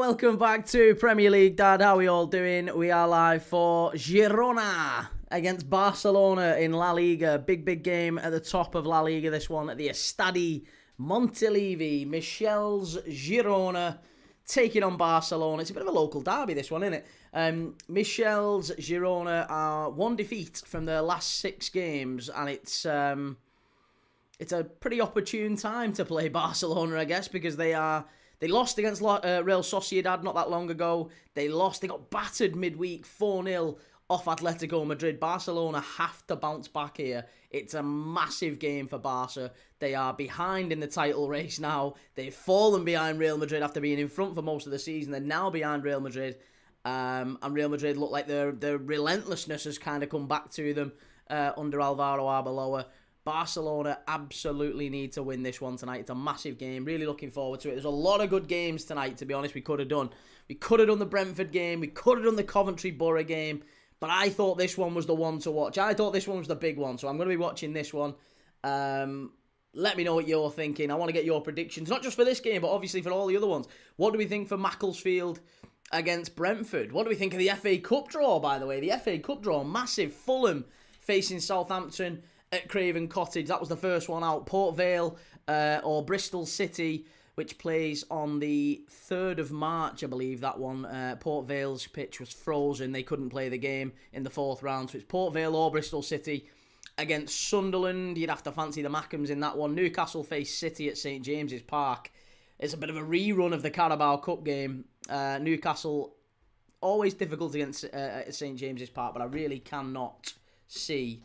Welcome back to Premier League, Dad. How are we all doing? We are live for Girona against Barcelona in La Liga. Big game at the top of La Liga, this one at the Estadi Montilivi. Míchel's Girona taking on Barcelona. It's a bit of a local derby, this one, isn't it? Míchel's Girona are one defeat from their last 6 games, and it's a pretty opportune time to play Barcelona, I guess, because they lost against Real Sociedad not that long ago. They got battered midweek 4-0 off Atlético Madrid. Barcelona have to bounce back here. It's a massive game for Barca. They are behind in the title race now. They've fallen behind Real Madrid after being in front for most of the season. They're now behind Real Madrid. And Real Madrid look like their relentlessness has kind of come back to them under Alvaro Arbeloa. Barcelona absolutely need to win this one tonight. It's a massive game. Really looking forward to it. There's a lot of good games tonight, to be honest, we could have done. We could have done the Brentford game. We could have done the Coventry Borough game. But I thought this one was the one to watch. I thought this one was the big one. So I'm going to be watching this one. Let me know what you're thinking. I want to get your predictions. Not just for this game, but obviously for all the other ones. What do we think for Macclesfield against Brentford? What do we think of the FA Cup draw, by the way? The FA Cup draw, massive. Fulham facing Southampton at Craven Cottage. That was the first one out. Port Vale or Bristol City, which plays on the 3rd of March, I believe, that one. Port Vale's pitch was frozen. They couldn't play the game in the 4th round. So it's Port Vale or Bristol City against Sunderland. You'd have to fancy the Mackhams in that one. Newcastle face City at St James's Park. It's a bit of a rerun of the Carabao Cup game. Newcastle, always difficult against St James's Park, but I really cannot see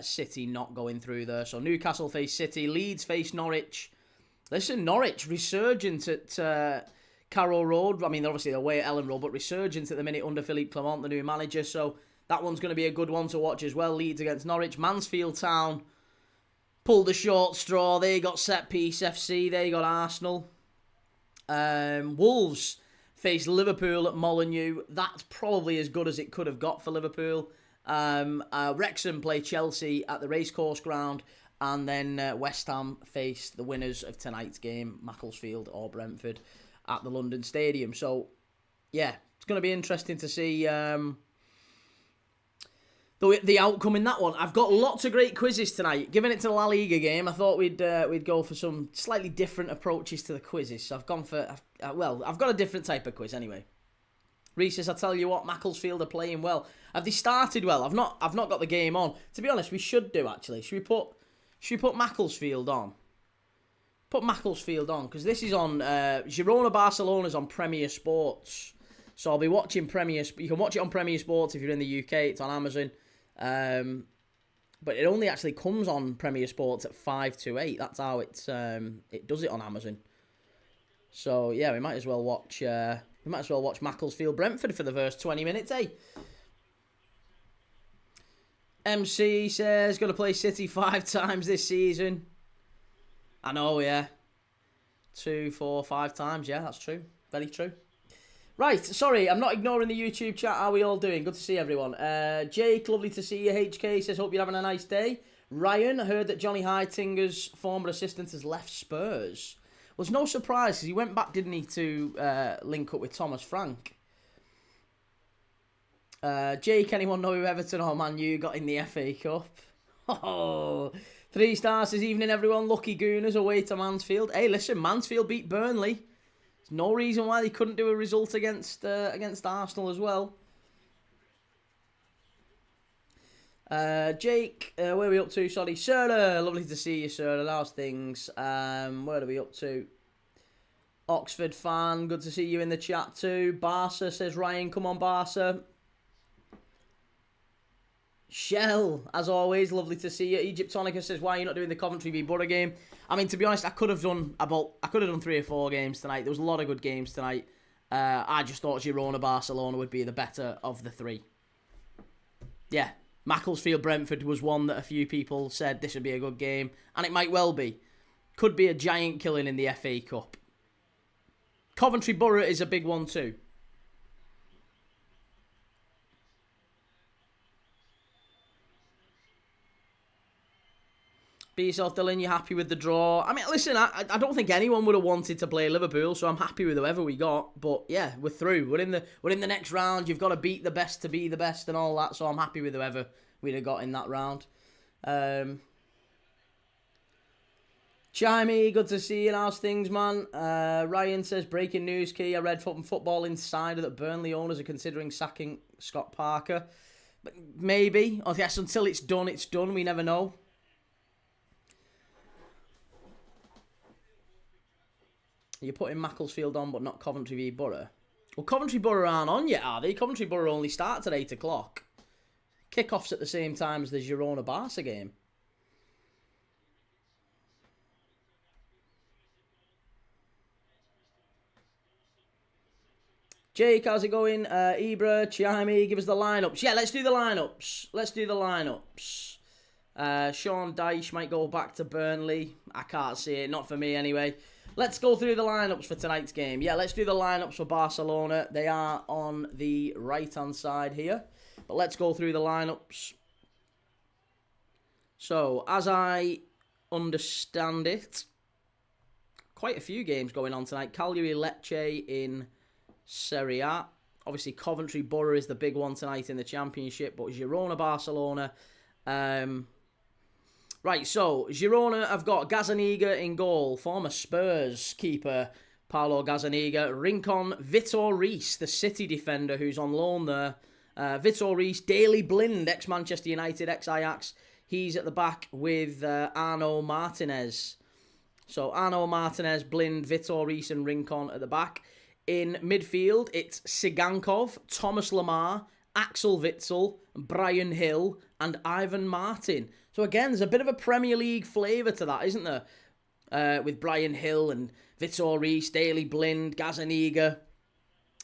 City not going through there. So Newcastle face City, Leeds face Norwich. Listen, Norwich resurgent at Carrow Road. I mean, obviously they're away at Ellen Road, but resurgent at the minute under Philippe Clement, the new manager. So that one's going to be a good one to watch as well. Leeds against Norwich. Mansfield Town pulled the short straw. They got Set Piece FC. They got Arsenal. Wolves face Liverpool at Molineux. That's probably as good as it could have got for Liverpool. Wrexham play Chelsea at the Racecourse Ground, and then West Ham face the winners of tonight's game, Macclesfield or Brentford, at the London Stadium. So, yeah, it's going to be interesting to see the outcome in that one. I've got lots of great quizzes tonight. Given it's a La Liga game, I thought we'd go for some slightly different approaches to the quizzes. So I've gone for I've got a different type of quiz anyway. Reese says, I tell you what, Macclesfield are playing well. Have they started well? I've not got the game on. To be honest, we should do actually. Should we put Macclesfield on? Put Macclesfield on, because this is on Girona Barcelona's on Premier Sports. So I'll be watching Premier. You can watch it on Premier Sports if you're in the UK. It's on Amazon. But it only actually comes on Premier Sports at 5 to 8. That's how it does it on Amazon. So yeah, we might as well watch Macclesfield Brentford for the first 20 minutes, eh? MC says, going to play City 5 times this season. I know, yeah. 2, 4, 5 times, yeah, that's true. Very true. Right, sorry, I'm not ignoring the YouTube chat. How are we all doing? Good to see everyone. Jake, lovely to see you. HK says, hope you're having a nice day. Ryan, I heard that Johnny Heitinger's former assistant has left Spurs. Well, it's no surprise, because he went back, didn't he, to link up with Thomas Frank. Jake, anyone know who Everton or Man U got in the FA Cup? Oh, 3 stars this evening, everyone. Lucky Gooners away to Mansfield. Hey, listen, Mansfield beat Burnley. There's no reason why they couldn't do a result against Arsenal as well. Jake, where are we up to? Sorry, Sarah. Lovely to see you, Sarah. How's things? Where are we up to? Oxford fan, good to see you in the chat too. Barca, says Ryan. Come on, Barca. Shell, as always, lovely to see you. Egyptonica says, why are you not doing the Coventry v Borough game? I mean, to be honest, I could have done 3 or 4 games tonight. There was a lot of good games tonight. I just thought Girona Barcelona would be the better of the 3. Yeah, Macclesfield Brentford was one that a few people said this would be a good game, and it might well be. Could be a giant killing in the FA Cup. Coventry Borough is a big one too. Be yourself, Dylan. You happy with the draw? I mean, listen, I don't think anyone would have wanted to play Liverpool, so I'm happy with whoever we got. But yeah, we're through. We're in the next round. You've got to beat the best to be the best and all that. So I'm happy with whoever we'd have got in that round. Chimey, good to see you. How's things, man? Ryan says, breaking news, Key. I read from Football Insider that Burnley owners are considering sacking Scott Parker. But maybe. I guess until it's done, it's done. We never know. You're putting Macclesfield on, but not Coventry v Borough. Well, Coventry Borough aren't on yet, are they? Coventry Borough only starts at 8 o'clock. Kickoff's at the same time as the Girona Barca game. Jake, how's it going? Ibra, Chiami, give us the lineups. Yeah, let's do the lineups. Sean Dyche might go back to Burnley. I can't see it. Not for me anyway. Let's go through the lineups for tonight's game. Yeah, let's do the lineups for Barcelona. They are on the right-hand side here. But let's go through the lineups. So, as I understand it, quite a few games going on tonight. Cagliari Lecce in Serie A. Obviously, Coventry Borough is the big one tonight in the Championship. But Girona Barcelona... Right, so, Girona have got Gazzaniga in goal, former Spurs keeper, Paulo Gazzaniga. Rincon, Vitor Reis, the City defender who's on loan there. Vitor Reis, Daley Blind, ex-Manchester United, ex-Ajax. He's at the back with Arno Martinez. So, Arno Martinez, Blind, Vitor Reis and Rincon at the back. In midfield, it's Sigankov, Thomas Lemar, Axel Witsel, Brian Hill and Ivan Martin. So again, there's a bit of a Premier League flavour to that, isn't there? With Brian Hill and Vitor Reis, Daley Blind, Gazzaniga.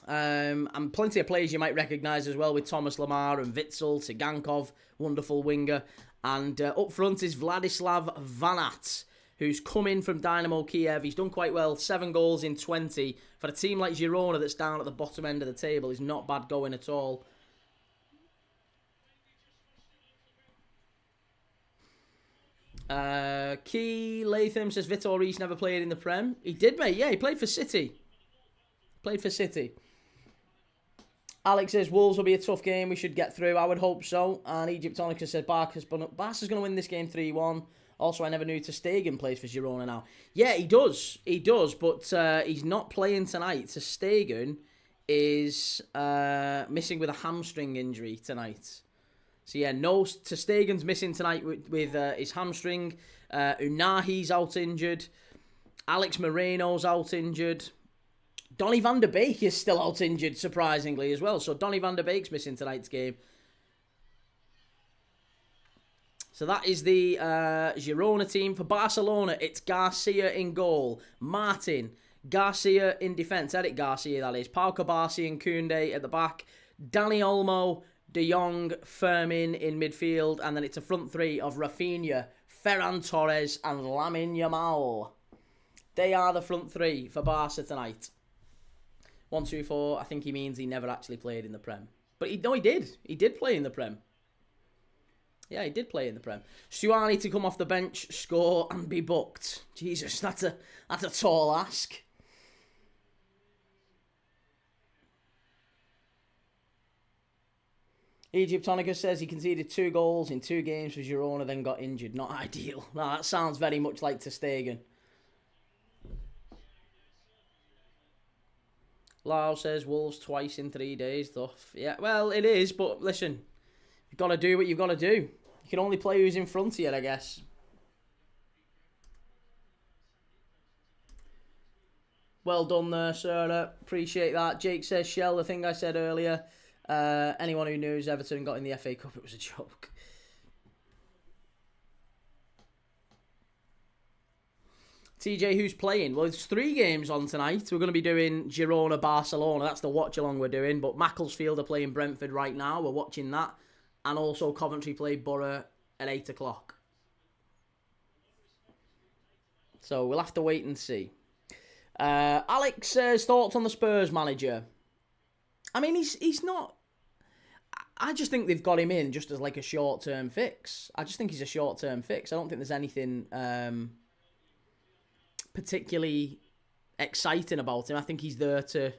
And plenty of players you might recognise as well with Thomas Lemar and Witsel, Sigankov, wonderful winger. And up front is Vladislav Vanat, who's come in from Dynamo Kiev. He's done quite well, 7 goals in 20. For a team like Girona that's down at the bottom end of the table, is not bad going at all. Key Latham says Vitor Reis never played in the Prem. He did, mate. Yeah, he played for City. Alex says Wolves will be a tough game. We should get through. I would hope so. And Egyptonica says Barca's going to win this game 3-1. Also, I never knew ter Stegen plays for Girona now. Yeah, he does. But he's not playing tonight. Ter Stegen is missing with a hamstring injury tonight. So yeah, no, ter Stegen's missing tonight with his hamstring. Unahi's out injured. Alex Moreno's out injured. Donny van der Beek is still out injured, surprisingly, as well. So Donny van der Beek's missing tonight's game. So that is the Girona team. For Barcelona, it's Garcia in goal. Martin. Garcia in defence. Eric Garcia, that is. Pau Kabasi and Koundé at the back. Dani Olmo, De Jong, Fermin in midfield. And then it's a front three of Rafinha, Ferran Torres and Lamine Yamal. They are the front three for Barca tonight. 1, 2, 4. I think he means he never actually played in the Prem. But he did. He did play in the Prem. Yeah, he did play in the Prem. Stuani to come off the bench, score and be booked. Jesus, that's a tall ask. Egyptonica says he conceded 2 goals in 2 games for Girona, then got injured. Not ideal. No, that sounds very much like ter Stegen. Lau says Wolves twice in 3 days, though. Yeah, well, it is, but listen, you've got to do what you've got to do. You can only play who's in front of you, I guess. Well done there, sir. Appreciate that. Jake says, Shell, the thing I said earlier. Anyone who knows Everton got in the FA Cup, it was a joke. TJ, who's playing? Well, it's 3 games on tonight. We're going to be doing Girona, Barcelona. That's the watch-along we're doing. But Macclesfield are playing Brentford right now. We're watching that. And also Coventry play Borough at 8 o'clock. So we'll have to wait and see. Alex says, thoughts on the Spurs manager? I mean, he's not... I just think they've got him in just as like a short-term fix. I just think he's a short-term fix. I don't think there's anything particularly exciting about him. I think he's there to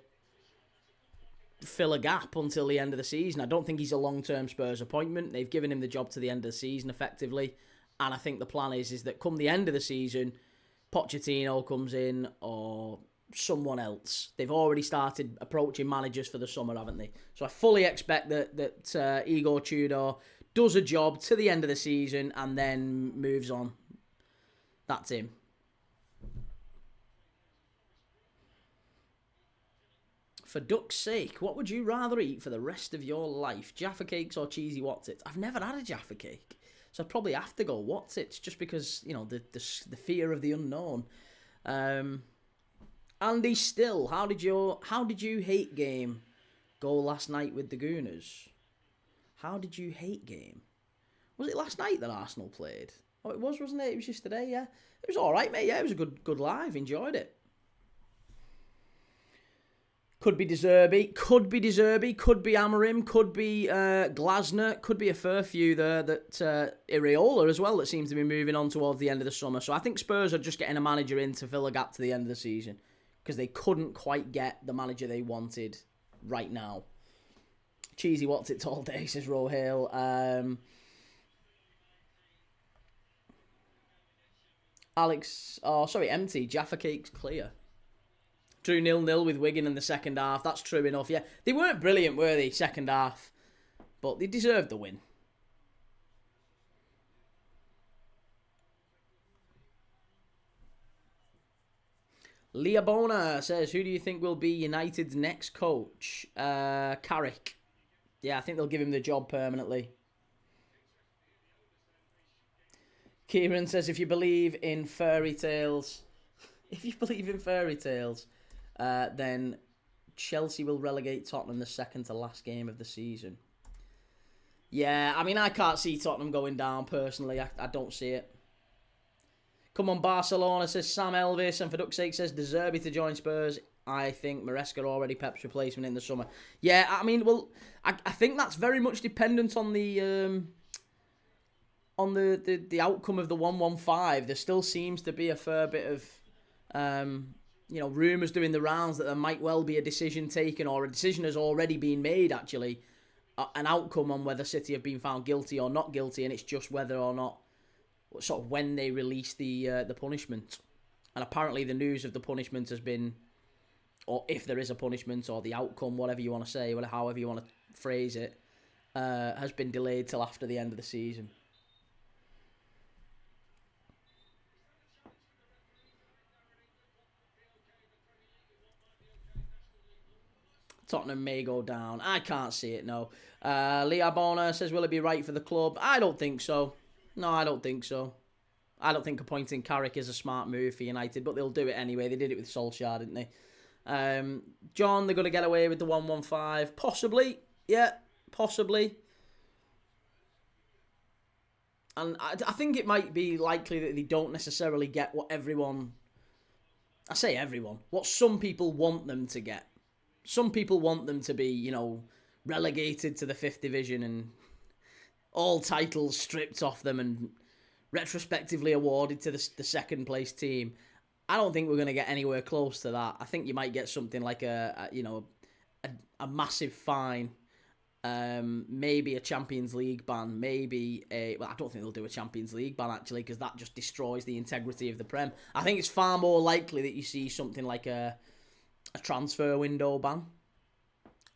fill a gap until the end of the season. I don't think he's a long-term Spurs appointment. They've given him the job to the end of the season effectively, and I think the plan is that come the end of the season, Pochettino comes in or someone else. They've already started approaching managers for the summer, haven't they? So I fully expect that Igor Tudor does a job to the end of the season and then moves on. That's him. For duck's sake, what would you rather eat for the rest of your life? Jaffa cakes or cheesy Wotsits? I've never had a Jaffa cake, so I'd probably have to go Wotsits just because, you know, the fear of the unknown. Andy Still, how did you hate game go last night with the Gooners? How did you hate game? Was it last night that Arsenal played? Oh, it was, wasn't it? It was yesterday, yeah. It was all right, mate. Yeah, it was a good live. Enjoyed it. Could be De Zerbi, could be Amorim, could be Glasner, could be a fair few there that Iraola as well that seems to be moving on towards the end of the summer. So I think Spurs are just getting a manager in to fill a gap to the end of the season because they couldn't quite get the manager they wanted right now. Cheesy what's it all day, says Rohale. Empty, Jaffa Cake's clear. Drew 0-0 with Wigan in the second half. That's true enough, yeah. They weren't brilliant, were they, second half? But they deserved the win. Liabona says, who do you think will be United's next coach? Carrick. Yeah, I think they'll give him the job permanently. Kieran says, if you believe in fairy tales... then Chelsea will relegate Tottenham the second to last game of the season. Yeah, I mean, I can't see Tottenham going down personally. I don't see it. Come on, Barcelona, says Sam Elvis. And for duck's sake, says De Zerbi to join Spurs. I think Maresca already Pep's replacement in the summer. Yeah, I mean, well, I think that's very much dependent on the outcome of the 1-1-5. There still seems to be a fair bit of... rumours doing the rounds that there might well be a decision taken or a decision has already been made, actually, an outcome on whether City have been found guilty or not guilty, and it's just whether or not, sort of when they release the punishment. And apparently the news of the punishment has been, or if there is a punishment or the outcome, whatever you want to say, however you want to phrase it, has been delayed till after the end of the season. Tottenham may go down. I can't see it, no. Leah Bonner says, will it be right for the club? I don't think so. No, I don't think so. I don't think appointing Carrick is a smart move for United, but they'll do it anyway. They did it with Solskjaer, didn't they? John, they're going to get away with the 1-1-5. Possibly. Yeah, possibly. And I think it might be likely that they don't necessarily get what everyone... I say everyone. What some people want them to get. Some people want them to be, relegated to the 5th division and all titles stripped off them and retrospectively awarded to the second place team. I don't think we're going to get anywhere close to that. I think you might get something like a massive fine, maybe a Champions League ban, I don't think they'll do a Champions League ban actually because that just destroys the integrity of the Prem. I think it's far more likely that you see something like a transfer window ban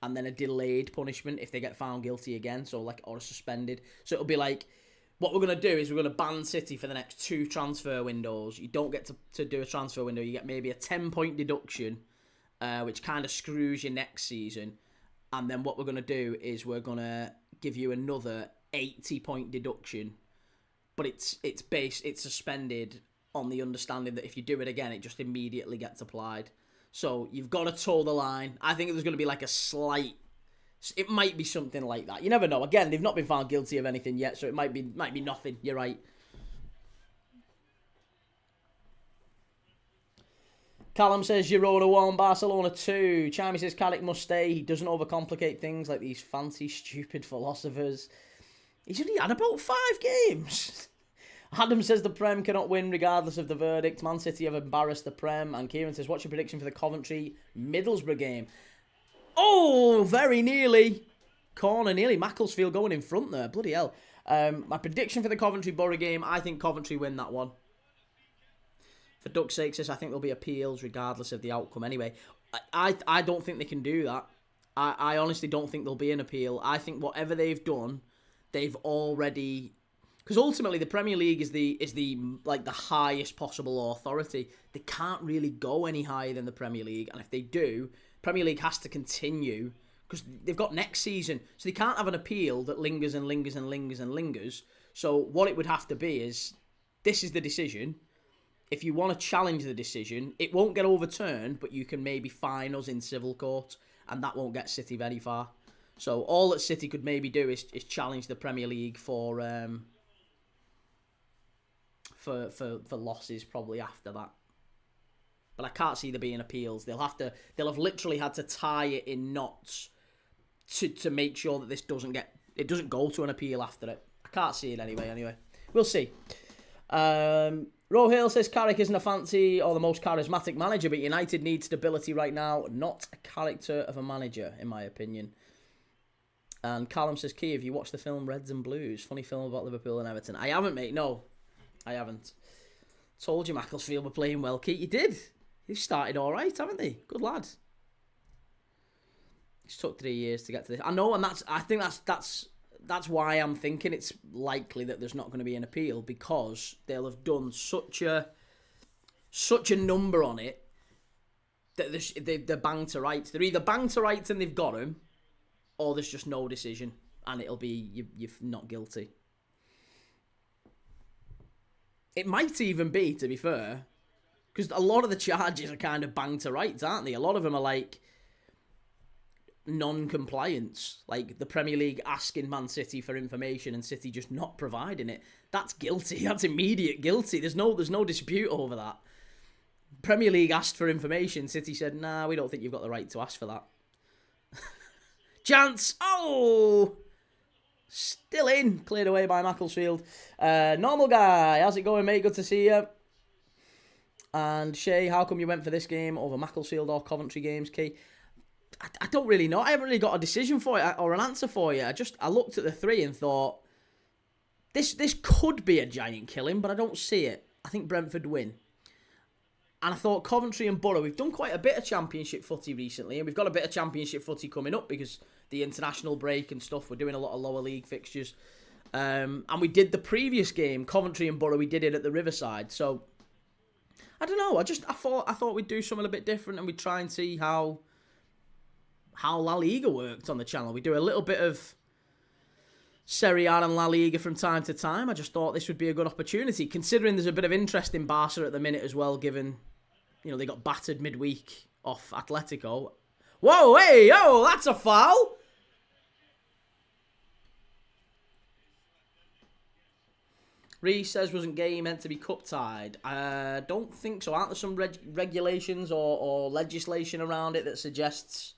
and then a delayed punishment if they get found guilty again, or suspended. So it'll be like, what we're going to do is we're going to ban City for the next 2 transfer windows. You don't get to do a transfer window. You get maybe a 10-point deduction, which kind of screws you next season. And then what we're going to do is we're going to give you another 80-point deduction, but it's suspended on the understanding that if you do it again, it just immediately gets applied. So you've got to toe the line. I think there's going to be like a slight... It might be something like that. You never know. Again, they've not been found guilty of anything yet, so it might be nothing. You're right. Callum says Girona 1, Barcelona 2. Chimey says Carrick must stay. He doesn't overcomplicate things like these fancy, stupid philosophers. He's only had about 5 games. Adam says the Prem cannot win regardless of the verdict. Man City have embarrassed the Prem. And Kieran says, what's your prediction for the Coventry-Middlesbrough game? Oh, very nearly. Corner nearly. Macclesfield going in front there. Bloody hell. My prediction for the Coventry-Borough game, I think Coventry win that one. For duck's sake, says I think there'll be appeals regardless of the outcome anyway. I don't think they can do that. I honestly don't think there'll be an appeal. I think whatever they've done, they've already... Because ultimately the Premier League is the highest possible authority. They can't really go any higher than the Premier League. And if they do, Premier League has to continue because they've got next season. So they can't have an appeal that lingers and lingers and lingers and lingers. So what it would have to be is, this is the decision. If you want to challenge the decision, it won't get overturned, but you can maybe fine us in civil court, and that won't get City very far. So all that City could maybe do is challenge the Premier League for losses probably after that. But I can't see there being appeals. They'll have literally had to tie it in knots to make sure that this doesn't go to an appeal after it. I can't see it anyway. We'll see. Rohill says Carrick isn't a fancy or the most charismatic manager, but United need stability right now, not a character of a manager, in my opinion. And Callum says, Key, have you watched the film Reds and Blues? Funny film about Liverpool and Everton. I haven't, mate. No, I haven't. Told you Macclesfield were playing well, Key. You did. They've started all right, haven't they? Good lad. It's took 3 years to get to this. I know, and I think that's why I'm thinking it's likely that there's not going to be an appeal, because they'll have done such a number on it that they're banged to rights. They're either banged to rights and they've got him, or there's just no decision and it'll be you're not guilty. It might even be, to be fair, because a lot of the charges are kind of banged to rights, aren't they? A lot of them are like non-compliance, like the Premier League asking Man City for information and City just not providing it. That's guilty. That's immediate guilty. There's no dispute over that. Premier League asked for information. City said, nah, we don't think you've got the right to ask for that. Chance. Oh! Still in. Cleared away by Macclesfield. Normal guy. How's it going, mate? Good to see you. And Shay, how come you went for this game over Macclesfield or Coventry games, Key? I don't really know. I haven't really got a decision for it or an answer for you. I looked at the 3 and thought, this could be a giant killing, but I don't see it. I think Brentford win. And I thought Coventry and Borough, we've done quite a bit of Championship footy recently, and we've got a bit of Championship footy coming up because the international break and stuff, we're doing a lot of lower league fixtures. And we did the previous game, Coventry and Borough, we did it at the Riverside. So, I don't know. I thought we'd do something a bit different and we'd try and see how La Liga worked on the channel. We do a little bit of Serie A and La Liga from time to time. I just thought this would be a good opportunity, considering there's a bit of interest in Barca at the minute as well, given, they got battered midweek off Atletico. Whoa, hey, yo, that's a foul! Reece says, wasn't game meant to be cup tied? I don't think so. Aren't there some regulations or legislation around it that suggests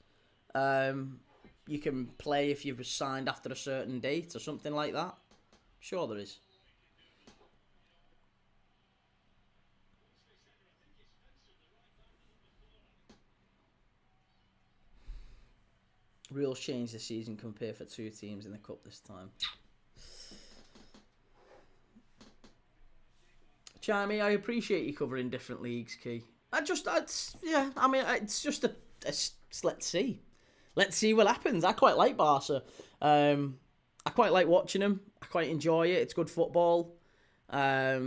you can play if you've signed after a certain date or something like that? Sure there is. Rules change this season compared for 2 teams in the cup this time. Chimey, I appreciate you covering different leagues, Key. It's just let's see. Let's see what happens. I quite like Barca. I quite like watching them. I quite enjoy it. It's good football. They're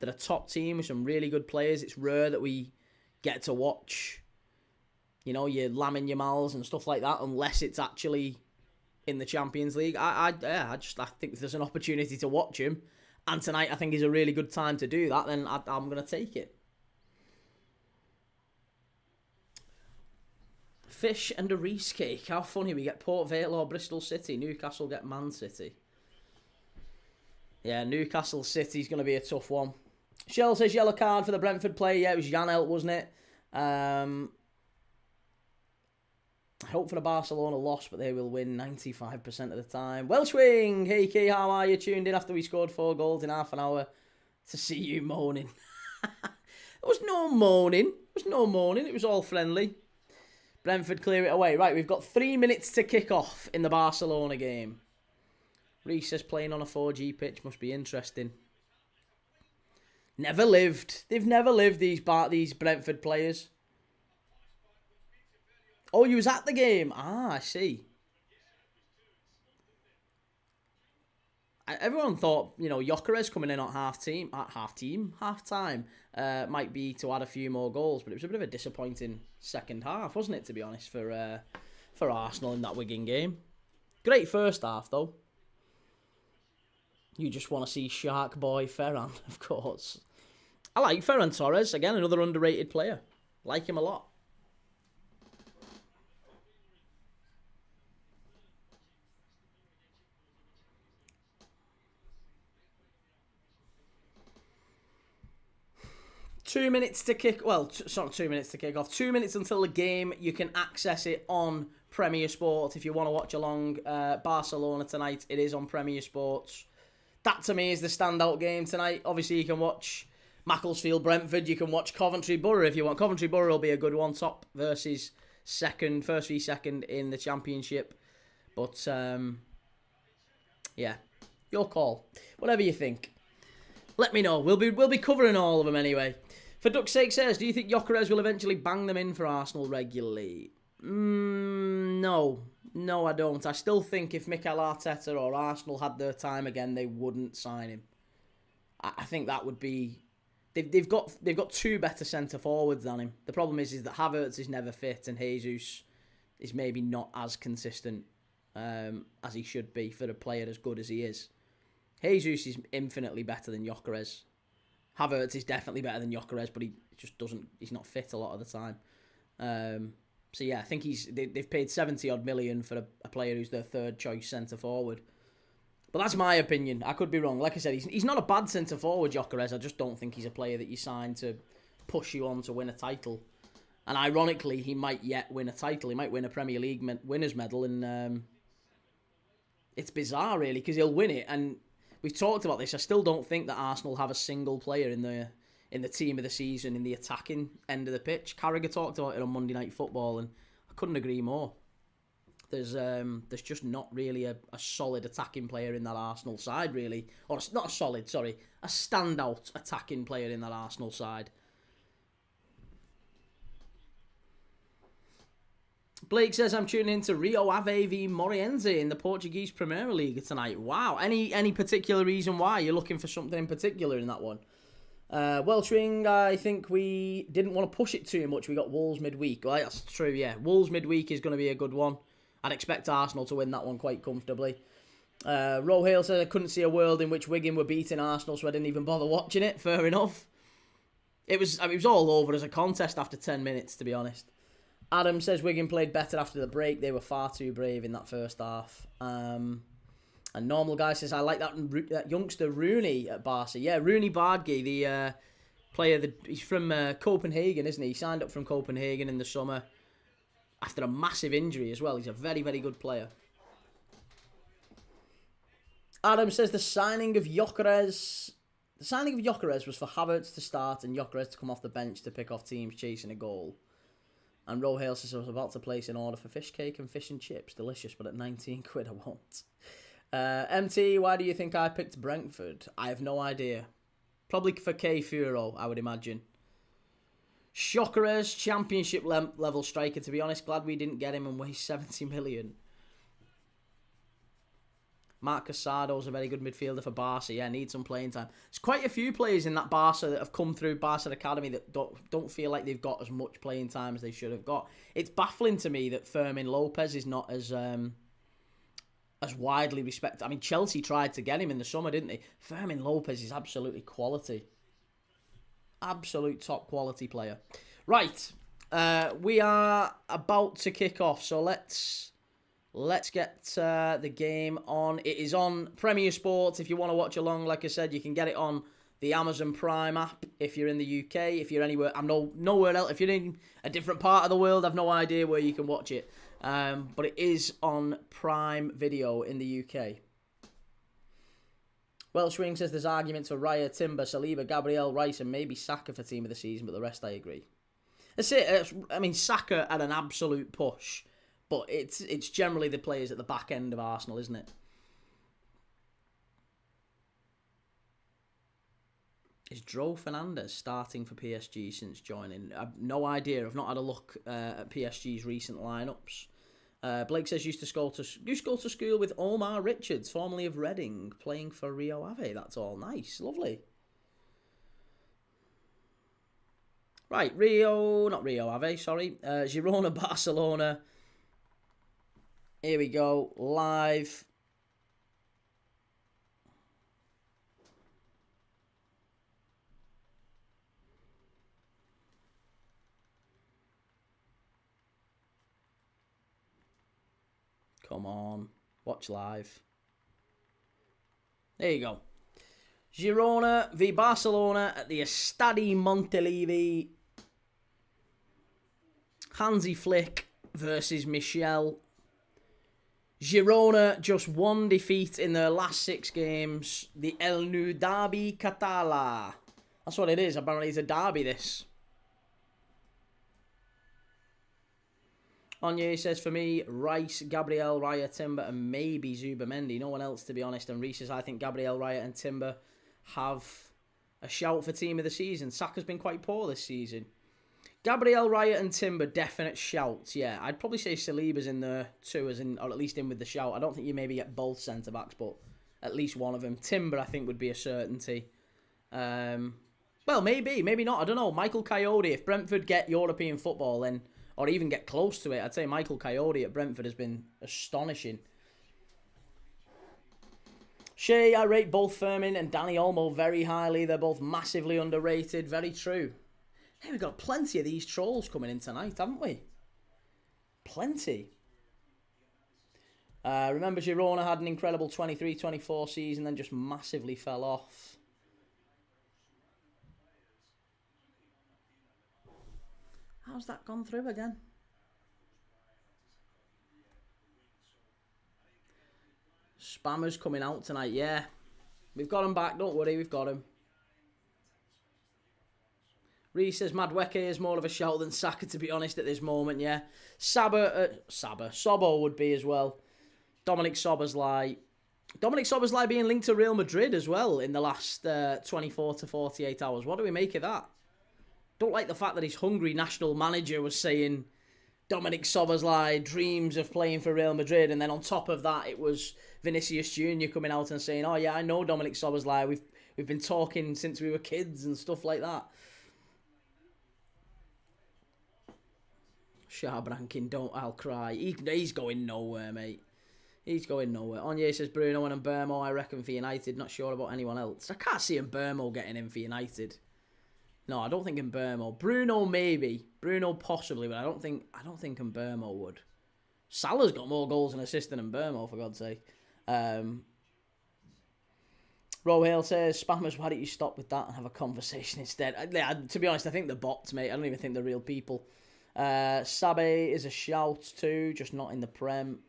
a top team with some really good players. It's rare that we get to watch, your Lamine Yamals and stuff like that, unless it's actually in the Champions League. I think if there's an opportunity to watch him, and tonight I think is a really good time to do that, then I'm going to take it. Fish and a Reese cake. How funny. We get Port Vale or Bristol City. Newcastle get Man City. Yeah, Newcastle City's going to be a tough one. Shell says yellow card for the Brentford player. Yeah, it was Janelt, wasn't it? I hope for a Barcelona loss, but they will win 95% of the time. Welshwing! Hey, Key, how are you? Tuned in after we scored 4 goals in half an hour to see you moaning. There was no moaning. It was all friendly. Brentford clear it away. Right, we've got 3 minutes to kick off in the Barcelona game. Reece says playing on a 4G pitch must be interesting. Never lived. They've never lived, these Brentford players. Oh, you was at the game. Ah, I see. Everyone thought, Gyökeres coming in at half time, might be to add a few more goals, but it was a bit of a disappointing second half, wasn't it? To be honest, for Arsenal in that Wigan game. Great first half though. You just want to see Shark Boy Ferran, of course. I like Ferran Torres again, another underrated player. Like him a lot. Two minutes to kick off. 2 minutes until the game. You can access it on Premier Sports if you want to watch along. Barcelona tonight. It is on Premier Sports. That to me is the standout game tonight. Obviously, you can watch Macclesfield Brentford. You can watch Coventry Borough if you want. Coventry Borough will be a good one. Top versus second, first v second in the Championship. But yeah, your call. Whatever you think. Let me know. We'll be covering all of them anyway. For Duck's sake says, do you think Gyökeres will eventually bang them in for Arsenal regularly? No, I don't. I still think if Mikel Arteta or Arsenal had their time again, they wouldn't sign him. I think that would be. They've got 2 better centre forwards than him. The problem is that Havertz is never fit and Jesus is maybe not as consistent as he should be for a player as good as he is. Jesus is infinitely better than Gyökeres. Havertz is definitely better than Gyökeres, but he just doesn't. He's not fit a lot of the time. So yeah, I think they've paid 70 odd million for a player who's their third choice centre forward. But that's my opinion. I could be wrong. Like I said, he's not a bad centre forward, Gyökeres. I just don't think he's a player that you sign to push you on to win a title. And ironically, he might yet win a title. He might win a Premier League winners' medal, and it's bizarre really because he'll win it. And we've talked about this. I still don't think that Arsenal have a single player in the team of the season in the attacking end of the pitch. Carragher talked about it on Monday Night Football, and I couldn't agree more. There's just not really a solid attacking player in that Arsenal side, really. Or not a solid, sorry. A standout attacking player in that Arsenal side. Blake says, I'm tuning in to Rio Ave v Moreirense in the Portuguese Primeira League tonight. Wow. Any particular reason why? You're looking for something in particular in that one? Welshwing, I think we didn't want to push it too much. We got Wolves midweek. Well, that's true, yeah. Wolves midweek is going to be a good one. I'd expect Arsenal to win that one quite comfortably. Rohale says, I couldn't see a world in which Wigan were beating Arsenal, so I didn't even bother watching it. Fair enough. It was all over as a contest after 10 minutes, to be honest. Adam says Wigan played better after the break. They were far too brave in that first half. And Normal Guy says, I like that youngster Rooney at Barca. Yeah, Rooney Bardghey, the player, he's from Copenhagen, isn't he? He signed up from Copenhagen in the summer after a massive injury as well. He's a very, very good player. Adam says the signing of Gyökeres was for Havertz to start and Gyökeres to come off the bench to pick off teams chasing a goal. And Rohale says I was about to place an order for fish cake and fish and chips. Delicious, but at 19 quid I won't. MT, why do you think I picked Brentford? I have no idea. Probably for K Furo, I would imagine. Gyökeres, championship level striker, to be honest. Glad we didn't get him and waste 70 million. Marc Casado's a very good midfielder for Barca. Yeah, needs some playing time. There's quite a few players in that Barca that have come through Barca Academy that don't feel like they've got as much playing time as they should have got. It's baffling to me that Fermin Lopez is not as widely respected. I mean, Chelsea tried to get him in the summer, didn't they? Fermin Lopez is absolutely quality. Absolute top quality player. Right, we are about to kick off, so let's get the game on. It is on Premier Sports. If you want to watch along, like I said, you can get it on the Amazon Prime app if you're in the UK. If you're anywhere, I'm nowhere else. If you're in a different part of the world, I've no idea where you can watch it. But it is on Prime Video in the UK. Welsh Wing says there's arguments for Raya, Timber, Saliba, Gabriel, Rice, and maybe Saka for team of the season, but the rest I agree. That's it. I mean, Saka had an absolute push, but it's generally the players at the back end of Arsenal, isn't it? Is Dro Fernandes starting for PSG since joining? I've no idea. I've not had a look at PSG's recent lineups. Blake says used to go to school with Omar Richards, formerly of Reading, playing for Rio Ave. That's all nice, lovely. Right, not Rio Ave, sorry. Girona, Barcelona. Here we go, live. Come on, watch live. There you go. Girona v Barcelona at the Estadi Montilivi. Hansi Flick versus Míchel. Girona just one defeat in their last 6 games. The El Nou Derby Català. That's what it is. Apparently it's a derby, this. Anye says, for me, Rice, Gabriel, Raya, Timber, and maybe Zubamendi. No one else, to be honest. And Reece says, I think Gabriel, Raya, and Timber have a shout for team of the season. Saka's been quite poor this season. Gabriel, Raya, and Timber, definite shouts. Yeah, I'd probably say Saliba's in there too, or at least in with the shout. I don't think you maybe get both centre-backs, but at least one of them. Timber, I think, would be a certainty. Well, maybe not. I don't know. Michael Coyote, if Brentford get European football, then... or even get close to it, I'd say Michael Coyote at Brentford has been astonishing. Shea, I rate both Firmin and Danny Olmo very highly. They're both massively underrated. Very true. Hey, we've got plenty of these trolls coming in tonight, haven't we? Plenty. Remember, Girona had an incredible 23-24 season, then just massively fell off. How's that gone through again? Spammers coming out tonight, yeah. We've got him back, don't worry, we've got him. Reece says Madueke is more of a shout than Saka, to be honest, at this moment, yeah. Sobo would be as well. Dominic Szoboszlai being linked to Real Madrid as well in the last 24 to 48 hours. What do we make of that? Don't like the fact that his Hungary national manager was saying Dominic Szoboszlai dreams of playing for Real Madrid, and then on top of that, it was Vinicius Jr. coming out and saying, "Oh yeah, I know Dominic Szoboszlai. We've been talking since we were kids and stuff like that." Sharp ranking, I'll cry. He's going nowhere, mate. He's going nowhere. Anye says Bruno and Mbeumo, I reckon, for United. Not sure about anyone else. I can't see Mbeumo getting in for United. No, I don't think Mbeumo. Bruno maybe. Bruno possibly, but I don't think Mbeumo would. Salah's got more goals and assists than Mbeumo, for God's sake. Rohale says, Spammers, why don't you stop with that and have a conversation instead? To be honest, I think they're bots, mate. I don't even think they're real people. Sabe is a shout too, just not in the Prem.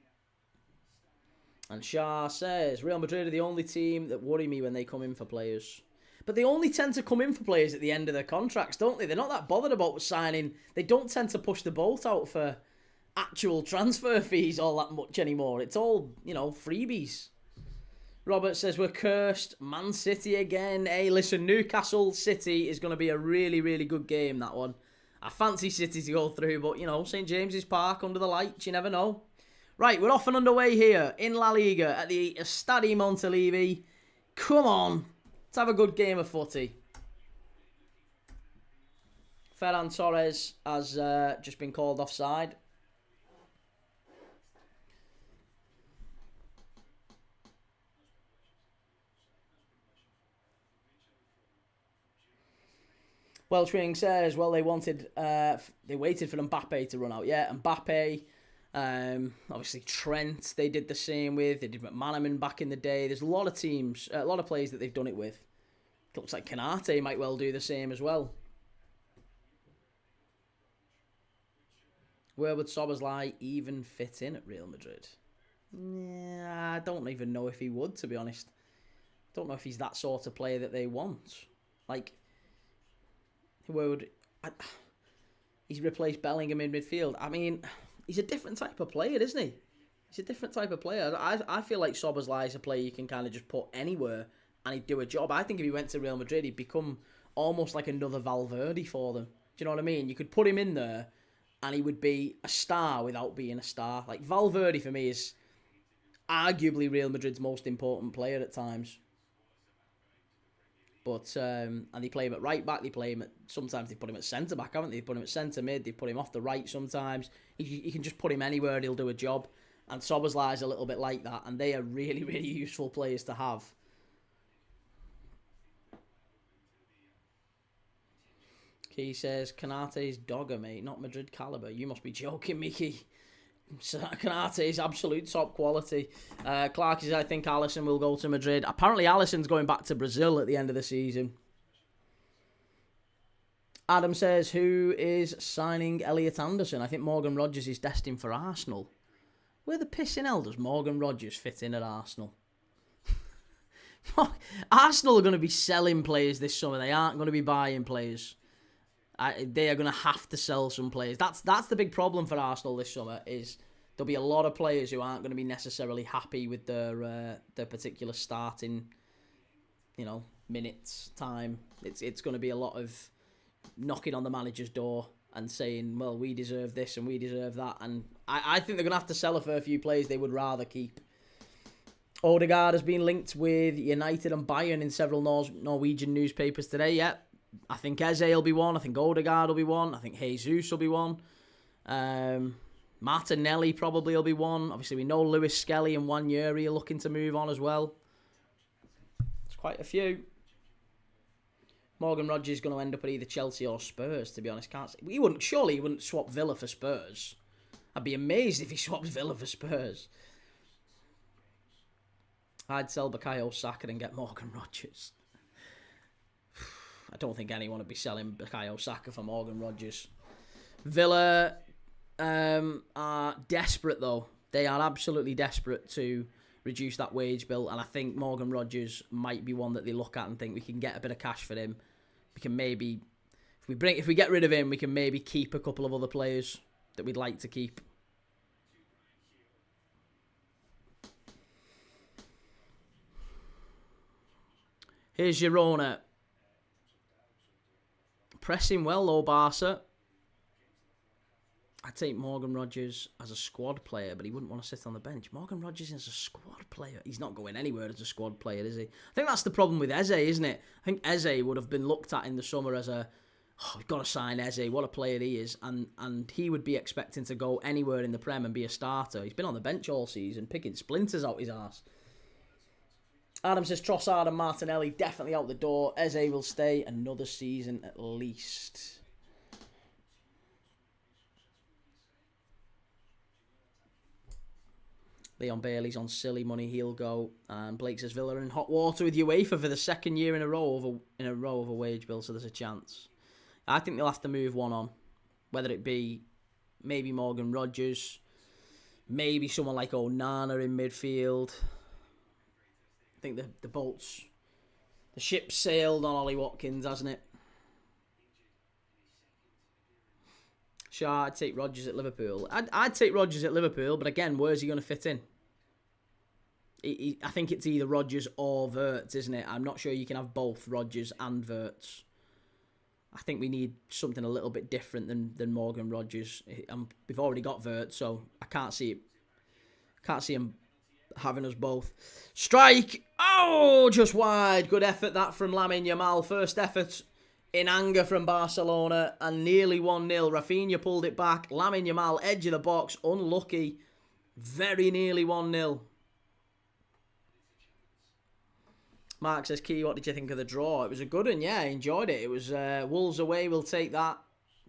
And Shah says, Real Madrid are the only team that worry me when they come in for players. But they only tend to come in for players at the end of their contracts, don't they? They're not that bothered about signing. They don't tend to push the boat out for actual transfer fees all that much anymore. It's all, freebies. Robert says, we're cursed. Man City again. Hey, listen, Newcastle City is going to be a really, really good game, that one. I fancy City to go through, but, St. James's Park under the lights, you never know. Right, we're off and underway here in La Liga at the Estadi Montilivi. Come on. Let's have a good game of footy. Ferran Torres has just been called offside. Welsh Wing says, well, they waited for Mbappe to run out. Yeah, Mbappe, obviously Trent, they did the same with. They did McManaman back in the day. There's a lot of teams, a lot of players that they've done it with. Looks like Canate might well do the same as well. Where would Szoboszlai even fit in at Real Madrid? Yeah, I don't even know if he would, to be honest. Don't know if he's that sort of player that they want. Like, where would... he's replaced Bellingham in midfield. I mean, he's a different type of player, isn't he? He's a different type of player. I feel like Szoboszlai is a player you can kind of just put anywhere and he'd do a job. I think if he went to Real Madrid, he'd become almost like another Valverde for them. Do you know what I mean? You could put him in there and he would be a star without being a star. Like, Valverde, for me, is arguably Real Madrid's most important player at times. But, and they play him at right back, they play him at, sometimes they put him at centre back, haven't they? They put him at centre mid, they put him off the right sometimes. You can just put him anywhere and he'll do a job. And Szoboszlai is a little bit like that, and they are really, really useful players to have. He says, Canate's dogger, mate, not Madrid calibre. You must be joking, Mickey. Canate is absolute top quality. Clark says, I think Alisson will go to Madrid. Apparently, Alisson's going back to Brazil at the end of the season. Adam says, who is signing Elliot Anderson? I think Morgan Rogers is destined for Arsenal. Where the pissing hell does Morgan Rogers fit in at Arsenal? Arsenal are going to be selling players this summer. They aren't going to be buying players. They are going to have to sell some players. That's the big problem for Arsenal this summer, is there'll be a lot of players who aren't going to be necessarily happy with their particular starting, minutes, time. It's going to be a lot of knocking on the manager's door and saying, well, we deserve this and we deserve that. And I think they're going to have to sell a fair few players they would rather keep. Odegaard has been linked with United and Bayern in several Norwegian newspapers today. Yeah, I think Eze will be one. I think Odegaard will be one. I think Jesus will be one. Martinelli probably will be one. Obviously, we know Lewis Skelly and Wanyeri are looking to move on as well. It's quite a few. Morgan Rogers is going to end up at either Chelsea or Spurs, to be honest. Surely he wouldn't swap Villa for Spurs. I'd be amazed if he swaps Villa for Spurs. I'd sell Bukayo Saka and get Morgan Rogers. I don't think anyone would be selling Bukayo Saka for Morgan Rogers. Villa are desperate, though. They are absolutely desperate to reduce that wage bill, and I think Morgan Rogers might be one that they look at and think we can get a bit of cash for him. We can maybe, if we get rid of him, we can maybe keep a couple of other players that we'd like to keep. Here's Girona. Pressing well, though, Barca. I'd take Morgan Rogers as a squad player, but he wouldn't want to sit on the bench. Morgan Rogers is a squad player. He's not going anywhere as a squad player, is he? I think that's the problem with Eze, isn't it? I think Eze would have been looked at in the summer as we've got to sign Eze, what a player he is. And he would be expecting to go anywhere in the Prem and be a starter. He's been on the bench all season, picking splinters out his arse. Adam says Trossard and Martinelli definitely out the door. Eze will stay another season at least. Leon Bailey's on silly money, he'll go. And Blake says Villa are in hot water with UEFA for the second year in a row of a wage bill, so there's a chance. I think they'll have to move one on. Whether it be maybe Morgan Rogers, maybe someone like Onana in midfield. I think the ship sailed on Ollie Watkins, hasn't it? Sure, I'd take Rodgers at Liverpool. I'd take Rodgers at Liverpool, but again, where's he going to fit in? I think it's either Rodgers or Wirtz, isn't it? I'm not sure you can have both Rodgers and Wirtz. I think we need something a little bit different than Morgan Rogers. We've already got Wirtz, so I can't see him having us both. Strike! Oh, just wide. Good effort that from Lamine Yamal. First effort in anger from Barcelona and nearly 1-0. Rafinha pulled it back. Lamine Yamal, edge of the box. Unlucky. Very nearly 1-0. Mark says, Key, what did you think of the draw? It was a good one, yeah, I enjoyed it. It was Wolves away, we'll take that.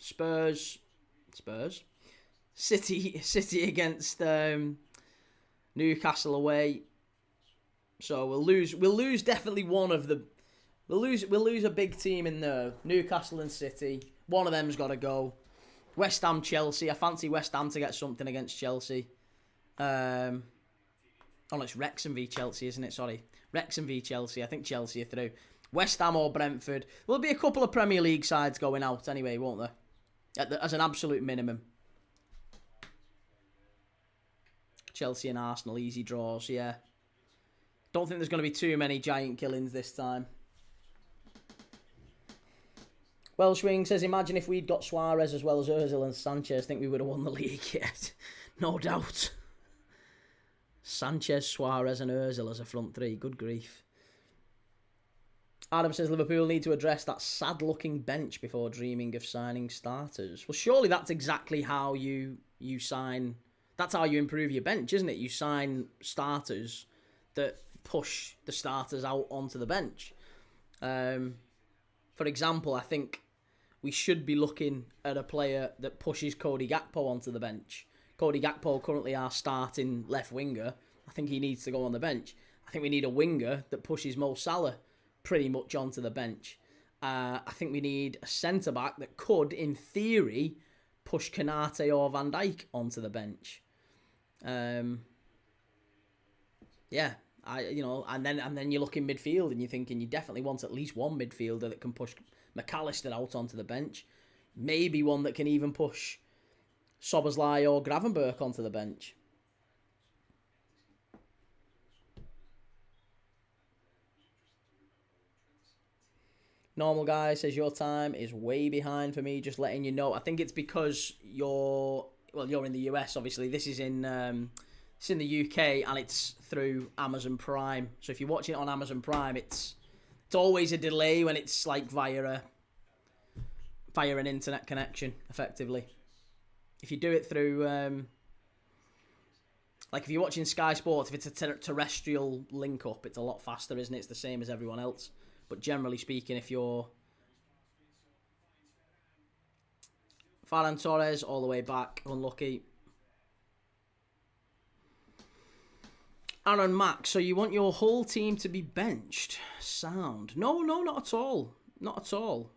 Spurs. City against Newcastle away. So we'll lose definitely one of the We'll lose a big team in there. Newcastle and City. One of them's got to go. West Ham, Chelsea. I fancy West Ham to get something against Chelsea. Oh, no, it's Wrexham v Chelsea, isn't it? Sorry. Wrexham v Chelsea. I think Chelsea are through. West Ham or Brentford. There'll be a couple of Premier League sides going out anyway, won't there? As an absolute minimum. Chelsea and Arsenal, easy draws, yeah. Don't think there's going to be too many giant killings this time. Welshwing says, imagine if we'd got Suarez as well as Ozil and Sanchez. Think we would have won the league yet. No doubt. Sanchez, Suarez and Ozil as a front three. Good grief. Adam says, Liverpool need to address that sad-looking bench before dreaming of signing starters. Well, surely that's exactly how you sign... That's how you improve your bench, isn't it? You sign starters that push the starters out onto the bench. For example, I think we should be looking at a player that pushes Cody Gakpo onto the bench. Cody Gakpo currently our starting left winger. I think he needs to go on the bench. I think we need a winger that pushes Mo Salah pretty much onto the bench. I think we need a centre-back that could, in theory, push Konate or Van Dijk onto the bench. Yeah, and then you look in midfield and you're thinking you definitely want at least one midfielder that can push McAllister out onto the bench. Maybe one that can even push Szoboszlai or Gravenberch onto the bench. Normal guy says your time is way behind for me, just letting you know. I think it's because you're in the US, obviously. This is in the UK and it's through Amazon Prime. So if you're watching it on Amazon Prime, it's always a delay when it's like via an internet connection, effectively. If you do it through, like if you're watching Sky Sports, if it's a terrestrial link up, it's a lot faster, isn't it? It's the same as everyone else. But generally speaking, if you're Ferran Torres all the way back, unlucky. Aaron Mack, so you want your whole team to be benched? Sound. No, not at all. Not at all.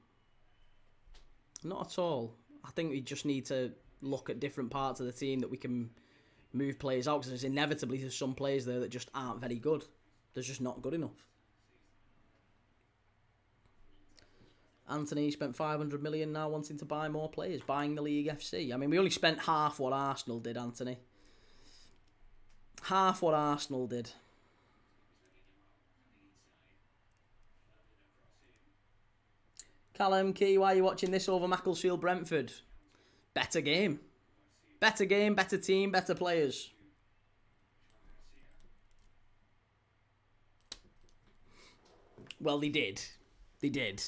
Not at all. I think we just need to look at different parts of the team that we can move players out, because there's inevitably some players there that just aren't very good. They're just not good enough. Anthony spent 500 million now wanting to buy more players, buying the League FC. I mean, we only spent half what Arsenal did, Anthony. Half what Arsenal did. Callum Key, why are you watching this over Macclesfield Brentford? Better game. Better game, better team, better players. Well, they did. They did.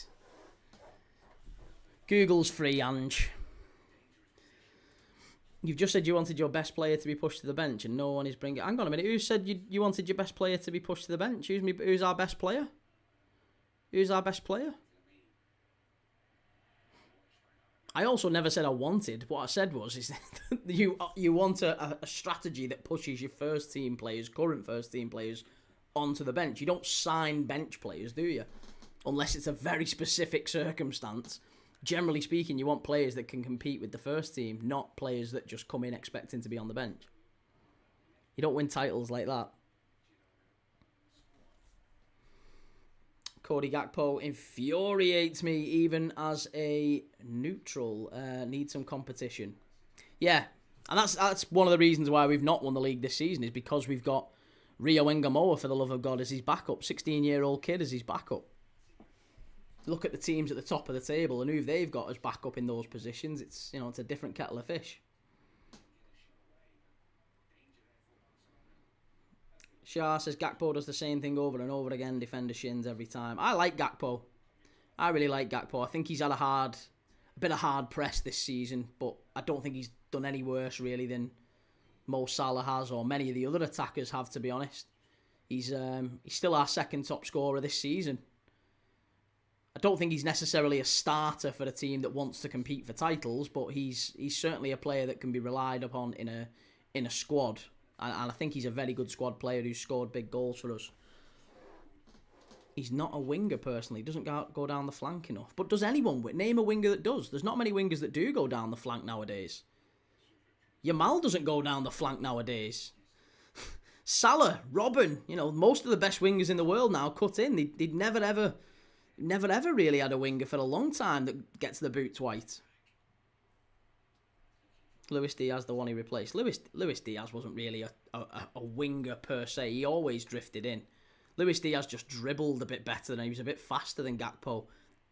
Google's free, Ange. You've just said you wanted your best player to be pushed to the bench and no one is bringing... Hang on a minute. Who said you wanted your best player to be pushed to the bench? Who's our best player? Who's our best player? I also never said I wanted. What I said was you want a strategy that pushes your first team players, current first team players, onto the bench. You don't sign bench players, do you? Unless it's a very specific circumstance. Generally speaking, you want players that can compete with the first team, not players that just come in expecting to be on the bench. You don't win titles like that. Cody Gakpo infuriates me even as a neutral. Need some competition. Yeah, and that's one of the reasons why we've not won the league this season, is because we've got Rio Ngamoa, for the love of God, as his backup. 16-year-old kid as his backup. Look at the teams at the top of the table and who they've got as backup in those positions. It's a different kettle of fish. Shah says Gakpo does the same thing over and over again, defender shins every time. I like Gakpo. I really like Gakpo. I think he's had a bit of hard press this season, but I don't think he's done any worse really than Mo Salah has, or many of the other attackers have, to be honest. He's still our second top scorer this season. I don't think he's necessarily a starter for a team that wants to compete for titles, but he's certainly a player that can be relied upon in a squad. And I think he's a very good squad player who's scored big goals for us. He's not a winger, personally. He doesn't go down the flank enough. But does anyone name a winger that does? There's not many wingers that do go down the flank nowadays. Yamal doesn't go down the flank nowadays. Salah, Robin, most of the best wingers in the world now cut in. They'd never ever really had a winger for a long time that gets the boots white. Luis Diaz, the one he replaced. Luis Diaz wasn't really a winger per se. He always drifted in. Luis Diaz just dribbled a bit better than he was a bit faster than Gakpo.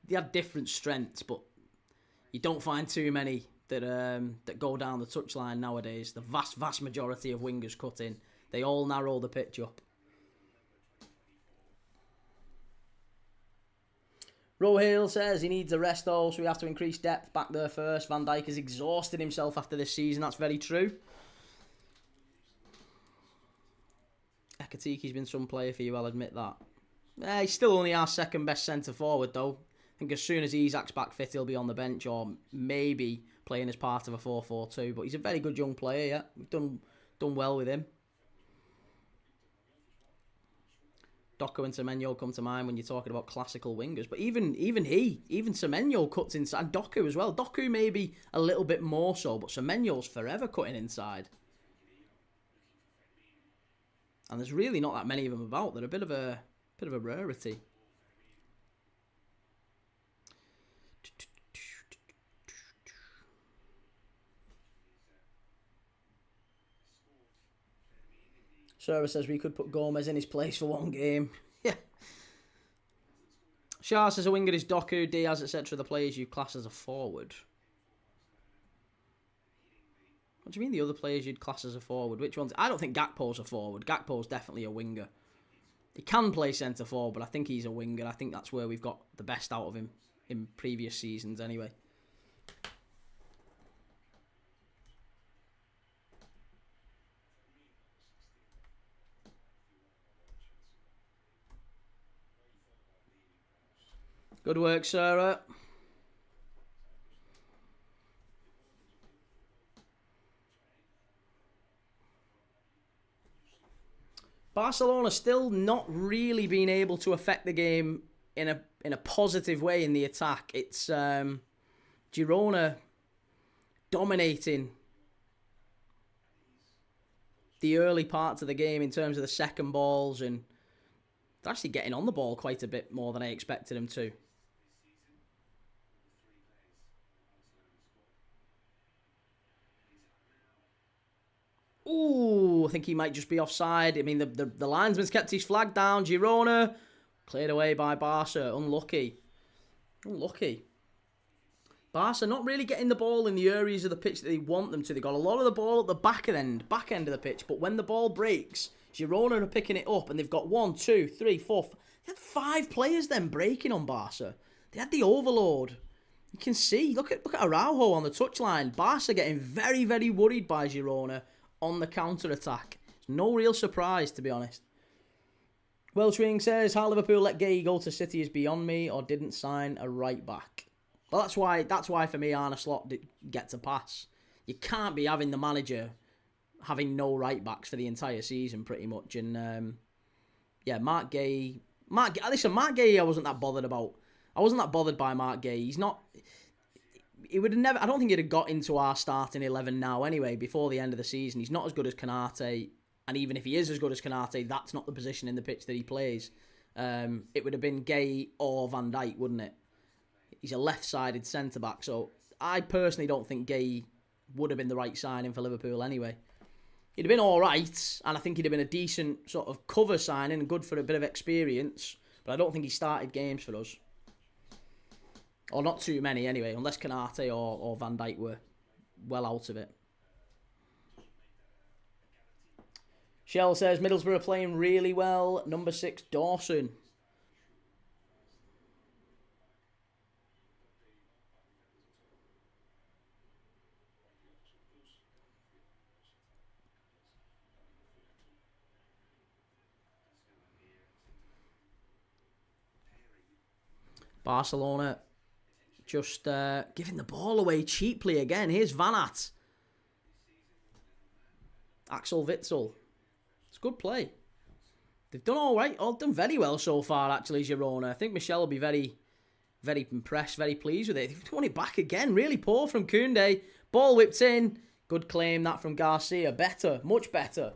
They had different strengths, but you don't find too many that go down the touchline nowadays. The vast majority of wingers cut in. They all narrow the pitch up. Rohale says he needs a rest though, so we have to increase depth back there first. Van Dijk has exhausted himself after this season. That's very true. Ekatiki's been some player for you, I'll admit that. He's still only our second best centre forward though. I think as soon as Isak's back fit, he'll be on the bench or maybe playing as part of a 4-4-2. But he's a very good young player, yeah. We've done well with him. Doku and Semenyo come to mind when you're talking about classical wingers. But even Semenyo cuts inside. And Doku as well. Doku maybe a little bit more so, but Semenyo's forever cutting inside. And there's really not that many of them about. They're a bit of a rarity. Sarah says we could put Gomez in his place for one game. Yeah. Shah says a winger is Doku, Diaz, etc. The players you class as a forward. What do you mean the other players you'd class as a forward? Which ones? I don't think Gakpo's a forward. Gakpo's definitely a winger. He can play centre forward, but I think he's a winger. I think that's where we've got the best out of him in previous seasons anyway. Good work, Sarah. Barcelona still not really being able to affect the game in a positive way in the attack. It's Girona dominating the early parts of the game in terms of the second balls, and they're actually getting on the ball quite a bit more than I expected them to. Ooh, I think he might just be offside. I mean, the linesman's kept his flag down. Girona, cleared away by Barca. Unlucky. Barca not really getting the ball in the areas of the pitch that they want them to. They got a lot of the ball at the back end of the pitch, but when the ball breaks, Girona are picking it up, and they've got 1, 2, 3, 4. They had 5 players then breaking on Barca. They had the overload. You can see. Look at Araujo on the touchline. Barca getting very, very worried by Girona on the counter-attack. It's no real surprise, to be honest. Welshwing says, how Liverpool let Gay go to City is beyond me, or didn't sign a right-back. Well, that's why for me, Arne Slot gets a pass. You can't be having the manager having no right-backs for the entire season, pretty much. And, yeah, Mark Gay... Listen, Mark Gay I wasn't that bothered about. I wasn't that bothered by Mark Gay. He's not... He would have never... I don't think he'd have got into our starting 11 now anyway, before the end of the season. He's not as good as Canate. And even if he is as good as Canate, that's not the position in the pitch that he plays. It would have been Gay or Van Dijk, wouldn't it? He's a left-sided centre-back. So I personally don't think Gay would have been the right signing for Liverpool anyway. He'd have been all right, and I think he'd have been a decent sort of cover signing and good for a bit of experience. But I don't think he started games for us. Or not too many anyway, unless Canate or Van Dijk were well out of it. Shell says, Middlesbrough are playing really well. Number 6, Dawson. Barcelona just giving the ball away cheaply again. Here's Van Aert. Axel Witsel. It's good play. They've done all right. All done very well so far, actually, Girona. I think Míchel will be very, very impressed, very pleased with it. They've won it back again. Really poor from Koundé. Ball whipped in. Good claim, that from Garcia. Better. Much better.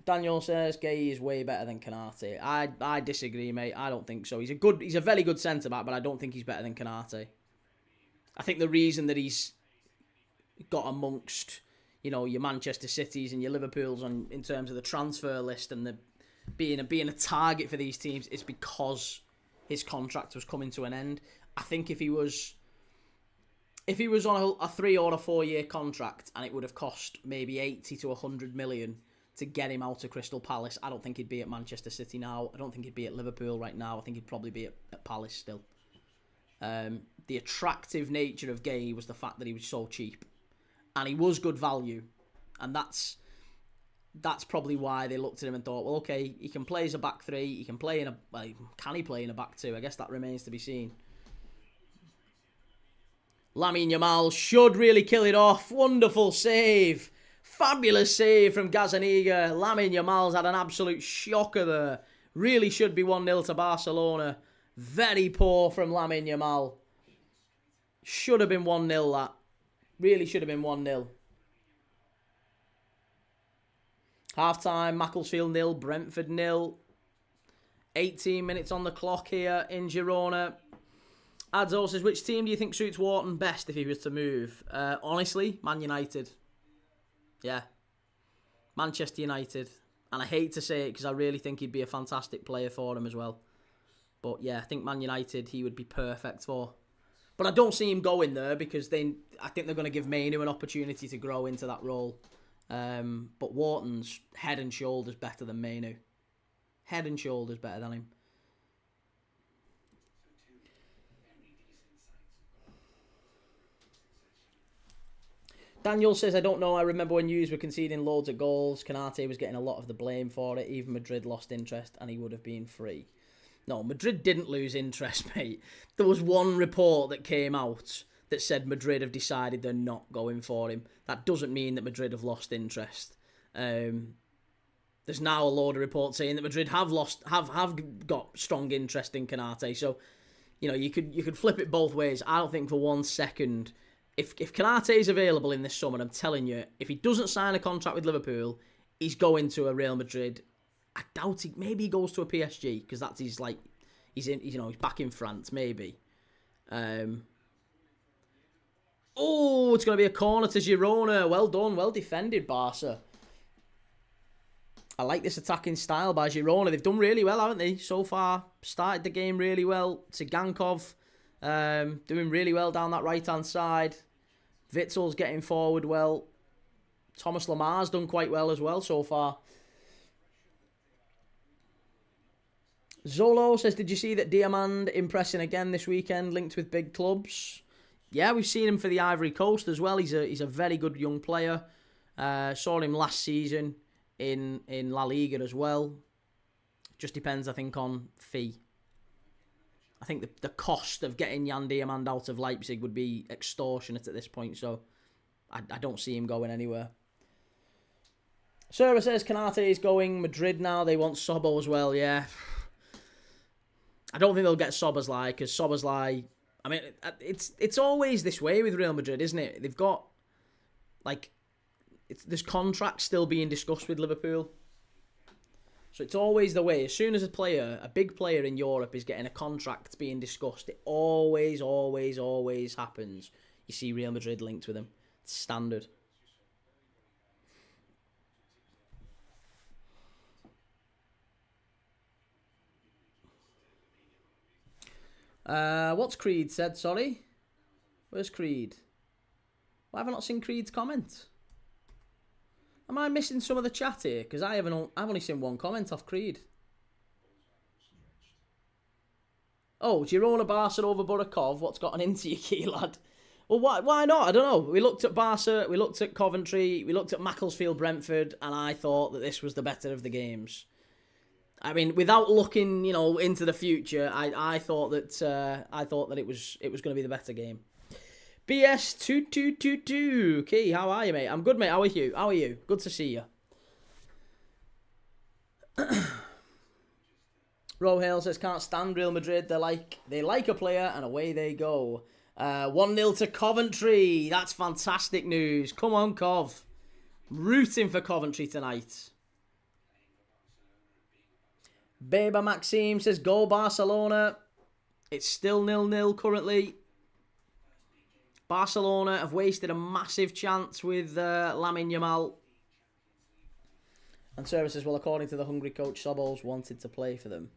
Daniel says Gay is way better than Canate. I disagree, mate. I don't think so. He's a very good centre-back, but I don't think he's better than Canate. I think the reason that he's got amongst, you know, your Manchester Cities and your Liverpools in terms of the transfer list and the being a target for these teams is because his contract was coming to an end. I think if he was on a 3 or a 4 year contract and it would have cost maybe 80 to 100 million to get him out of Crystal Palace, I don't think he'd be at Manchester City now. I don't think he'd be at Liverpool right now. I think he'd probably be at Palace still. The attractive nature of Gay was the fact that he was so cheap. And he was good value. And that's probably why they looked at him and thought, well, okay, he can play as a back three. He can play can he play in a back two? I guess that remains to be seen. Lamine Yamal should really kill it off. Wonderful save. Fabulous save from Gazzaniga. Lamine Yamal's had an absolute shocker there. Really should be 1-0 to Barcelona. Very poor from Lamine Yamal. Should have been 1-0 that. Really should have been 1-0. Half-time, Macclesfield 0, Brentford 0. 18 minutes on the clock here in Girona. Adzo says, which team do you think suits Wharton best if he was to move? Honestly, Man United. Yeah. Manchester United. And I hate to say it because I really think he'd be a fantastic player for them as well. But yeah, I think Man United he would be perfect for. But I don't see him going there because I think they're going to give Mainu an opportunity to grow into that role. But Wharton's head and shoulders better than Mainu. Head and shoulders better than him. Daniel says, I don't know. I remember when Hughes were conceding loads of goals. Canate was getting a lot of the blame for it. Even Madrid lost interest and he would have been free. No, Madrid didn't lose interest, mate. There was one report that came out that said Madrid have decided they're not going for him. That doesn't mean that Madrid have lost interest. There's now a load of reports saying that Madrid have got strong interest in Canate. So, you know, you could flip it both ways. I don't think for 1 second, if Canate is available in this summer, I'm telling you, if he doesn't sign a contract with Liverpool, he's going to a Real Madrid. I doubt maybe he goes to a PSG because that's he's back in France, maybe. Oh, it's going to be a corner to Girona. Well done, well defended, Barca. I like this attacking style by Girona. They've done really well, haven't they, so far? Started the game really well. Tsigankov doing really well down that right-hand side. Witzel's getting forward well. Thomas Lamar's done quite well as well so far. Zolo says, did you see that Diamand impressing again this weekend, linked with big clubs? Yeah, we've seen him for the Ivory Coast as well. He's a very good young player. Saw him last season in La Liga as well. Just depends, I think, on fee. I think the cost of getting Jan Diamand out of Leipzig would be extortionate at this point, so I don't see him going anywhere. Sarah says Canate is going Madrid now. They want Sobo as well, yeah. I don't think they'll get Szoboszlai because Szoboszlai, I mean, it's always this way with Real Madrid, isn't it? They've got, there's contracts still being discussed with Liverpool. So it's always the way. As soon as a big player in Europe is getting a contract being discussed, it always, always, always happens. You see Real Madrid linked with them. It's standard. What's Creed said, sorry? Where's Creed? Why have I not seen Creed's comment? Am I missing some of the chat here? Because I've only seen one comment off Creed. Oh, Girona, Barca over Burakov. What's gotten into you, key lad? Well, why not? I don't know. We looked at Barca, we looked at Coventry, we looked at Macclesfield, Brentford, and I thought that this was the better of the games. I mean, without looking, into the future, I thought that it was going to be the better game. BS2222. Key, how are you, mate? I'm good, mate. How are you? Good to see you. Rohale says, can't stand Real Madrid. They like a player and away they go. 1-0 to Coventry. That's fantastic news. Come on, Cov. Rooting for Coventry tonight. Beba Maxime says, go Barcelona. It's still 0-0 currently. Barcelona have wasted a massive chance with Lamine Yamal. And Sarah says, well, according to the hungry coach, Sobos wanted to play for them.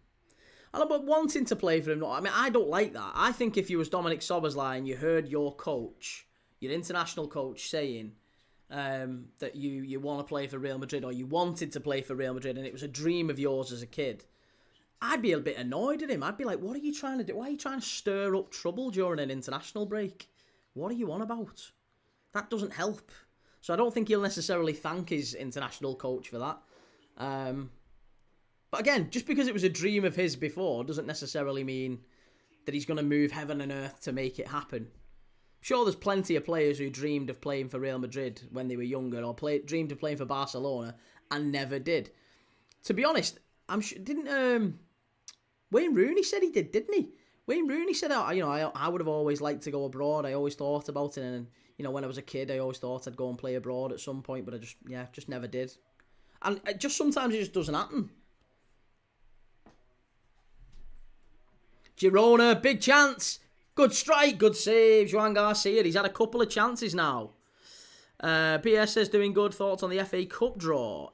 I know, but wanting to play for him, I mean, I don't like that. I think if you was Dominic Szoboszlai and you heard your coach, your international coach, saying that you want to play for Real Madrid, or you wanted to play for Real Madrid and it was a dream of yours as a kid, I'd be a bit annoyed at him. I'd be like, what are you trying to do? Why are you trying to stir up trouble during an international break? What are you on about? That doesn't help. So I don't think he'll necessarily thank his international coach for that. But again, just because it was a dream of his before doesn't necessarily mean that he's going to move heaven and earth to make it happen. Sure, there's plenty of players who dreamed of playing for Real Madrid when they were younger, or dreamed of playing for Barcelona and never did. To be honest, I'm sure didn't Wayne Rooney said he did, didn't he? Wayne Rooney said, I would have always liked to go abroad. I always thought about it, and when I was a kid, I always thought I'd go and play abroad at some point, but I just never did. And sometimes it just doesn't happen. Girona, big chance. Good strike, good save. Joan Garcia, he's had a couple of chances now. BS says, doing good. Thoughts on the FA Cup draw?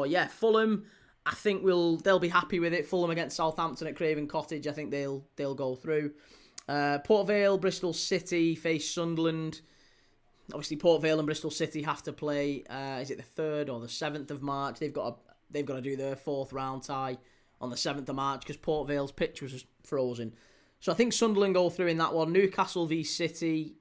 Yeah, Fulham, I think they'll be happy with it. Fulham against Southampton at Craven Cottage, I think they'll go through. Port Vale, Bristol City face Sunderland. Obviously, Port Vale and Bristol City have to play. Is it the 3rd or the 7th of March? They've got to do their 4th round tie on the 7th of March because Port Vale's pitch was frozen. So I think Sunderland go through in that one. Newcastle v City.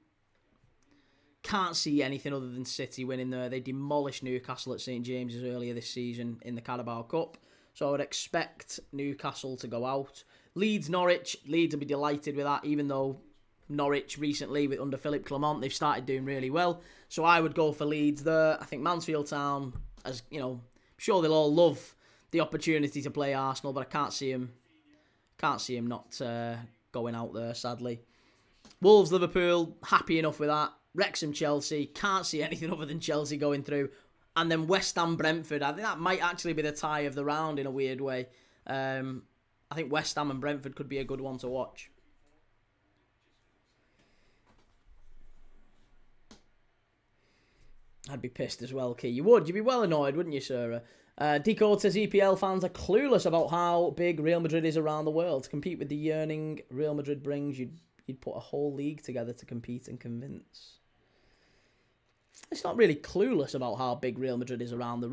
Can't see anything other than City winning there. They demolished Newcastle at St James's earlier this season in the Carabao Cup. So I would expect Newcastle to go out. Leeds, Norwich. Leeds will be delighted with that, even though Norwich recently, under Philippe Clement, they've started doing really well. So I would go for Leeds there. I think Mansfield Town, as I'm sure they'll all love the opportunity to play Arsenal, but I can't see him not going out there, sadly. Wolves, Liverpool, happy enough with that. Wrexham, Chelsea, can't see anything other than Chelsea going through. And then West Ham, Brentford, I think that might actually be the tie of the round in a weird way. I think West Ham and Brentford could be a good one to watch. I'd be pissed as well, Key. You'd be well annoyed, wouldn't you, Sarah? Decode says EPL fans are clueless about how big Real Madrid is around the world. To compete with the yearning Real Madrid brings, you'd put a whole league together to compete and convince. It's not really clueless about how big Real Madrid is around the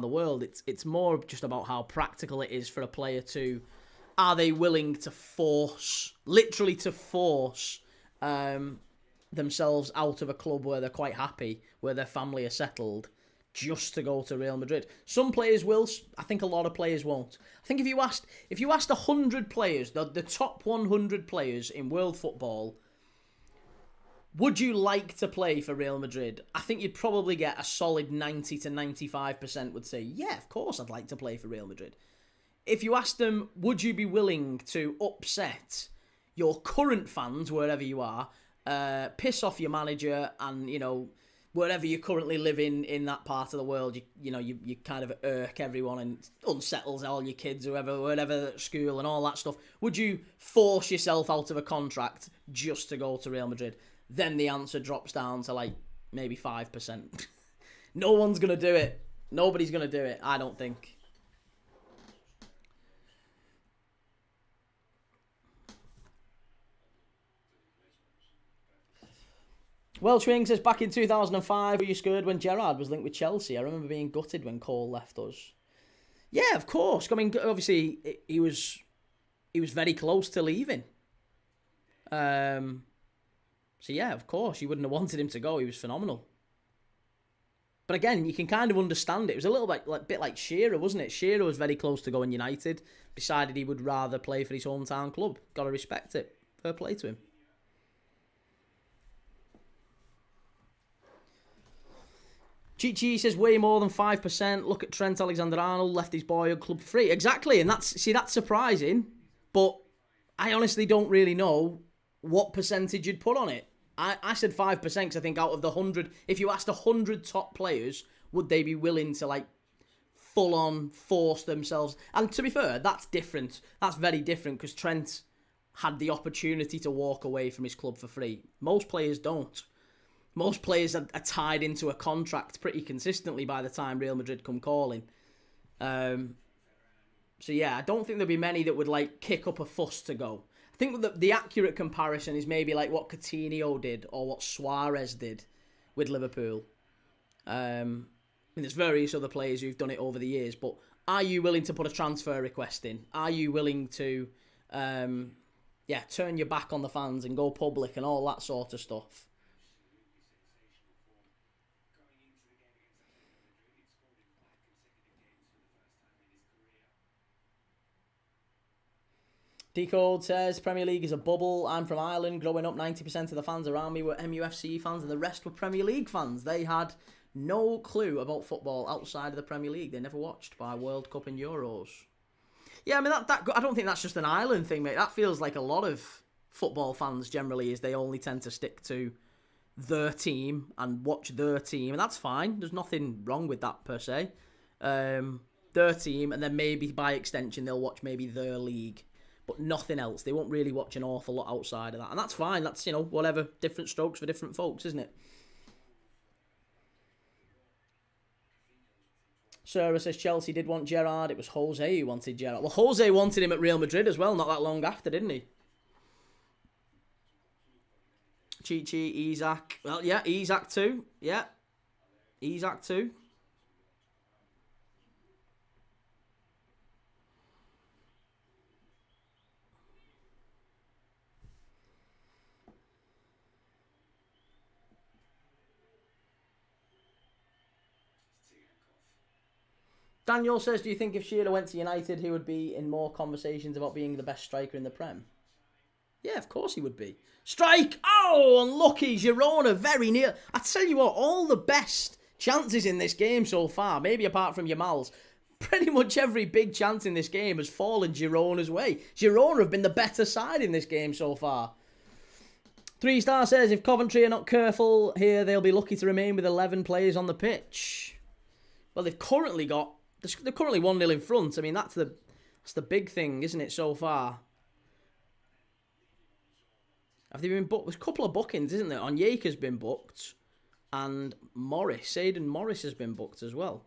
world. It's more just about how practical it is for a player to... Are they willing to literally force themselves out of a club where they're quite happy, where their family are settled, just to go to Real Madrid? Some players will. I think a lot of players won't. I think if you asked 100 players, the top 100 players in world football, would you like to play for Real Madrid? I think you'd probably get a solid 90 to 95% would say, yeah, of course I'd like to play for Real Madrid. If you asked them, would you be willing to upset your current fans, wherever you are, piss off your manager and, wherever you currently live in that part of the world, you kind of irk everyone and unsettles all your kids, whatever at school and all that stuff. Would you force yourself out of a contract just to go to Real Madrid? Then the answer drops down to maybe 5%. No one's going to do it. Nobody's going to do it, I don't think. Welsh Wing says, back in 2005, were you scared when Gerrard was linked with Chelsea? I remember being gutted when Cole left us. Yeah, of course. I mean, obviously, he was very close to leaving. So yeah, of course, you wouldn't have wanted him to go. He was phenomenal. But again, you can kind of understand it. It was a little bit like Shearer, wasn't it? Shearer was very close to going United. Decided he would rather play for his hometown club. Got to respect it. Fair play to him. Chi says way more than 5%. Look at Trent Alexander-Arnold, left his boyhood club for free. Exactly, and that's surprising, but I honestly don't really know what percentage you'd put on it. I said 5% because I think out of the 100, if you asked 100 top players, would they be willing to like full on force themselves? And to be fair, that's different. That's very different because Trent had the opportunity to walk away from his club for free. Most players don't. Most players are tied into a contract pretty consistently by the time Real Madrid come calling. So yeah, I don't think there'll be many that would like kick up a fuss to go. I think the accurate comparison is maybe like what Coutinho did or what Suarez did with Liverpool. I mean, there's various other players who've done it over the years, but are you willing to put a transfer request in? Are you willing to, turn your back on the fans and go public and all that sort of stuff? Decode says, Premier League is a bubble. I'm from Ireland. Growing up, 90% of the fans around me were MUFC fans and the rest were Premier League fans. They had no clue about football outside of the Premier League. They never watched by World Cup and Euros. Yeah, I mean, that I don't think that's just an Ireland thing, mate. That feels like a lot of football fans generally is they only tend to stick to their team and watch their team. And that's fine. There's nothing wrong with that per se. Their team, and then maybe by extension they'll watch maybe their league. But nothing else. They won't really watch an awful lot outside of that. And that's fine. That's, whatever. Different strokes for different folks, isn't it? Sarah says Chelsea did want Gerrard. It was Jose who wanted Gerrard. Well, Jose wanted him at Real Madrid as well, not that long after, didn't he? Chi, Isaac. Well, yeah, Isaac too. Yeah. Isaac too. Daniel says, do you think if Shearer went to United, he would be in more conversations about being the best striker in the Prem? Yeah, of course he would be. Strike! Oh, unlucky. Girona, very near. I tell you what, all the best chances in this game so far, maybe apart from Yamal's, pretty much every big chance in this game has fallen Girona's way. Girona have been the better side in this game so far. 3 Star says, if Coventry are not careful here, they'll be lucky to remain with 11 players on the pitch. Well, they're currently 1-0 in front. I mean, that's the big thing, isn't it, so far? Have they been booked? There's a couple of bookings, isn't there? Onyeka's been booked. And Aidan Morris has been booked as well.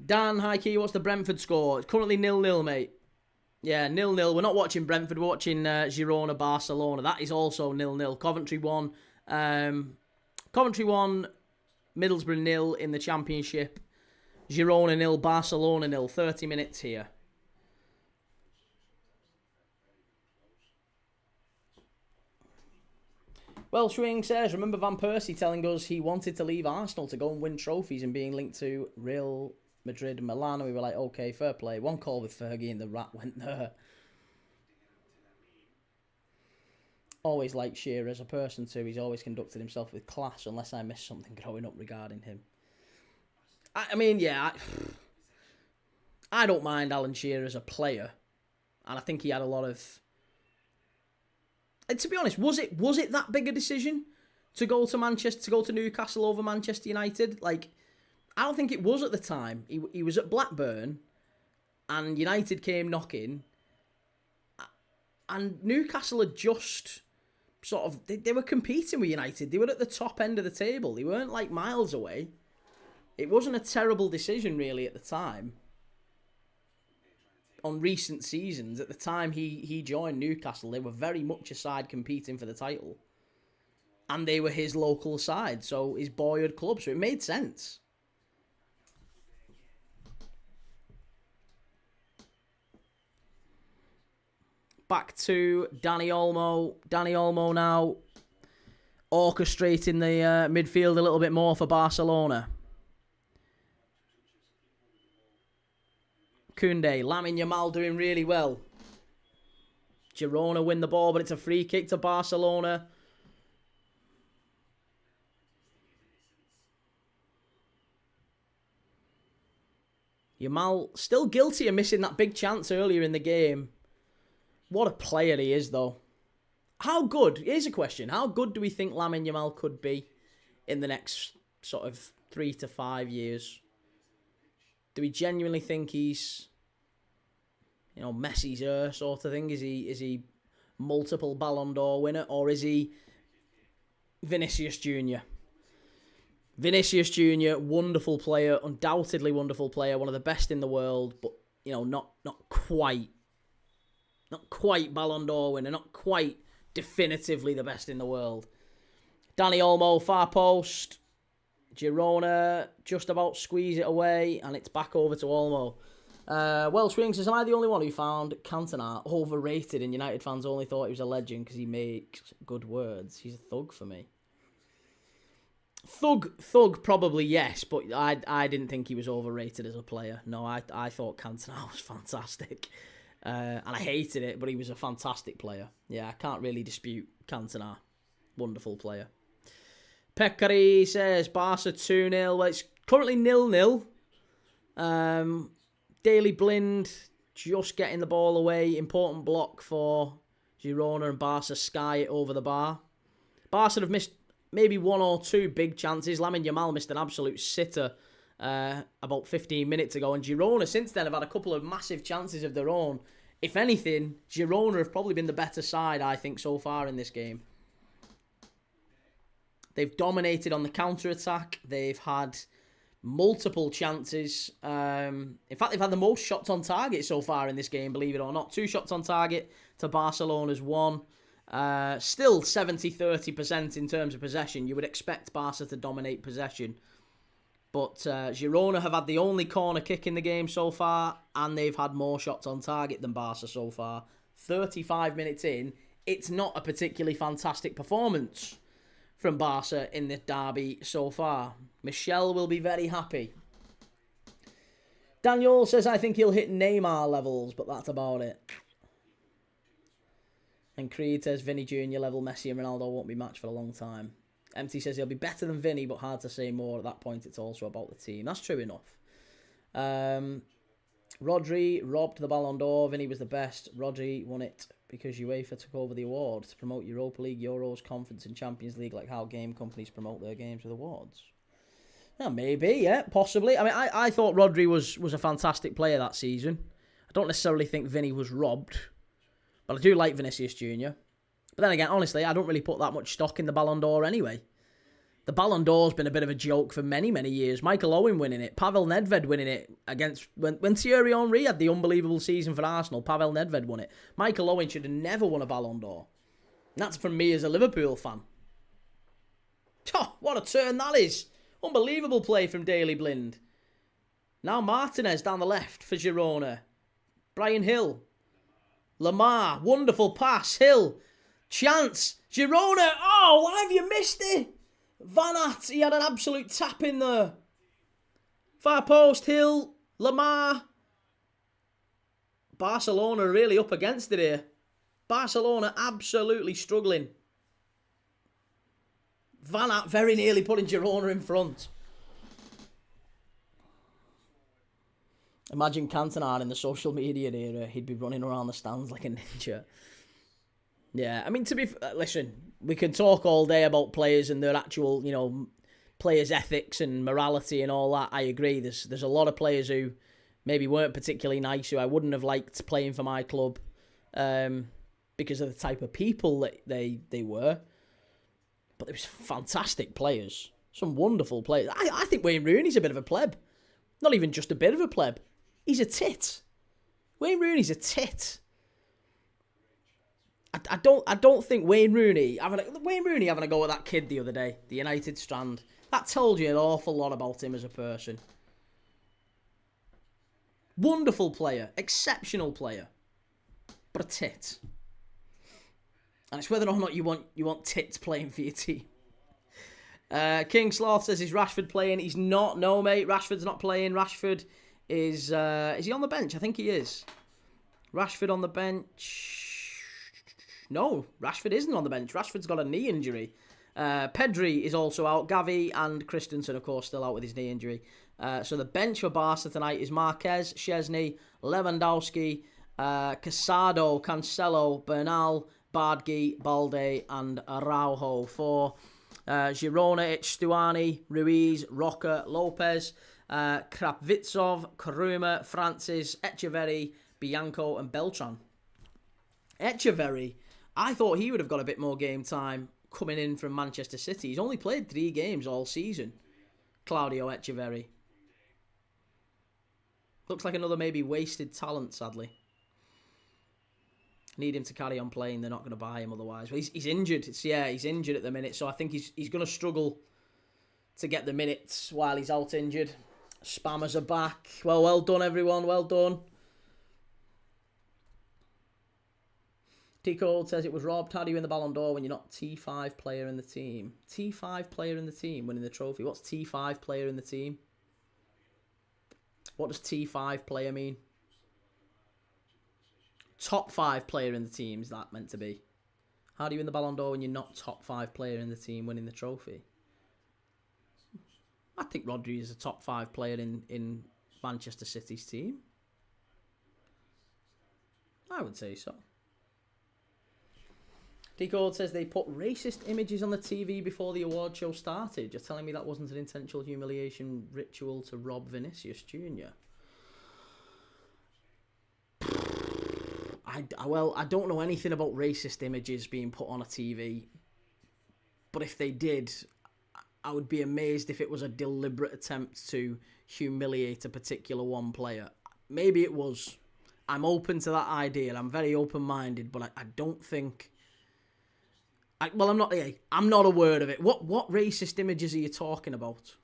Dan, hi Key, what's the Brentford score? It's currently 0-0, mate. Yeah, 0-0. We're not watching Brentford, we're watching Girona, Barcelona. That is also 0-0. Coventry 1. Coventry 1, Middlesbrough 0 in the Championship. Girona 0, Barcelona 0. 30 minutes here. Well, Swing says, remember Van Persie telling us he wanted to leave Arsenal to go and win trophies and being linked to Real Madrid and Milan, and we were like, okay, fair play. One call with Fergie and the rat went there. Always liked Shearer as a person too. He's always conducted himself with class, unless I missed something growing up regarding him. I mean, yeah, I don't mind Alan Shearer as a player, and I think he had a lot of. And to be honest, was it that big a decision to go to Manchester, to go to Newcastle over Manchester United? Like, I don't think it was at the time. He was at Blackburn, and United came knocking, and Newcastle had just sort of, they were competing with United. They were at the top end of the table. They weren't like miles away. It wasn't a terrible decision really at the time. On recent seasons, at the time he joined Newcastle, they were very much a side competing for the title. And they were his local side, so his boyhood club, so it made sense. Back to Danny Olmo. Danny Olmo now orchestrating the midfield a little bit more for Barcelona. Koundé, Lamine Yamal doing really well. Girona win the ball, but it's a free kick to Barcelona. Yamal still guilty of missing that big chance earlier in the game. What a player he is, though. How good? Here's a question. How good do we think Lamine Yamal could be in the next sort of 3 to 5 years? Do we genuinely think he's, Messi's sort of thing? Is he multiple Ballon d'Or winner, or is he Vinicius Jr.? Vinicius Jr., wonderful player, undoubtedly wonderful player, one of the best in the world, but not quite Ballon d'Or winner, not quite definitively the best in the world. Dani Olmo, far post. Girona just about squeeze it away, and it's back over to Olmo. Welsh Wing says, am I the only one who found Cantona overrated and United fans only thought he was a legend because he makes good words? He's a thug for me. Thug probably yes, but I didn't think he was overrated as a player. No, I thought Cantona was fantastic. And I hated it, but he was a fantastic player. Yeah, I can't really dispute Cantona. Wonderful player. Peccari says, Barca 2-0. Well, it's currently 0-0. Daley Blind just getting the ball away. Important block for Girona, and Barca sky it over the bar. Barca have missed maybe 1 or 2 big chances. Lamine Yamal missed an absolute sitter about 15 minutes ago. And Girona, since then, have had a couple of massive chances of their own. If anything, Girona have probably been the better side, I think, so far in this game. They've dominated on the counter-attack. They've had multiple chances. In fact, they've had the most shots on target so far in this game, believe it or not. 2 shots on target to Barcelona's 1. Still 70-30% in terms of possession. You would expect Barca to dominate possession. But Girona have had the only corner kick in the game so far, and they've had more shots on target than Barca so far. 35 minutes in, it's not a particularly fantastic performance from Barca in this derby so far. Míchel will be very happy. Daniel says, I think he'll hit Neymar levels, but that's about it. And Creed says, Vinny Jr. level, Messi and Ronaldo won't be matched for a long time. Empty says he'll be better than Vinny, but hard to say more. At that point, it's also about the team. That's true enough. Rodri robbed the Ballon d'Or. Vinny was the best. Rodri won it because UEFA took over the award to promote Europa League, Euros, Conference and Champions League, like how game companies promote their games with awards. Yeah, maybe, yeah, possibly. I mean, I thought Rodri was a fantastic player that season. I don't necessarily think Vinny was robbed, but I do like Vinicius Jr. But then again, honestly, I don't really put that much stock in the Ballon d'Or anyway. The Ballon d'Or's been a bit of a joke for many, many years. Michael Owen winning it. Pavel Nedved winning it against... When Thierry Henry had the unbelievable season for Arsenal, Pavel Nedved won it. Michael Owen should have never won a Ballon d'Or. And that's from me as a Liverpool fan. Oh, what a turn that is. Unbelievable play from Daley Blind. Now Martinez down the left for Girona. Brian Hill. Lamar. Wonderful pass. Hill. Chance. Girona. Oh, why have you missed it? Van Aert, he had an absolute tap in there. Far post, Hill, Lamar. Barcelona are really up against it here. Barcelona absolutely struggling. Van Aert very nearly putting Girona in front. Imagine Cantona in the social media era. He'd be running around the stands like a ninja. Yeah, I mean, listen, we can talk all day about players and their actual, players' ethics and morality and all that. I agree. There's a lot of players who maybe weren't particularly nice, who I wouldn't have liked playing for my club because of the type of people that they were. But they were fantastic players. Some wonderful players. I think Wayne Rooney's a bit of a pleb. Not even just a bit of a pleb. He's a tit. Wayne Rooney's a tit. I don't think Wayne Rooney having a go at that kid the other day, the United Strand. That told you an awful lot about him as a person. Wonderful player, exceptional player, but a tit. And it's whether or not you want tits playing for your team. King Sloth says, is Rashford playing? He's not. No, mate. Rashford's not playing. Rashford is he on the bench? I think he is. Rashford on the bench. No, Rashford isn't on the bench. Rashford's got a knee injury. Pedri is also out. Gavi and Christensen, of course, still out with his knee injury. So the bench for Barca tonight is Marquez, Szczesny, Lewandowski, Casado, Cancelo, Bernal, Bardghji, Balde, and Araujo. For Girona, it's Stuani, Ruiz, Roca, Lopez, Krapvitsov, Karuma, Francis, Echeverri, Bianco, and Beltran. Echeverri, I thought he would have got a bit more game time coming in from Manchester City. He's only played 3 games all season. Claudio Echeverri. Looks like another maybe wasted talent, sadly. Need him to carry on playing. They're not going to buy him otherwise. But he's injured. He's injured at the minute. So I think he's going to struggle to get the minutes while he's out injured. Spammers are back. Well done, everyone. Well done. T-Code says it was robbed. How do you win the Ballon d'Or when you're not T5 player in the team? T5 player in the team winning the trophy. What's T5 player in the team? What does T5 player mean? Top 5 player in the team, is that meant to be? How do you win the Ballon d'Or when you're not top 5 player in the team winning the trophy? I think Rodri is a top 5 player in Manchester City's team. I would say so. T-Code says they put racist images on the TV before the award show started. You're telling me that wasn't an intentional humiliation ritual to rob Vinicius Jr.? I don't know anything about racist images being put on a TV. But if they did, I would be amazed if it was a deliberate attempt to humiliate a particular one player. Maybe it was. I'm open to that idea. I'm very open-minded, but I don't think... I'm not aware of it. What racist images are you talking about?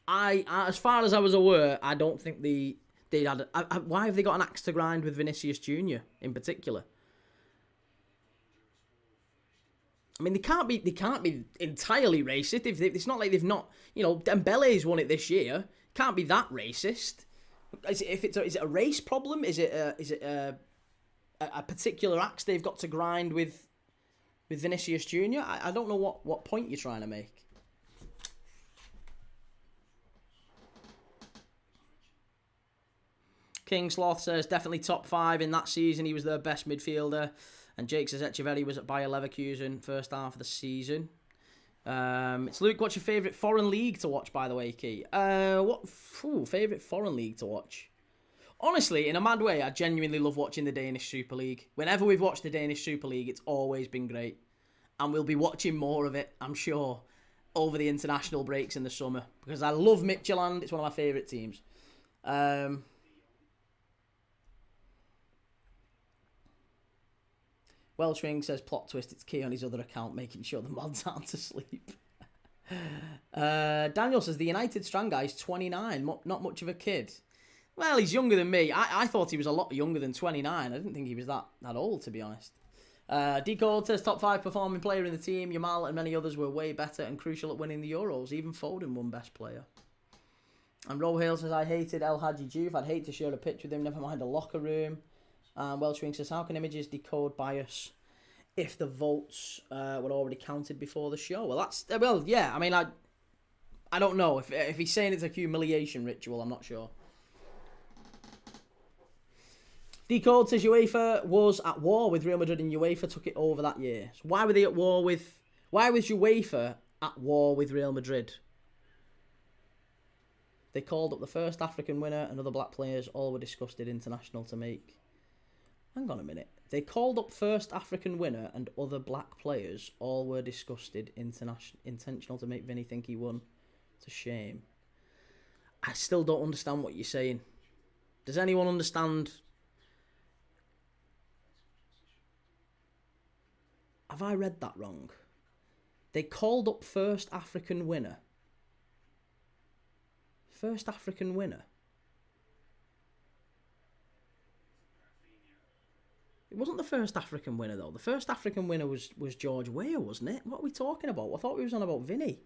As far as I was aware, I don't think they had. Why have they got an axe to grind with Vinicius Jr. in particular? I mean, they can't be entirely racist. It's not like they've not. Dembele's won it this year. Can't be that racist. Is it a race problem? Is it a particular axe they've got to grind with Vinicius Jr.? I don't know what point you're trying to make. King Sloth says definitely top 5 in that season. He was their best midfielder. And Jake says Echeverri was at Bayer Leverkusen first half of the season. It's Luke. What's your favourite foreign league to watch, by the way, Key? Favourite foreign league to watch? Honestly, in a mad way, I genuinely love watching the Danish Super League. Whenever we've watched the Danish Super League, it's always been great. And we'll be watching more of it, I'm sure, over the international breaks in the summer. Because I love Midtjylland. It's one of my favourite teams. Welshwing says plot twist. It's Key on his other account, making sure the mods aren't asleep. Daniel says the United strong guy is 29. Not much of a kid. Well, he's younger than me. I thought he was a lot younger than 29. I didn't think he was that old, to be honest. Decode says top 5 performing player in the team. Yamal and many others were way better and crucial at winning the Euros. Even Foden won best player. And Rohale says I hated El Hadji Diouf. I'd hate to share a pitch with him, never mind a locker room. Welshwing says how can images decode bias if the votes were already counted before the show? Well, yeah. I mean, I don't know. If he's saying it's a humiliation ritual, I'm not sure. Decode says UEFA was at war with Real Madrid and UEFA took it over that year. So why were they at war with... Why was UEFA at war with Real Madrid? They called up the first African winner and other black players. All were disgusted international to make... Hang on a minute. They called up first African winner and other black players. All were disgusted intentional to make Vinny think he won. It's a shame. I still don't understand what you're saying. Does anyone understand... Have I read that wrong? They called up first African winner. First African winner? It wasn't the first African winner, though. The first African winner was George Weah, wasn't it? What are we talking about? I thought we was on about Vinny.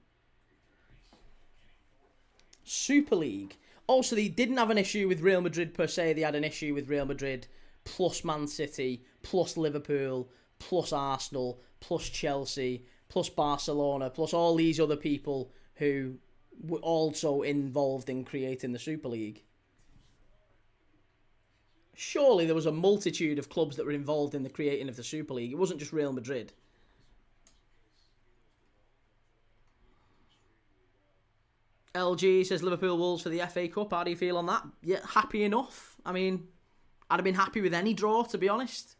Super League. Also, they didn't have an issue with Real Madrid per se. They had an issue with Real Madrid plus Man City, plus Liverpool, plus Arsenal, plus Chelsea, plus Barcelona, plus all these other people who were also involved in creating the Super League. Surely there was a multitude of clubs that were involved in the creating of the Super League. It wasn't just Real Madrid. LG says Liverpool Wolves for the FA Cup. How do you feel on that? Yeah, happy enough. I mean, I'd have been happy with any draw, to be honest.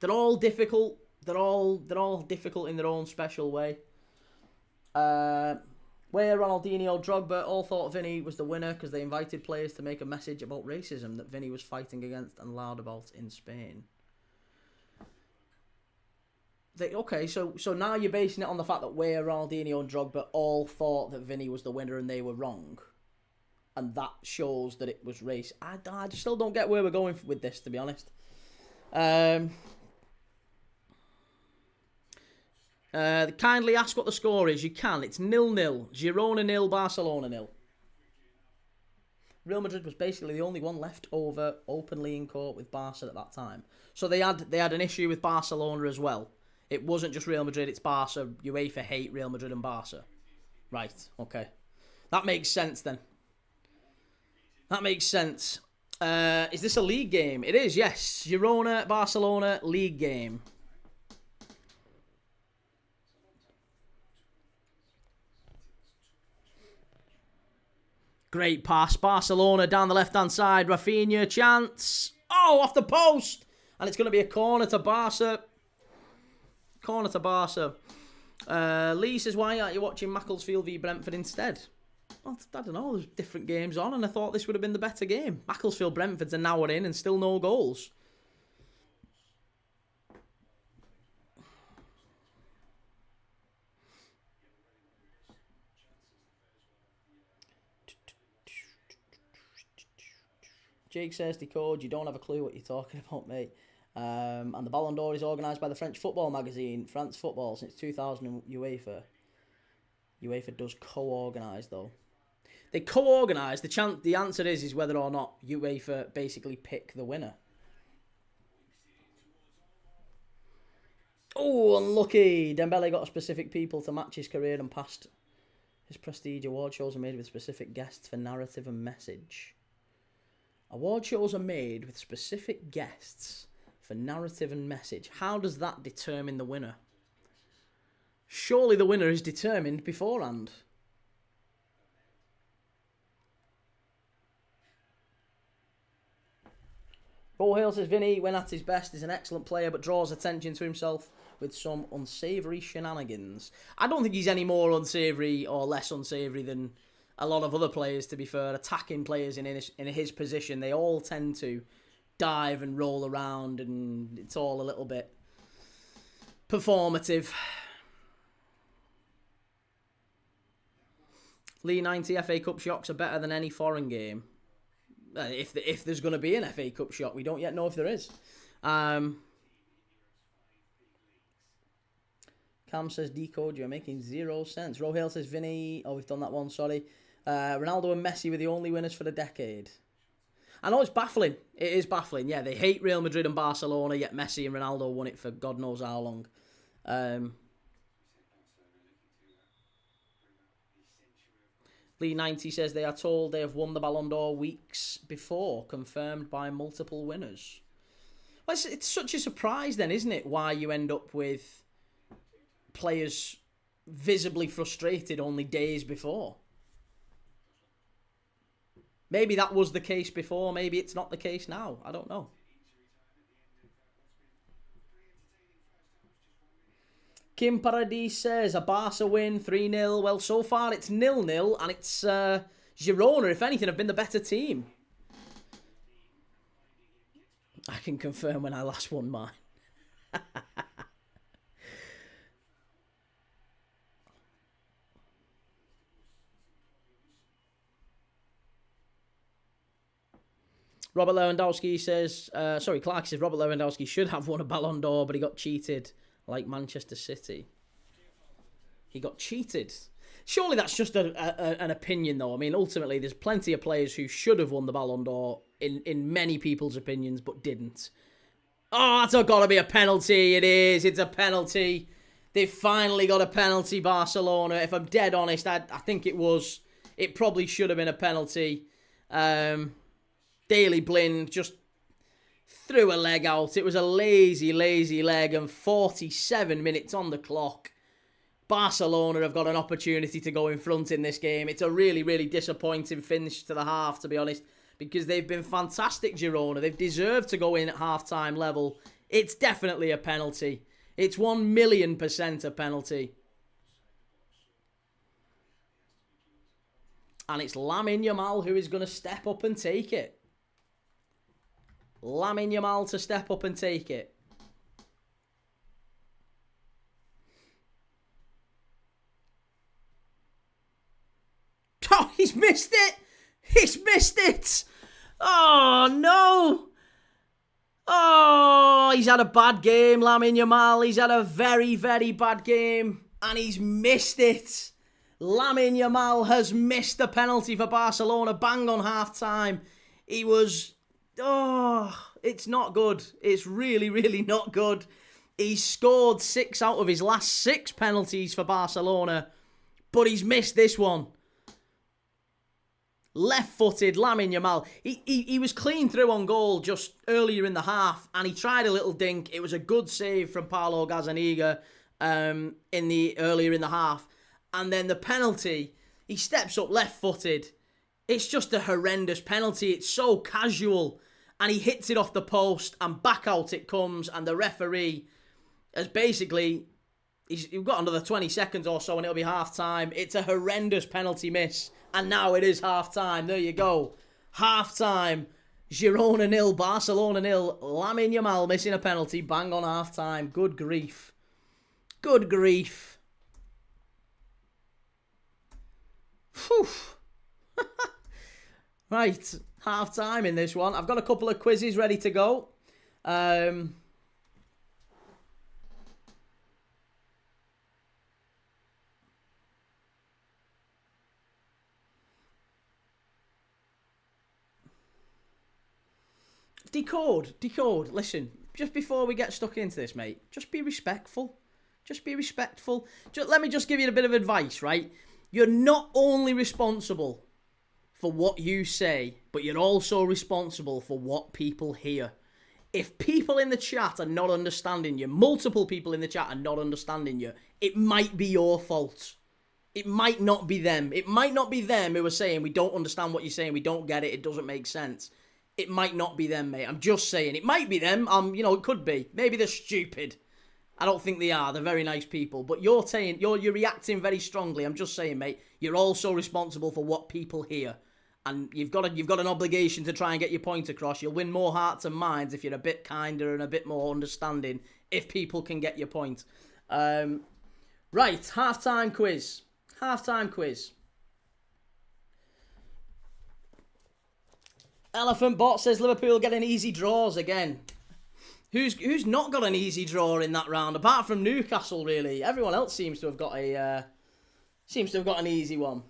They're all difficult. They're all difficult in their own special way. Where Ronaldinho, Drogba all thought Vinny was the winner because they invited players to make a message about racism that Vinny was fighting against and loud about in Spain. Okay, so now you're basing it on the fact that Where Ronaldinho and Drogba all thought that Vinny was the winner and they were wrong. And that shows that it was race. I still don't get where we're going with this, to be honest. Kindly ask what the score is. You can. It's 0-0. Girona 0, Barcelona 0. Real Madrid was basically the only one left over openly in court with Barca at that time. So they had an issue with Barcelona as well. It wasn't just Real Madrid, it's Barca. UEFA hate Real Madrid and Barca. Right, okay. That makes sense then. That makes sense. Is this a league game? It is, yes. Girona, Barcelona, league game. Great pass. Barcelona down the left-hand side. Rafinha, chance. Oh, off the post. And it's going to be a corner to Barca. Corner to Barca. Lee says, why aren't you watching Macclesfield v Brentford instead? Well, I don't know. There's different games on, and I thought this would have been the better game. Macclesfield Brentford's an hour in and still no goals. Jake says, Decode, you don't have a clue what you're talking about, mate. And the Ballon d'Or is organised by the French football magazine, France Football, since 2000 in UEFA. UEFA does co-organise, though. They co-organise. The answer is whether or not UEFA basically pick the winner. Oh, unlucky. Dembele got specific people to match his career and past. His prestige award shows are made with specific guests for narrative and message. Award shows are made with specific guests for narrative and message. How does that determine the winner? Surely the winner is determined beforehand. Bo Hale says, Vinny, when at his best, is an excellent player but draws attention to himself with some unsavoury shenanigans. I don't think he's any more unsavoury or less unsavoury than a lot of other players, to be fair. Attacking players in his position, they all tend to dive and roll around, and it's all a little bit performative. Lee 90 FA Cup shocks are better than any foreign game. If there's going to be an FA Cup shock, we don't yet know if there is. Cam says, Decode, you're making zero sense. Rohale says, Vinny, oh, we've done that one, sorry. Ronaldo and Messi were the only winners for the decade. I know it's baffling. It is baffling. Yeah, they hate Real Madrid and Barcelona, yet Messi and Ronaldo won it for God knows how long. Lee 90 says they are told they have won the Ballon d'Or weeks before, confirmed by multiple winners. Well, it's such a surprise then, isn't it, why you end up with players visibly frustrated only days before. Maybe that was the case before, maybe it's not the case now. I don't know. Kim Paradis says, a Barca win, 3-0. Well, so far it's 0-0, and it's Girona, if anything, have been the better team. I can confirm when I last won mine. Robert Lewandowski says, Clark says Robert Lewandowski should have won a Ballon d'Or, but he got cheated like Manchester City. He got cheated. Surely that's just an opinion, though. I mean, ultimately, there's plenty of players who should have won the Ballon d'Or in many people's opinions, but didn't. Oh, that's got to be a penalty. It is. It's a penalty. They've finally got a penalty, Barcelona. If I'm dead honest, I think it was. It probably should have been a penalty. Daley Blind just threw a leg out. It was a lazy leg, and 47 minutes on the clock. Barcelona have got an opportunity to go in front in this game. It's a really disappointing finish to the half, to be honest, because they've been fantastic, Girona. They've deserved to go in at half-time level. It's definitely a penalty. It's 1,000,000% a penalty. And it's Lamine Yamal who is going to step up and take it. Lamine Yamal to step up and take it. Oh, he's missed it. He's missed it. Oh, no. Oh, he's had a bad game, Lamine Yamal. He's had a very bad game. And he's missed it. Lamine Yamal has missed the penalty for Barcelona. Bang on half-time. He was... Oh, it's not good. It's really not good. He's scored 6 out of his last 6 penalties for Barcelona. But he's missed this one. Left-footed, Lamine Yamal. He was clean through on goal just earlier in the half, and he tried a little dink. It was a good save from Paulo Gazzaniga earlier in the half. And then the penalty, he steps up left-footed. It's just a horrendous penalty. It's so casual. And he hits it off the post, and back out it comes, and the referee has basically... You've got another 20 seconds or so and it'll be half-time. It's a horrendous penalty miss. And now it is half-time. There you go. Half-time. Girona 0, Barcelona 0. Lamine Yamal missing a penalty. Bang on half-time. Good grief. Good grief. Whew. Right. Half-time in this one. I've got a couple of quizzes ready to go. Decode. Listen, just before we get stuck into this, mate, just be respectful. Just be respectful. Let me just give you a bit of advice, right? You're not only responsible for what you say, but you're also responsible for what people hear. If people in the chat are not understanding you, multiple people in the chat are not understanding you, it might be your fault. It might not be them. It might not be them who are saying, we don't understand what you're saying, we don't get it, it doesn't make sense. It might not be them, mate. I'm just saying. It might be them. It could be. Maybe they're stupid. I don't think they are. They're very nice people. But you're reacting very strongly. I'm just saying, mate. You're also responsible for what people hear. And you've got an obligation to try and get your point across. You'll win more hearts and minds if you're a bit kinder and a bit more understanding, if people can get your point. Right, halftime quiz. Halftime quiz. Elephant Bot says Liverpool getting easy draws again. Who's not got an easy draw in that round apart from Newcastle? Really, everyone else seems to have got an easy one.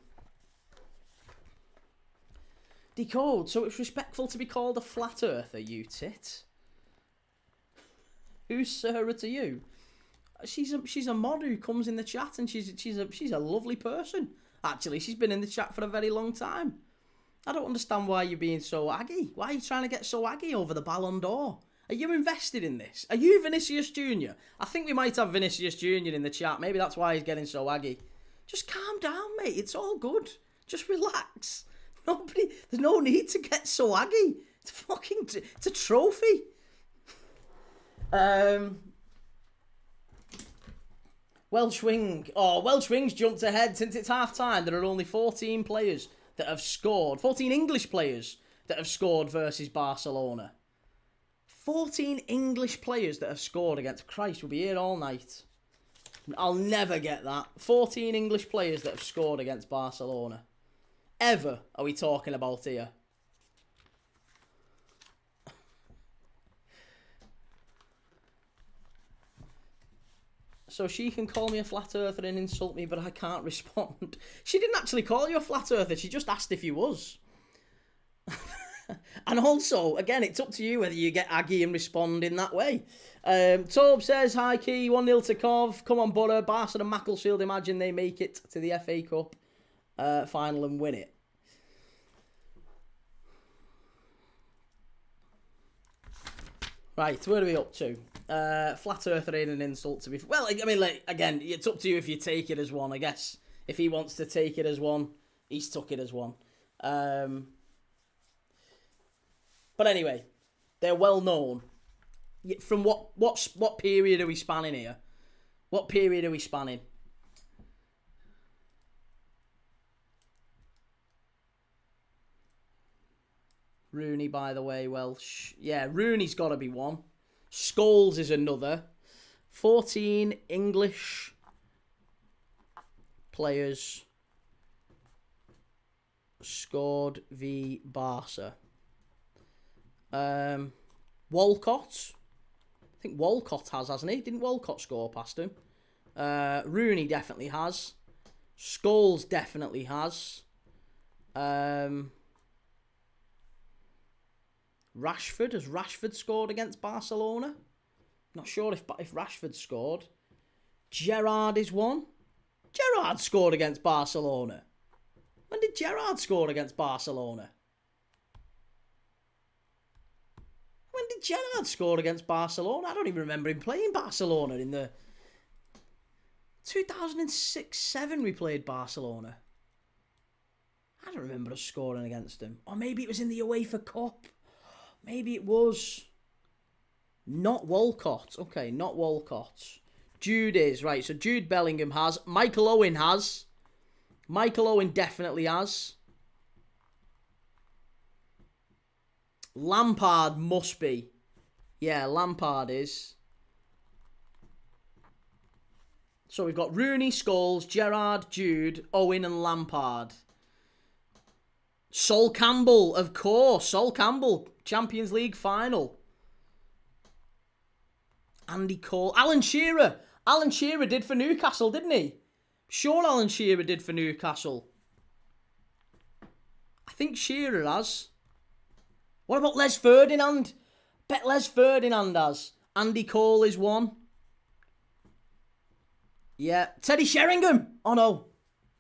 Decode. So it's respectful to be called a flat earther, you tit. Who's Sarah to you? She's a mod who comes in the chat, and she's a lovely person. Actually, she's been in the chat for a very long time. I don't understand why you're being so aggy. Why are you trying to get so aggy over the Ballon d'Or? Are you invested in this? Are you Vinicius Jr.? I think we might have Vinicius Jr. in the chat. Maybe that's why he's getting so aggy. Just calm down, mate. It's all good. Just relax. There's no need to get so aggy. It's a trophy. Welsh Wing. Oh, Welsh Wing's jumped ahead since it's half-time. There are only 14 players that have scored. 14 English players that have scored versus Barcelona. 14 English players that have scored against... Christ, we'll be here all night. I'll never get that. 14 English players that have scored against Barcelona. Ever are we talking about here? So she can call me a flat earther and insult me, but I can't respond. She didn't actually call you a flat earther. She just asked if you was. And also, again, it's up to you whether you get aggy and respond in that way. Tobe says, hi, Key, 1-0 to Cov. Come on, Butter. Barca and Macclesfield, imagine they make it to the FA Cup final and win it. Right, where are we up to? Flat earther ain't an insult to be... Well, I mean, like, again, it's up to you if you take it as one, I guess. If he wants to take it as one, he's took it as one. But anyway, they're well known. From what period are we spanning here? What period are we spanning? Rooney, by the way, Welsh. Yeah, Rooney's got to be one. Scholes is another. 14 English players scored v Barca. Walcott. I think Walcott has, hasn't he? Didn't Walcott score past him? Rooney definitely has. Scholes definitely has. Rashford. Has Rashford scored against Barcelona? Not sure if Rashford scored. Gerrard is one. Gerrard scored against Barcelona. When did Gerrard score against Barcelona? When did Gerrard score against Barcelona? I don't even remember him playing Barcelona in the 2006-07 we played Barcelona. I don't remember us scoring against him. Or maybe it was in the UEFA Cup. Maybe it was. Not Walcott. Okay, not Walcott. Jude is. Right, so Jude Bellingham has. Michael Owen has. Michael Owen definitely has. Lampard must be. Yeah, Lampard is. So we've got Rooney, Scholes, Gerrard, Jude, Owen and Lampard. Sol Campbell, of course. Sol Campbell, Champions League final. Andy Cole. Alan Shearer. Alan Shearer did for Newcastle, didn't he? Sure Alan Shearer did for Newcastle. I think Shearer has. What about Les Ferdinand? Bet Les Ferdinand has. Andy Cole is one. Yeah. Teddy Sheringham. Oh no.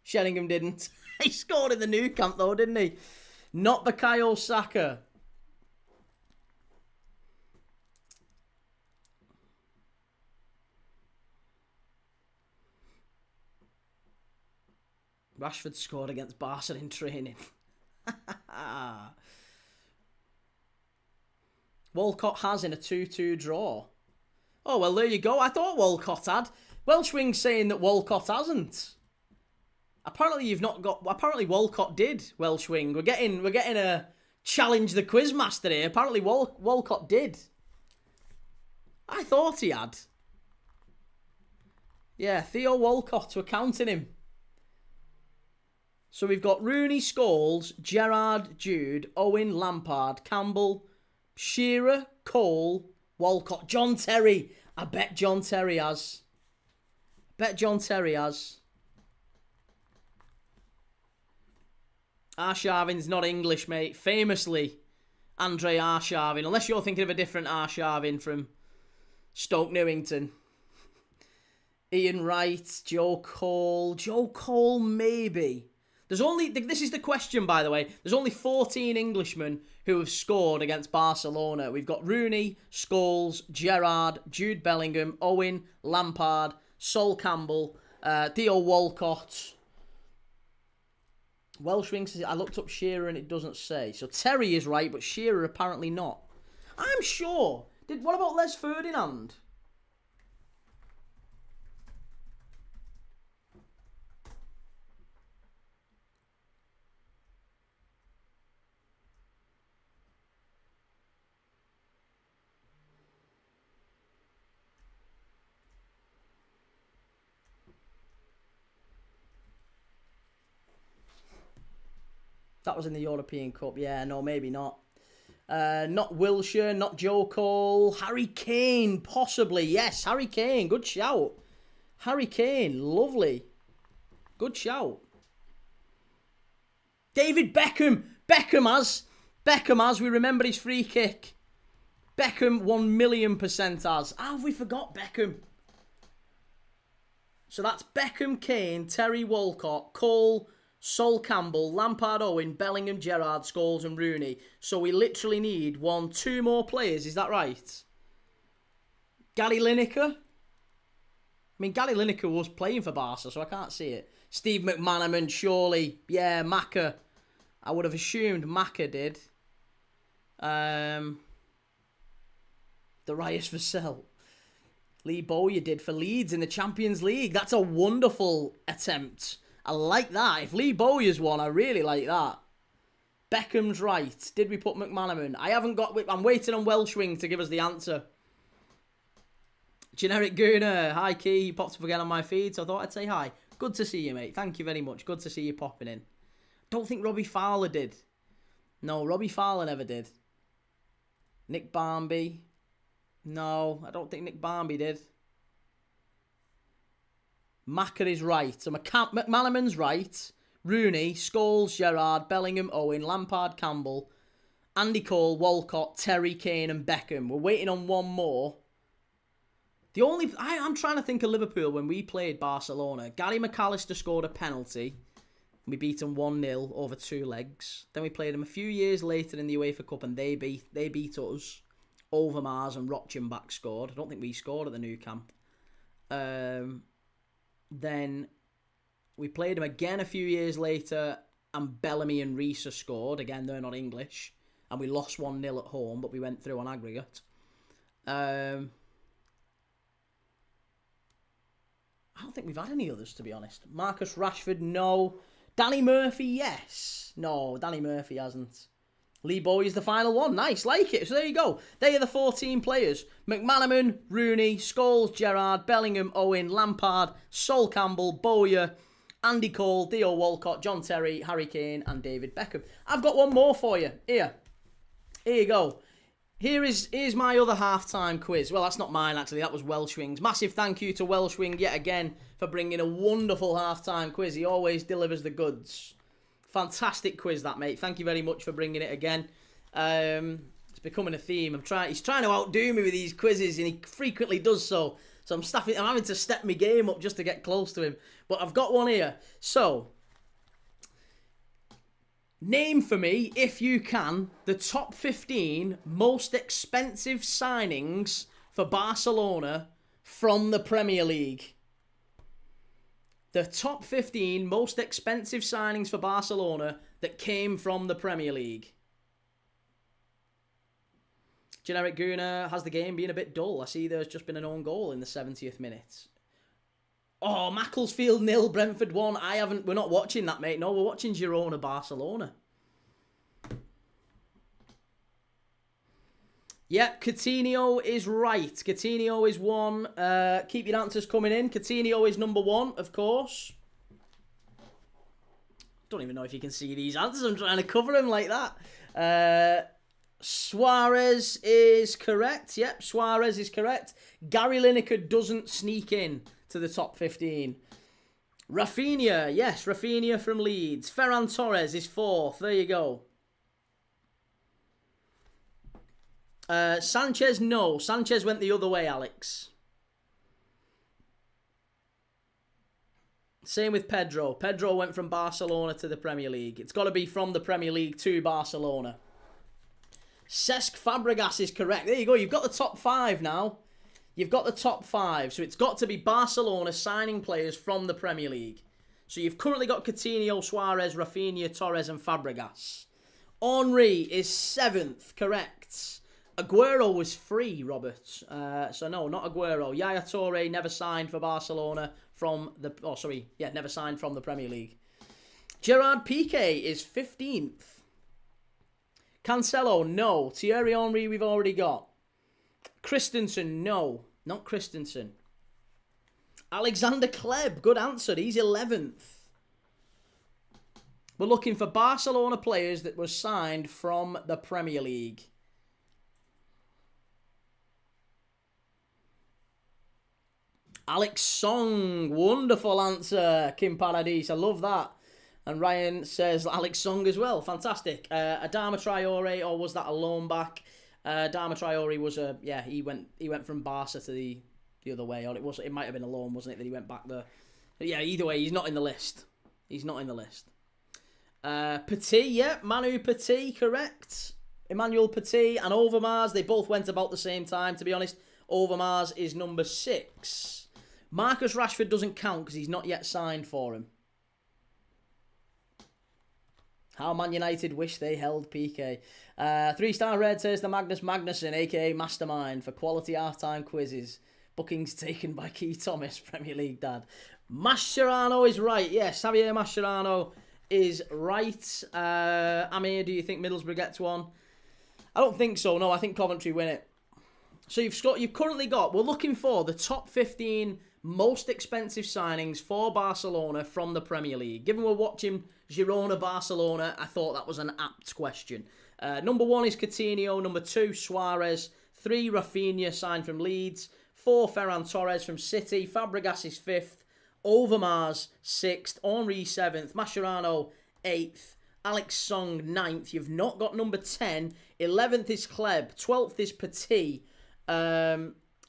Sheringham didn't. He scored in the new camp though, didn't he? Not Bukayo Saka. Rashford scored against Barca in training. Walcott has in a 2-2 draw. Oh, well, there you go. I thought Walcott had. Welshwing's saying that Walcott hasn't. Apparently you've not got... Apparently Walcott did, Welshwing. We're getting a challenge the quizmaster here. Apparently Walcott did. I thought he had. Yeah, Theo Walcott, we're counting him. So we've got Rooney, Scholes, Gerrard, Jude, Owen, Lampard, Campbell, Shearer, Cole, Walcott, John Terry. I bet John Terry has. Arshavin's not English, mate. Famously, Andre Arshavin. Unless you're thinking of a different Arshavin from Stoke Newington. Ian Wright, Joe Cole. Joe Cole, maybe. There's only... This is the question, by the way. There's only 14 Englishmen who have scored against Barcelona. We've got Rooney, Scholes, Gerrard, Jude Bellingham, Owen, Lampard, Sol Campbell, Theo Walcott. Welshwing says, I looked up Shearer and it doesn't say. So Terry is right, but Shearer apparently not. I'm sure. What about Les Ferdinand? That was in the European Cup. Yeah, no, maybe not. Not Wilshere, not Joe Cole. Harry Kane, possibly. Yes, Harry Kane. Good shout. Harry Kane, lovely. Good shout. David Beckham. Beckham has. We remember his free kick. Beckham 1,000,000% has. How have we forgot Beckham? So that's Beckham, Kane, Terry Walcott, Cole, Sol Campbell, Lampard, Owen, Bellingham, Gerrard, Scholes and Rooney. So we literally need 2 more players. Is that right? Gary Lineker? I mean, Gary Lineker was playing for Barca, so I can't see it. Steve McManaman, surely. Yeah, Maka. I would have assumed Maka did. Darius Vassell. Lee Bowyer did for Leeds in the Champions League. That's a wonderful attempt. I like that. If Lee Bowyer's one, I really like that. Beckham's right. Did we put McManaman? I'm waiting on Welshwing to give us the answer. Generic Girona. Hi, Key. You popped up again on my feed, so I thought I'd say hi. Good to see you, mate. Thank you very much. Good to see you popping in. Don't think Robbie Fowler did. No, Robbie Fowler never did. Nick Barmby. No, I don't think Nick Barmby did. Maka is right. So McManaman's right. Rooney, Scholes, Gerrard, Bellingham, Owen, Lampard, Campbell, Andy Cole, Walcott, Terry, Kane and Beckham. We're waiting on one more. I'm trying to think of Liverpool when we played Barcelona. Gary McAllister scored a penalty. We beat them 1-0 over 2 legs. Then we played them a few years later in the UEFA Cup and they beat us. Overmars and Rochenbach scored. I don't think we scored at the Nou Camp. Then we played them again a few years later and Bellamy and Risa scored. Again, they're not English. And we lost 1-0 at home, but we went through on aggregate. I don't think we've had any others, to be honest. Marcus Rashford, no. Danny Murphy, yes. No, Danny Murphy hasn't. Lee Bowie is the final one. Nice, like it. So there you go. They are the 14 players. McManaman, Rooney, Scholes, Gerrard, Bellingham, Owen, Lampard, Sol Campbell, Bowyer, Andy Cole, Theo Walcott, John Terry, Harry Kane and David Beckham. I've got one more for you. Here you go. Here's my other halftime quiz. Well, that's not mine, actually. That was Welshwing's. Massive thank you to Welshwing yet again for bringing a wonderful halftime quiz. He always delivers the goods. Fantastic quiz, that, mate. Thank you very much for bringing it again. It's becoming a theme. He's trying to outdo me with these quizzes, and he frequently does so. So I'm having to step my game up just to get close to him. But I've got one here. So, name for me, if you can, the top 15 most expensive signings for Barcelona from the Premier League. The top 15 most expensive signings for Barcelona that came from the Premier League. Generic Guna, has the game been a bit dull? I see there's just been an own goal in the 70th minute. Oh, Macclesfield 0, Brentford 1. We're not watching that, mate. No, we're watching Girona, Barcelona. Yep, Coutinho is right. Coutinho is 1. Keep your answers coming in. Coutinho is number 1, of course. Don't even know if you can see these answers. I'm trying to cover them like that. Suarez is correct. Yep, Suarez is correct. Gary Lineker doesn't sneak in to the top 15. Rafinha, yes, Rafinha from Leeds. Ferran Torres is 4th. There you go. Sanchez, no. Sanchez went the other way, Alex. Same with Pedro. Pedro went from Barcelona to the Premier League. It's got to be from the Premier League to Barcelona. Cesc Fabregas is correct. There you go. You've got the top 5 now. You've got the top 5. So it's got to be Barcelona signing players from the Premier League. So you've currently got Coutinho, Suarez, Rafinha, Torres and Fabregas. Henry is 7th. Correct. Aguero was free, Robert. So no, not Aguero. Yaya Toure never signed for Barcelona from the... Oh, sorry. Yeah, never signed from the Premier League. Gerard Piqué is 15th. Cancelo, no. Thierry Henry, we've already got. Christensen, no. Not Christensen. Alexander Kleb, good answer. He's 11th. We're looking for Barcelona players that were signed from the Premier League. Alex Song, wonderful answer, Kim Paradise. I love that. And Ryan says Alex Song as well. Fantastic. Adama Traore, or was that a loan back? Adama Traore was he went from Barca to the other way, or it might have been a loan, wasn't it, that he went back there? But yeah, either way, he's not in the list. He's not in the list. Petit, yeah, Manu Petit, correct. Emmanuel Petit and Overmars, they both went about the same time, to be honest. Overmars is number 6. Marcus Rashford doesn't count because he's not yet signed for him. How Man United wish they held PK. 3-star Red says the Magnus Magnuson, a.k.a. Mastermind, for quality half-time quizzes. Bookings taken by Key Thomas, Premier League dad. Mascherano is right. Yes, Javier Mascherano is right. Amir, do you think Middlesbrough gets one? I don't think so. No, I think Coventry win it. So you've currently got, we're looking for the top 15 most expensive signings for Barcelona from the Premier League. Given we're watching Girona Barcelona, I thought that was an apt question. Number 1 is Coutinho. Number 2, Suarez. 3, Rafinha, signed from Leeds. 4, Ferran Torres from City. Fabregas is 5th. Overmars 6th. Henry 7th. Mascherano 8th. Alex Song 9th. You've not got number 10. 11th is Kleb. 12th is Petit.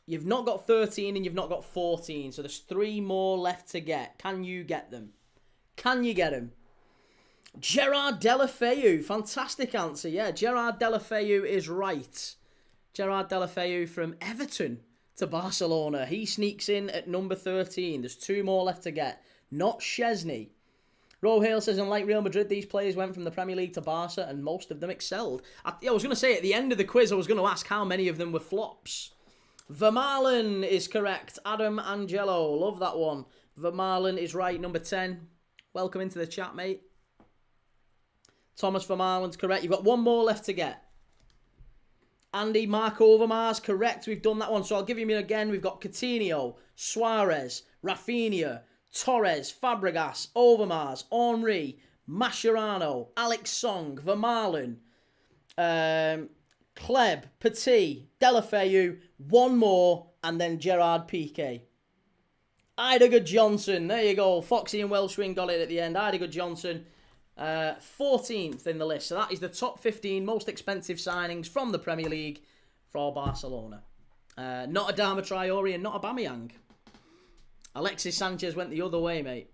You've not got 13 and you've not got 14. So there's 3 more left to get. Can you get them? Can you get them? Gerard Deulofeu. Fantastic answer. Yeah, Gerard Deulofeu is right. Gerard Deulofeu from Everton to Barcelona. He sneaks in at number 13. There's 2 more left to get. Not Szczesny. Rohale says, unlike Real Madrid, these players went from the Premier League to Barca and most of them excelled. I was going to say, at the end of the quiz, I was going to ask how many of them were flops. Vermaelen is correct. Adam Angelo. Love that one. Vermaelen is right. Number 10. Welcome into the chat, mate. Thomas Vermaelen's correct. You've got 1 more left to get. Andy, Mark Overmars, correct. We've done that one. So I'll give you them again. We've got Coutinho, Suarez, Rafinha, Torres, Fabregas, Overmars, Henry, Mascherano, Alex Song, Vermaelen, Kleb, Petit, Deulofeu, 1 more, and then Gerard Piqué. Idegard Johnson, there you go. Foxy and Welshwing got it at the end. Idegard Johnson, 14th in the list. So that is the top 15 most expensive signings from the Premier League for Barcelona. Not Adama Traore and not Aubameyang. Alexis Sanchez went the other way, mate.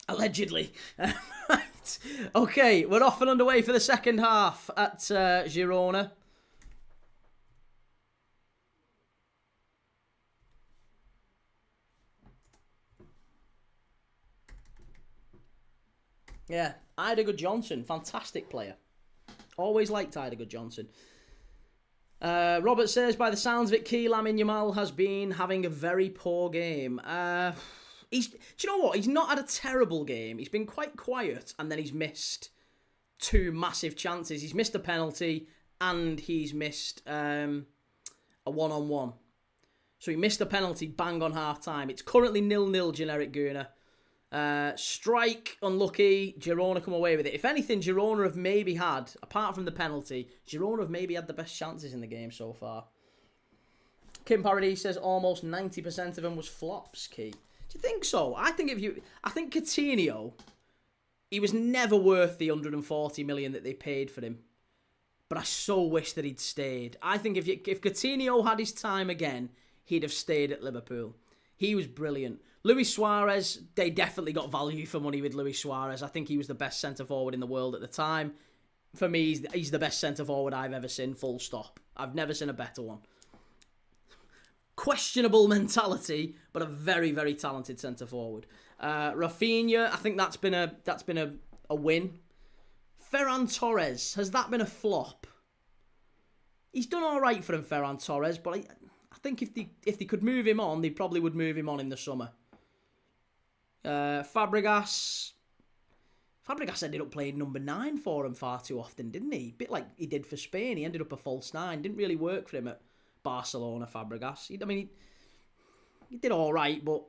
Allegedly. Right. Okay, we're off and underway for the second half at Girona. Yeah, Idegard Johnson, fantastic player. Always liked Idegard Johnson. Robert says, by the sounds of it, Lamine Yamal has been having a very poor game. Do you know what? He's not had a terrible game. He's been quite quiet, and then he's missed 2 massive chances. He's missed a penalty, and he's missed a one-on-one. So he missed a penalty bang on half-time. It's currently 0-0 generic Girona. Strike, unlucky. Girona come away with it. If anything, Girona have maybe had, apart from the penalty, Girona have maybe had the best chances in the game so far. Kim Paradis says almost 90% of them was flops, Key. Do you think so? I think Coutinho, he was never worth the 140 million that they paid for him. But I so wish that he'd stayed. I think if Coutinho had his time again, he'd have stayed at Liverpool. He was brilliant. Luis Suarez, they definitely got value for money with Luis Suarez. I think he was the best centre-forward in the world at the time. For me, he's the best centre-forward I've ever seen, full stop. I've never seen a better one. Questionable mentality, but a very, very talented centre-forward. Rafinha, I think that's been a win. Ferran Torres, has that been a flop? He's done all right for him, Ferran Torres, but I think if they could move him on, they probably would move him on in the summer. Fabregas ended up playing number 9 for him far too often, didn't he? A bit like he did for Spain. He ended up a false 9. Didn't really work for him at Barcelona, Fabregas. He did all right, but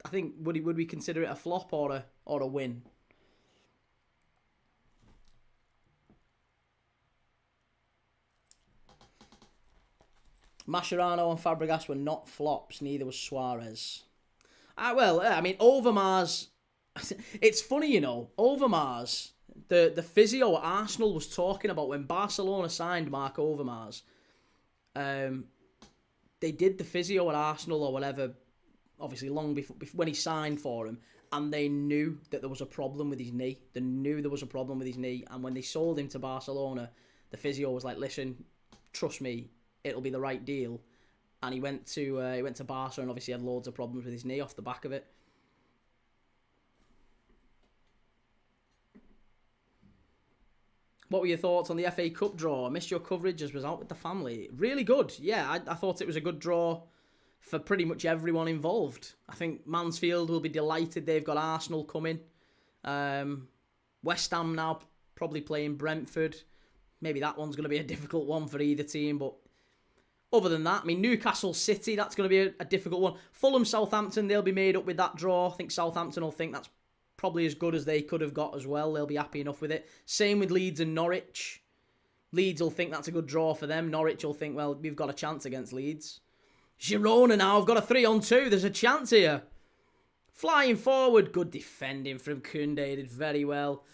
I think would we consider it a flop or a win? Mascherano and Fabregas were not flops. Neither was Suarez. I mean, Overmars... It's funny, you know. Overmars, the physio at Arsenal was talking about when Barcelona signed Mark Overmars. They did the physio at Arsenal or whatever, obviously long before when he signed for him, and they knew that there was a problem with his knee. They knew there was a problem with his knee, and when they sold him to Barcelona, the physio was like, "Listen, trust me, it'll be the right deal." And he went to Barca and obviously had loads of problems with his knee off the back of it. What were your thoughts on the FA Cup draw? I missed your coverage as was out with the family. Really good. Yeah, I thought it was a good draw for pretty much everyone involved. I think Mansfield will be delighted they've got Arsenal coming. West Ham now probably playing Brentford. Maybe that one's going to be a difficult one for either team, but other than that, I mean, Newcastle City, that's going to be a difficult one. Fulham Southampton, they'll be made up with that draw. I think Southampton will think that's probably as good as they could have got as well. They'll be happy enough with it. Same with Leeds and Norwich. Leeds will think that's a good draw for them. Norwich will think, well, we've got a chance against Leeds. Girona now have got a 3-on-2. There's a chance here. Flying forward. Good defending from Koundé. Did very well.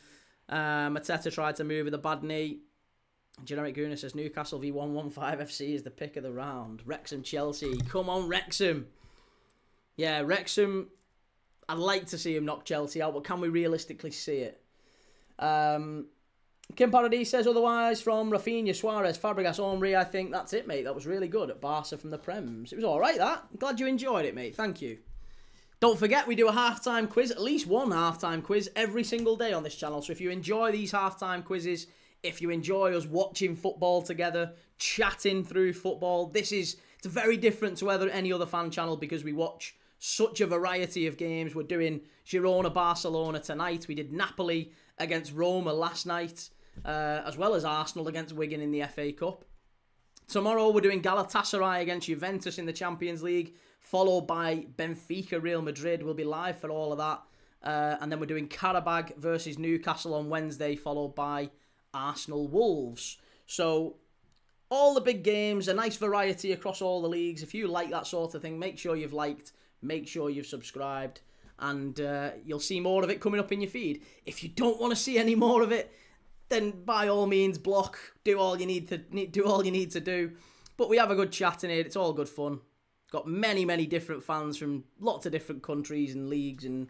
Mateta tried to move with a bad knee. Generic Guna says Newcastle v 115 FC is the pick of the round. Wrexham Chelsea. Come on, Wrexham. Yeah, Wrexham... I'd like to see him knock Chelsea out, but can we realistically see it? Kim Paradis says otherwise from Rafinha, Suarez, Fabregas, Henry. I think that's it, mate. That was really good at Barca from the Prems. It was all right, that. I'm glad you enjoyed it, mate. Thank you. Don't forget, we do a halftime quiz, at least one halftime quiz every single day on this channel. So if you enjoy these halftime quizzes, if you enjoy us watching football together, chatting through football, it's very different to any other fan channel because we watch such a variety of games. We're doing Girona, Barcelona tonight. We did Napoli against Roma last night, as well as Arsenal against Wigan in the FA Cup. Tomorrow we're doing Galatasaray against Juventus in the Champions League, followed by Benfica, Real Madrid. We'll be live for all of that. And then we're doing Karabag versus Newcastle on Wednesday, followed by Arsenal Wolves. So all the big games, a nice variety across all the leagues. If you like that sort of thing, make sure you've liked, make sure you've subscribed, and you'll see more of it coming up in your feed. If you don't want to see any more of it, then by all means block, do all you need to do. But we have a good chat in it. It's all good fun. Got many, many different fans from lots of different countries and leagues and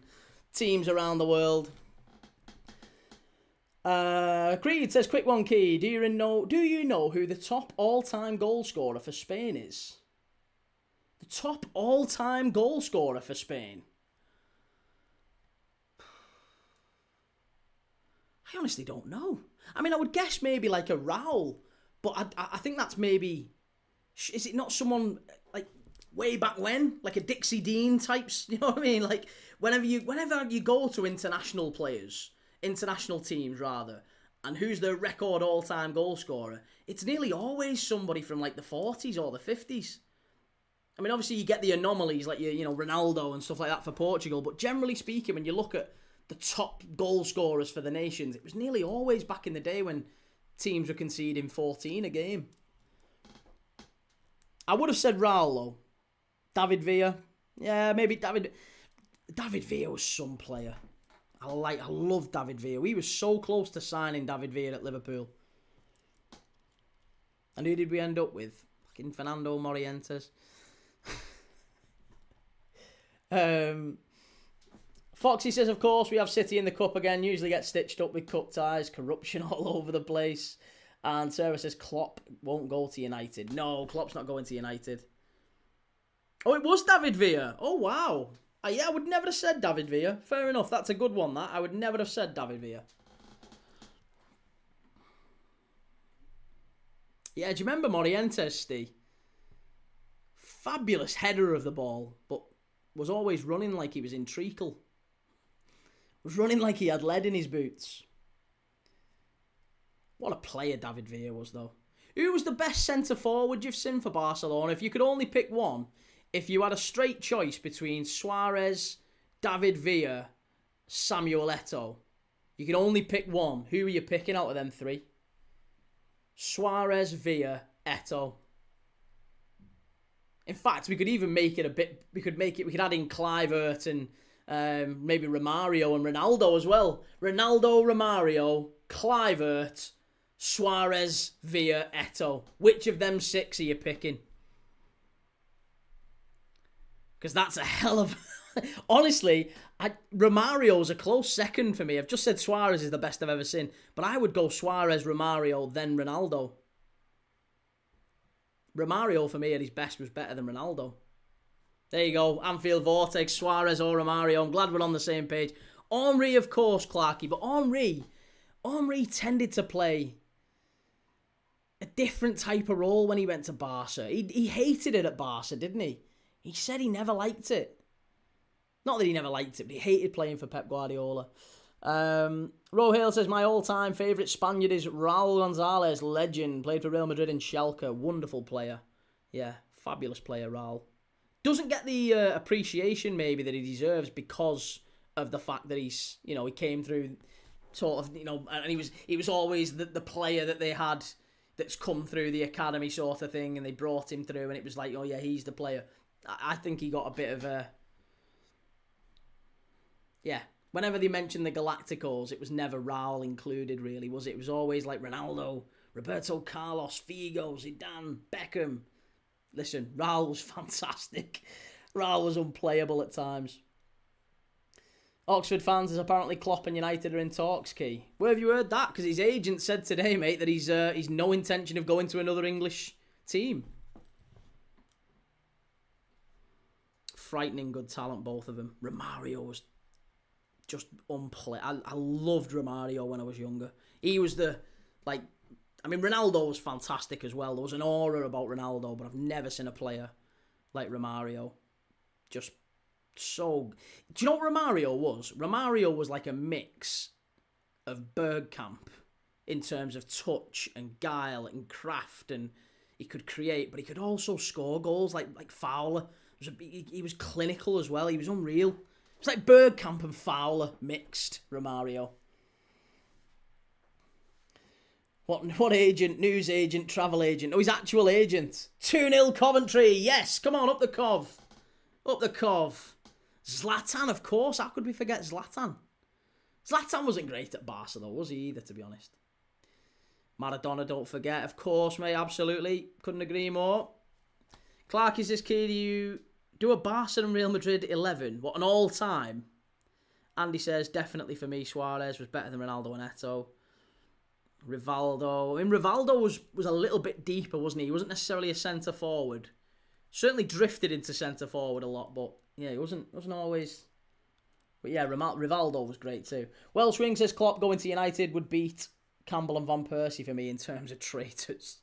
teams around the world. Creed says, quick one, Key. Do you know who the top all-time goal scorer for Spain is? The top all-time goal scorer for Spain? I honestly don't know. I mean, I would guess maybe like a Raul, but I think that's maybe... Is it not someone like way back when? Like a Dixie Dean types? You know what I mean? Like whenever you go to international players, international teams rather, and who's the record all-time goal scorer, it's nearly always somebody from like the 40s or the 50s. I mean, obviously you get the anomalies like you know Ronaldo and stuff like that for Portugal, but generally speaking, when you look at the top goal scorers for the nations, it was nearly always back in the day when teams were conceding 14 a game. I would have said Raul though. David Villa. Yeah, maybe David Villa was some player. I love David Villa. We were so close to signing David Villa at Liverpool. And who did we end up with? Fucking Fernando Morientes. Foxy says, of course, we have City in the Cup again. Usually get stitched up with cup ties, corruption all over the place. And Sarah says, Klopp won't go to United. No, Klopp's not going to United. Oh, it was David Villa. Oh, wow. Yeah, I would never have said David Villa. Fair enough. That's a good one, that. I would never have said David Villa. Yeah, do you remember Morientes, Steve? Fabulous header of the ball, but was always running like he was in treacle. Was running like he had lead in his boots. What a player David Villa was, though. Who was the best centre-forward you've seen for Barcelona? If you could only pick one, if you had a straight choice between Suarez, David Villa, Samuel Eto'o, you could only pick one. Who are you picking out of them three? Suarez, Villa, Eto'o. In fact, we could even make it a bit. We could add in Kluivert and maybe Romario and Ronaldo as well. Ronaldo, Romario, Kluivert, Suarez, Villa, Eto'o. Which of them 6 are you picking? Because that's a hell of... Honestly, Romario's a close second for me. I've just said Suarez is the best I've ever seen. But I would go Suarez, Romario, then Ronaldo. Romario, for me, at his best, was better than Ronaldo. There you go. Anfield Vortex, Suarez or Romario. I'm glad we're on the same page. Henry, of course, Clarky. But Henry tended to play a different type of role when he went to Barca. He hated it at Barca, didn't he? He said he never liked it. Not that he never liked it, but he hated playing for Pep Guardiola. Rohale says, my all-time favourite Spaniard is Raul Gonzalez, legend. Played for Real Madrid and Schalke. Wonderful player. Yeah, fabulous player, Raul. Doesn't get the appreciation, maybe, that he deserves because of the fact that he's, he came through sort of, and he was always the player that they had that's come through the academy sort of thing, and they brought him through, and it was like, oh yeah, he's the player. I think he got a bit of a... Yeah, whenever they mentioned the Galacticos, it was never Raul included, really, was it? It was always like Ronaldo, Roberto Carlos, Figo, Zidane, Beckham. Listen, Raul was fantastic. Raul was unplayable at times. Oxford fans is apparently Klopp and United are in talks, Key. Where have you heard that? Because his agent said today, mate, that he's no intention of going to another English team. Frightening good talent, both of them. Romario was just unplayable. I loved Romario when I was younger. He was Ronaldo was fantastic as well. There was an aura about Ronaldo, but I've never seen a player like Romario. Just so... Do you know what Romario was? Romario was like a mix of Bergkamp in terms of touch and guile and craft, and he could create, but he could also score goals like Fowler. He was clinical as well. He was unreal. It's like Bergkamp and Fowler mixed, Romario. What agent? News agent? Travel agent? Oh, his actual agent. 2-0 Coventry. Yes, come on, up the Cov. Up the Cov. Zlatan, of course. How could we forget Zlatan? Zlatan wasn't great at Barca, though, was he either, to be honest? Maradona, don't forget. Of course, mate, absolutely. Couldn't agree more. Clark, is this key? Do you do a Barca and Real Madrid 11? What, an all-time? Andy says, definitely for me, Suarez was better than Ronaldo and Eto'o. Rivaldo. Rivaldo was a little bit deeper, wasn't he? He wasn't necessarily a centre-forward. Certainly drifted into centre-forward a lot, but yeah, he wasn't always... But yeah, Rivaldo was great too. Welsh Wing says Klopp going to United would beat Campbell and Van Persie for me in terms of traitors.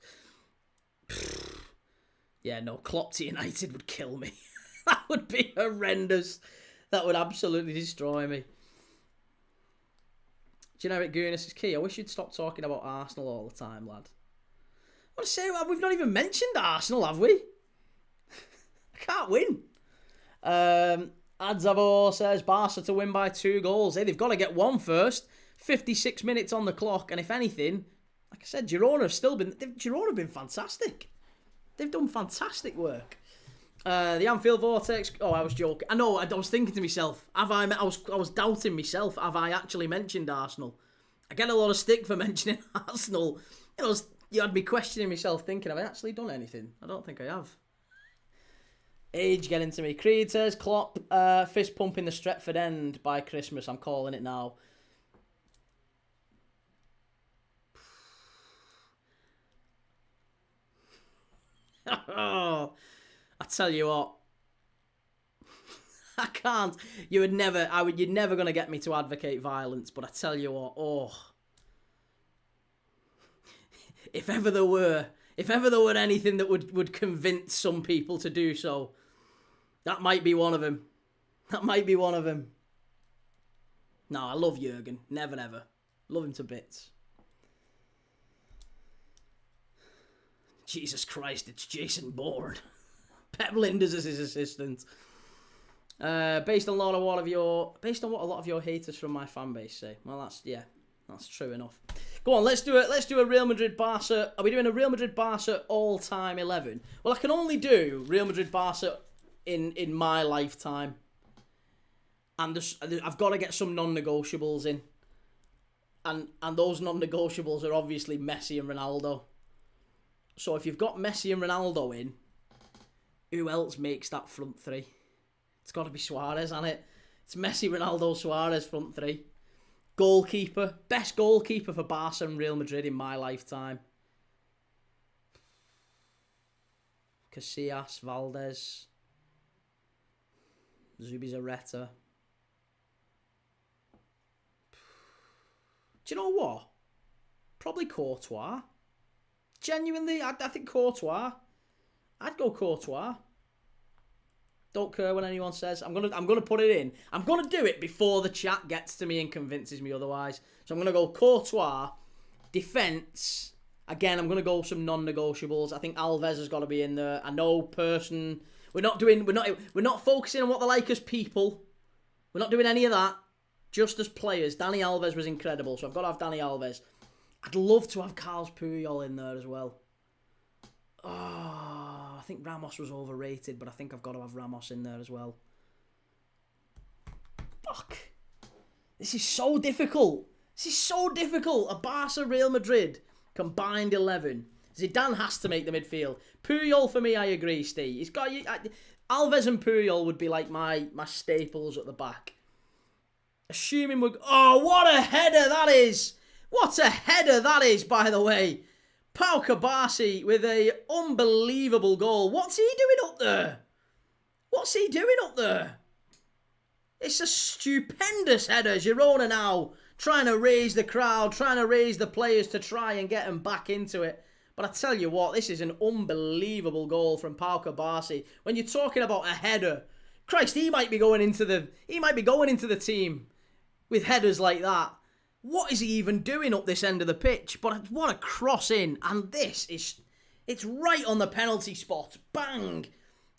Yeah, no, Klopp to United would kill me. That would be horrendous. That would absolutely destroy me. Generic Gooness is key. I wish you'd stop talking about Arsenal all the time, lad. I want to say, we've not even mentioned Arsenal, have we? I can't win. Adzavo says Barca to win by 2 goals. Hey, they've got to get one first. 56 minutes on the clock, and if anything, like I said, Girona have been fantastic. They've done fantastic work. The Anfield Vortex. Oh, I was joking. I know. I was thinking to myself, I was doubting myself. Have I actually mentioned Arsenal? I get a lot of stick for mentioning Arsenal. You had me questioning myself, thinking, have I actually done anything? I don't think I have. Age getting to me. Creed says Klopp fist pumping the Stretford end by Christmas. I'm calling it now. Oh, I tell you what, I can't. You're never going to get me to advocate violence, but I tell you what, if ever there were anything that would convince some people to do so, that might be one of them. No, I love Jurgen. Never. Love him to bits. Jesus Christ, it's Jason Bourne. Pep Linders as his assistant. Based on what a lot of your haters from my fan base say. Well, that's true enough. Go on, let's do it. Let's do a Real Madrid Barca. Are we doing a Real Madrid Barca all-time 11? Well, I can only do Real Madrid Barca in my lifetime. And I've got to get some non-negotiables in. And those non-negotiables are obviously Messi and Ronaldo. So if you've got Messi and Ronaldo in, who else makes that front three? It's got to be Suarez, hasn't it? It's Messi, Ronaldo, Suarez front three. Goalkeeper. Best goalkeeper for Barca and Real Madrid in my lifetime. Casillas, Valdez. Zubizarreta. Do you know what? Probably Courtois. Genuinely, I think Courtois. I'd go Courtois. Don't care what anyone says. I'm gonna put it in. I'm gonna do it before the chat gets to me and convinces me otherwise. So I'm gonna go Courtois. Defense. Again, I'm gonna go some non-negotiables. I think Alves has got to be in there. I know person. We're not focusing on what they're like as people. We're not doing any of that. Just as players. Dani Alves was incredible, so I've got to have Dani Alves. I'd love to have Carlos Puyol in there as well. Oh, I think Ramos was overrated, but I think I've got to have Ramos in there as well. Fuck. This is so difficult. This is so difficult. A Barca Real Madrid combined 11. Zidane has to make the midfield. Puyol for me, I agree, Steve. He's got Alves and Puyol would be like my staples at the back. Assuming we're... Oh, what a header that is! What a header that is, by the way. Pau Kabasi with a unbelievable goal. What's he doing up there? What's he doing up there? It's a stupendous header. Girona now trying to raise the crowd, trying to raise the players to try and get them back into it. But I tell you what, this is an unbelievable goal from Pau Kabasi. When you're talking about a header, Christ, he might be going into the team with headers like that. What is he even doing up this end of the pitch? But what a cross in. And it's right on the penalty spot. Bang.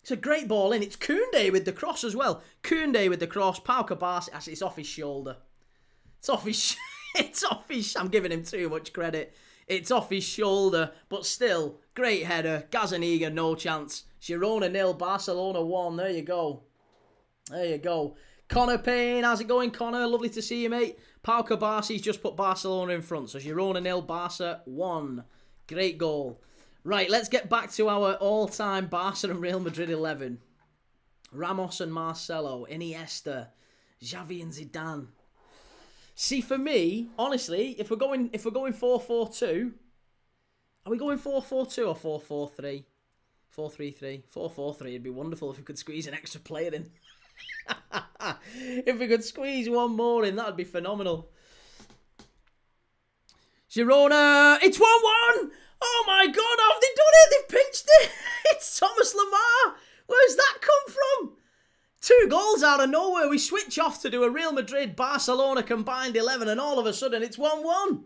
It's a great ball in. It's Koundé with the cross as well. Koundé with the cross. Pau Kabasi, actually, it's off his shoulder. It's off his... I'm giving him too much credit. It's off his shoulder. But still, great header. Gazaniga, no chance. Girona 0, Barcelona 1. There you go. There you go. Connor Payne, how's it going, Connor? Lovely to see you, mate. Pau Kabasi's just put Barcelona in front. So Girona 0, Barca 1. Great goal. Right, let's get back to our all-time Barca and Real Madrid 11. Ramos and Marcelo, Iniesta, Xavi and Zidane. See, for me, honestly, if we're going 4-4-2, are we going 4-4-2 or 4-4-3? 4-3-3. 4-4-3 would be wonderful if we could squeeze an extra player in. If we could squeeze one more in, that would be phenomenal. Girona, it's 1-1. Oh my God, how have they done it? They've pinched it. It's Thomas Lemar. Where's that come from? 2 goals out of nowhere. We switch off to do a Real Madrid Barcelona combined 11 and all of a sudden it's 1-1.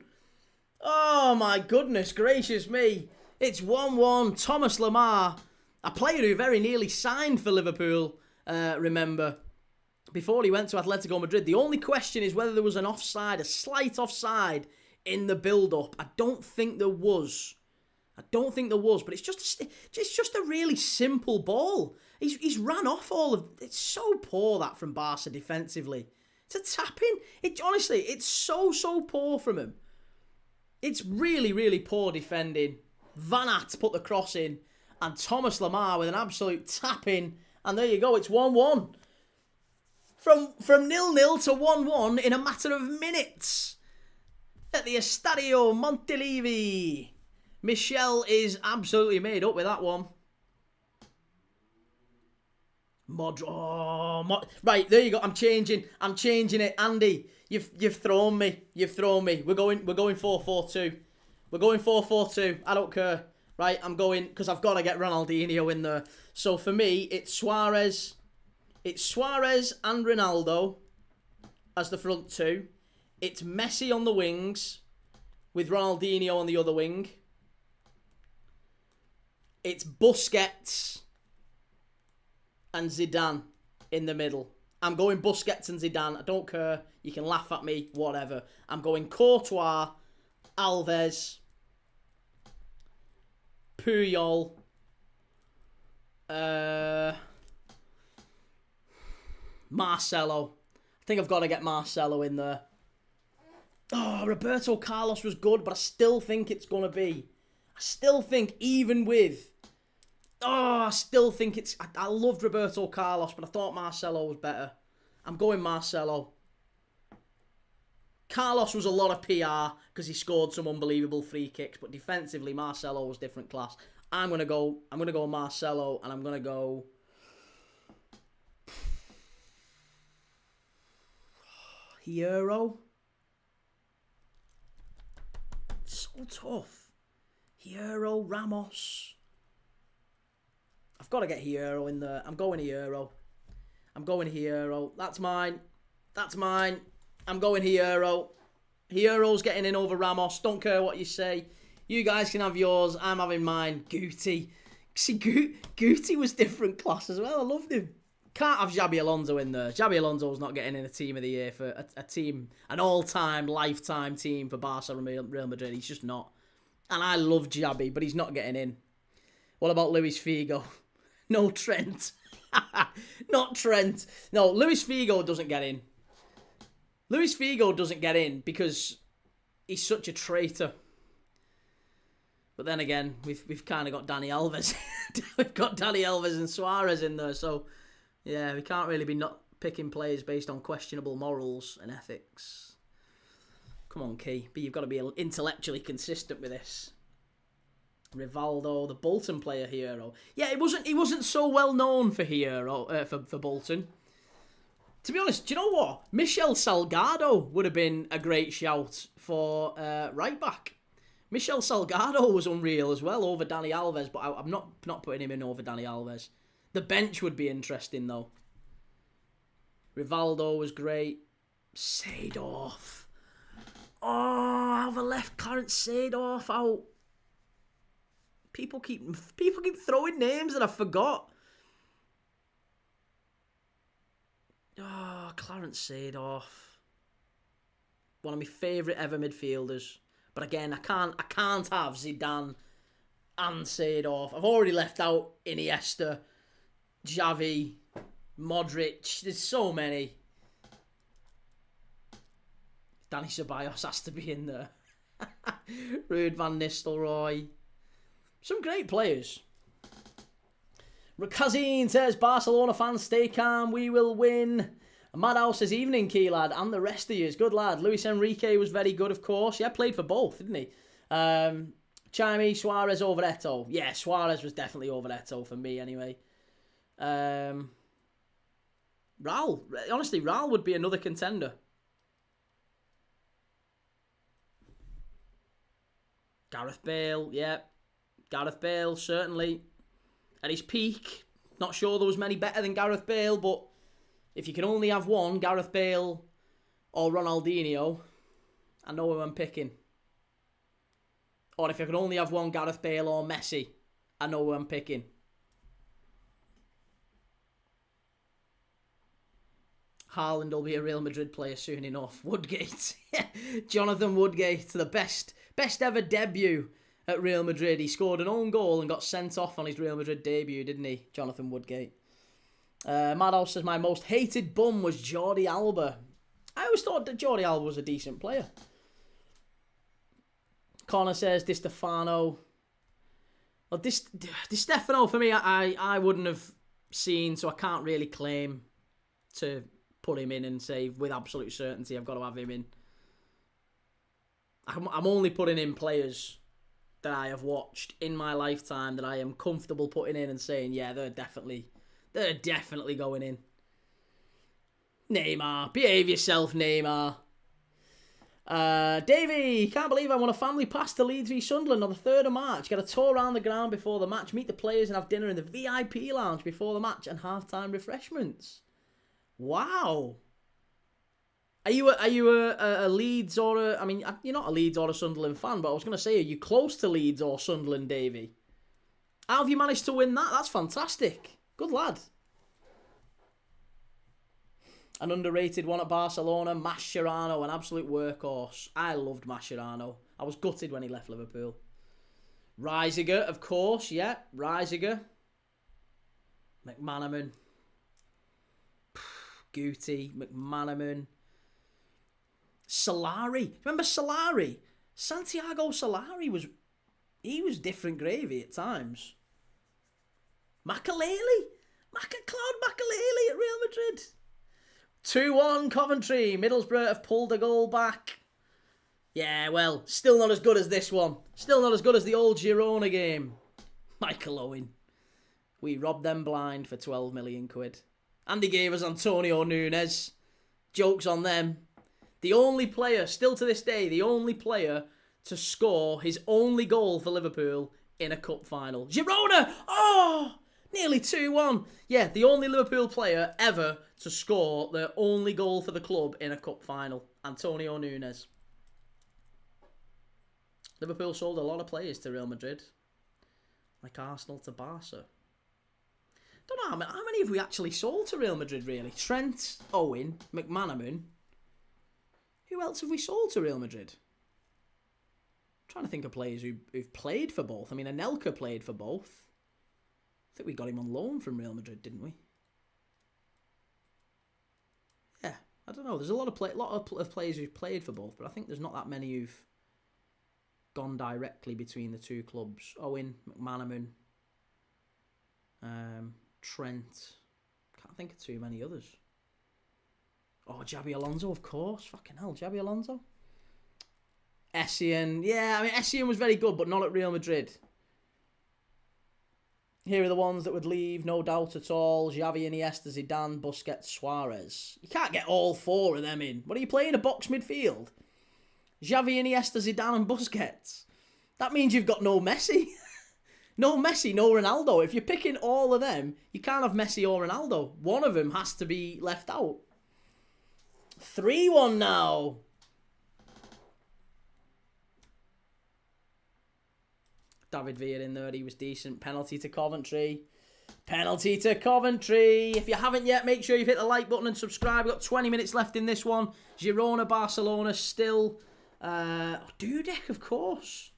Oh my goodness gracious me. It's 1-1. Thomas Lemar, a player who very nearly signed for Liverpool. Remember, before he went to Atletico Madrid. The only question is whether there was an offside, a slight offside in the build-up. I don't think there was. But it's just a really simple ball. He's ran off all of... It's so poor, that, from Barca defensively. It's a tap-in. Honestly, it's so poor from him. It's really, really poor defending. Van Aert put the cross in, and Thomas Lemar with an absolute tap-in. And there you go, it's 1-1. From 0-0 to 1-1 in a matter of minutes. At the Estadi Montilivi. Míchel is absolutely made up with that one. Right, there you go. I'm changing it. Andy, you've thrown me. We're going 4-4-2. We're going 4-4-2. I don't care. Right, I'm going, because I've got to get Ronaldinho in there. So for me, it's Suarez and Ronaldo as the front two. It's Messi on the wings with Ronaldinho on the other wing. It's Busquets and Zidane in the middle. I'm going Busquets and Zidane. I don't care. You can laugh at me, whatever. I'm going Courtois Alves, Puyol, Marcelo. I think I've got to get Marcelo in there. Oh, Roberto Carlos was good, but I still think it's going to be. I still think even with... Oh, I still think it's... I loved Roberto Carlos, but I thought Marcelo was better. I'm going Marcelo. Carlos was a lot of PR because he scored some unbelievable free kicks, but defensively, Marcelo was different class. I'm gonna go Marcelo, and I'm gonna go... Hierro. So tough. Hierro, Ramos. I've got to get Hierro in there. I'm going Hierro. That's mine. I'm going Hierro. Hierro's getting in over Ramos. Don't care what you say. You guys can have yours. I'm having mine. Guti. See, Guti was different class as well. I loved him. Can't have Xabi Alonso in there. Xabi Alonso's not getting in a team of the year for a team, an all-time, lifetime team for Barcelona and Real Madrid. He's just not. And I love Xabi, but he's not getting in. What about Luis Figo? No Trent. Not Trent. No, Luis Figo doesn't get in. Luis Figo doesn't get in because he's such a traitor. But then again, we've kind of got Dani Alves. We've got Dani Alves and Suarez in there, so... Yeah, we can't really be not picking players based on questionable morals and ethics. Come on, Key. But you've got to be intellectually consistent with this. Rivaldo, the Bolton player, Hierro. Yeah, he wasn't so well known for Hierro, for Bolton. To be honest, do you know what? Míchel Salgado would have been a great shout for right back. Míchel Salgado was unreal as well over Dani Alves, but I'm not putting him in over Dani Alves. The bench would be interesting, though. Rivaldo was great. Seedorf. Oh, how have I left Clarence Seedorf out? People keep throwing names that I forgot. Oh, Clarence Seedorf. One of my favourite ever midfielders. But again, I can't have Zidane and Seedorf. I've already left out Iniesta, Xavi, Modric. There's so many. Dani Ceballos has to be in there. Ruud van Nistelrooy. Some great players. Kazin says, Barcelona fans, stay calm. We will win. Madhouse says, evening, key lad. And the rest of you is good lad. Luis Enrique was very good, of course. Yeah, played for both, didn't he? Chimey, Suarez over Eto'o. Yeah, Suarez was definitely over Eto'o for me anyway. Raul. Honestly, Raul would be another contender. Gareth Bale, yeah. Gareth Bale, certainly. At his peak, not sure there was many better than Gareth Bale, but if you can only have one, Gareth Bale or Ronaldinho, I know who I'm picking. Or if I can only have one, Gareth Bale or Messi, I know who I'm picking. Haaland will be a Real Madrid player soon enough. Woodgate. Jonathan Woodgate, the best ever debut at Real Madrid. He scored an own goal and got sent off on his Real Madrid debut, didn't he? Jonathan Woodgate. Madhouse says, my most hated bum was Jordi Alba. I always thought that Jordi Alba was a decent player. Connor says, Di Stefano. Well, Di Stefano, for me, I wouldn't have seen, so I can't really claim to put him in and say with absolute certainty I've got to have him in. I'm only putting in players that I have watched in my lifetime that I am comfortable putting in and saying, yeah, they're definitely going in. Neymar, behave yourself, Neymar. Davey, can't believe I won a family pass to Leeds v Sunderland on the 3rd of March. Get a tour around the ground before the match, meet the players and have dinner in the VIP lounge before the match and half-time refreshments. Wow. Are you a Leeds or a... I mean, you're not a Leeds or a Sunderland fan, but I was going to say, are you close to Leeds or Sunderland, Davey? How have you managed to win that? That's fantastic. Good lad. An underrated one at Barcelona, Mascherano, an absolute workhorse. I loved Mascherano. I was gutted when he left Liverpool. Reisiger, of course, yeah. Reisiger. McManaman. Guti, McManaman. Solari. Remember Solari? Santiago Solari was different gravy at times. Makaleli. Cloud Makaleli at Real Madrid. 2-1 Coventry. Middlesbrough have pulled a goal back. Yeah, well, still not as good as this one. Still not as good as the old Girona game. Michael Owen. We robbed them blind for 12 million quid. And he gave us Antonio Nunes. Jokes on them. The only player, still to this day, the only player to score his only goal for Liverpool in a cup final. Girona! Oh! Nearly 2-1. Yeah, the only Liverpool player ever to score their only goal for the club in a cup final. Antonio Nunes. Liverpool sold a lot of players to Real Madrid. Like Arsenal to Barca. Don't know how many have we actually sold to Real Madrid, really? Trent, Owen, McManaman. Who else have we sold to Real Madrid? I'm trying to think of players who've played for both. I mean, Anelka played for both. I think we got him on loan from Real Madrid, didn't we? Yeah, I don't know. There's a lot of players who've played for both, but I think there's not that many who've gone directly between the two clubs. Owen, McManaman, Trent. Can't think of too many others. Oh, Xabi Alonso, of course. Fucking hell, Xabi Alonso. Essien. Yeah, I mean, Essien was very good, but not at Real Madrid. Here are the ones that would leave, no doubt at all. Xavi, Iniesta, Zidane, Busquets, Suarez. You can't get all four of them in. What are you playing, a box midfield? Xavi, Iniesta, Zidane and Busquets. That means you've got no Messi. No Messi, no Ronaldo. If you're picking all of them, you can't have Messi or Ronaldo. One of them has to be left out. 3-1 now. David Villa in there, he was decent. Penalty to Coventry. Penalty to Coventry. If you haven't yet, make sure you've hit the like button and subscribe. We've got 20 minutes left in this one. Girona, Barcelona still. Dudek, of course.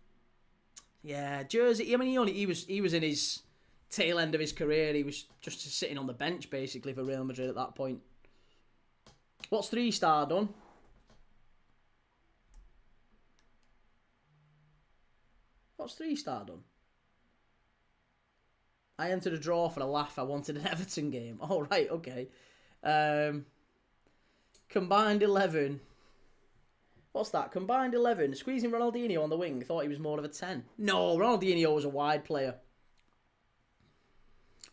Yeah, Jersey. I mean, he was in his tail end of his career. He was just sitting on the bench, basically, for Real Madrid at that point. What's 3-star done? What's 3-star done? I entered a draw for a laugh. I wanted an Everton game. Oh, right, okay. Combined 11. What's that? Combined 11. Squeezing Ronaldinho on the wing. Thought he was more of a 10. No, Ronaldinho was a wide player.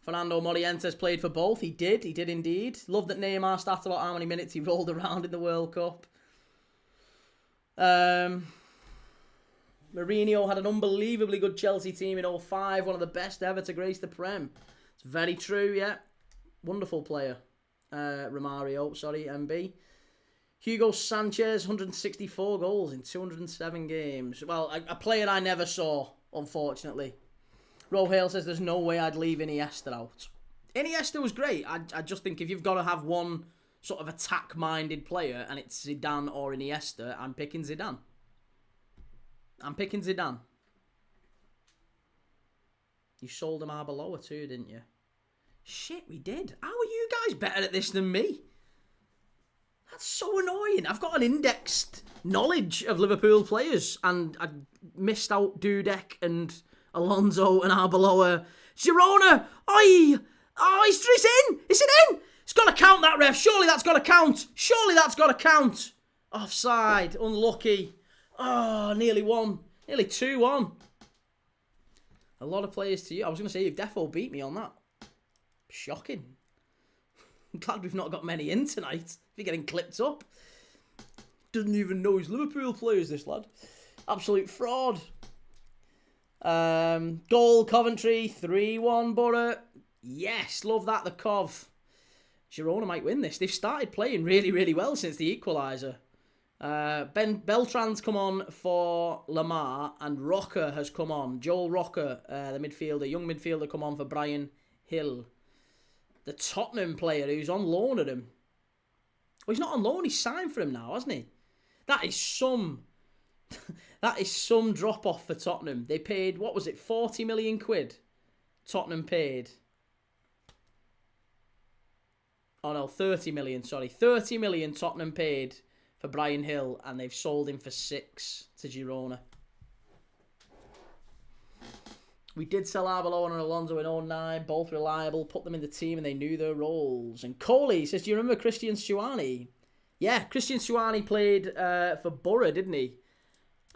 Fernando Morientes played for both. He did indeed. Love that Neymar started about how many minutes he rolled around in the World Cup. Mourinho had an unbelievably good Chelsea team in 05. One of the best ever to grace the Prem. It's very true, yeah. Wonderful player. MB. Hugo Sanchez, 164 goals in 207 games. Well, a player I never saw, unfortunately. Rohale says there's no way I'd leave Iniesta out. Iniesta was great. I just think if you've got to have one sort of attack-minded player and it's Zidane or Iniesta, I'm picking Zidane. You sold him Arbeloa too, didn't you? Shit, we did. How are you guys better at this than me? That's so annoying. I've got an indexed knowledge of Liverpool players and I missed out Dudek and Alonso and Arbeloa. Girona! Oi! Oh, it's in! Is it in? It's got to count, that ref. Surely that's got to count. Surely that's got to count. Offside. Unlucky. Oh, nearly won. Nearly 2-1. A lot of players to you. I was going to say, you've defo beat me on that. Shocking. I'm glad we've not got many in tonight. If you're getting clipped up. Doesn't even know he's Liverpool players, this lad. Absolute fraud. Goal, Coventry. 3-1, Borough. Yes, love that, the Cov. Girona might win this. They've started playing really, really well since the equaliser. Beltran's come on for Lamar and Rocker has come on. Joel Rocker, the midfielder, young midfielder, come on for Brian Hill. The Tottenham player who's on loan at him. Well, he's not on loan. He's signed for him now, hasn't he? That is some... that is some drop-off for Tottenham. They paid, what was it, 40 million quid? Tottenham paid. Oh no, 30 million, sorry. 30 million Tottenham paid for Bryan Hill, and they've sold him for 6 to Girona. We did sell Arbeloa and Alonso in 2009, both reliable, put them in the team and they knew their roles. And Coley says, do you remember Christian Stuani? Yeah, Christian Stuani played for Borough, didn't he?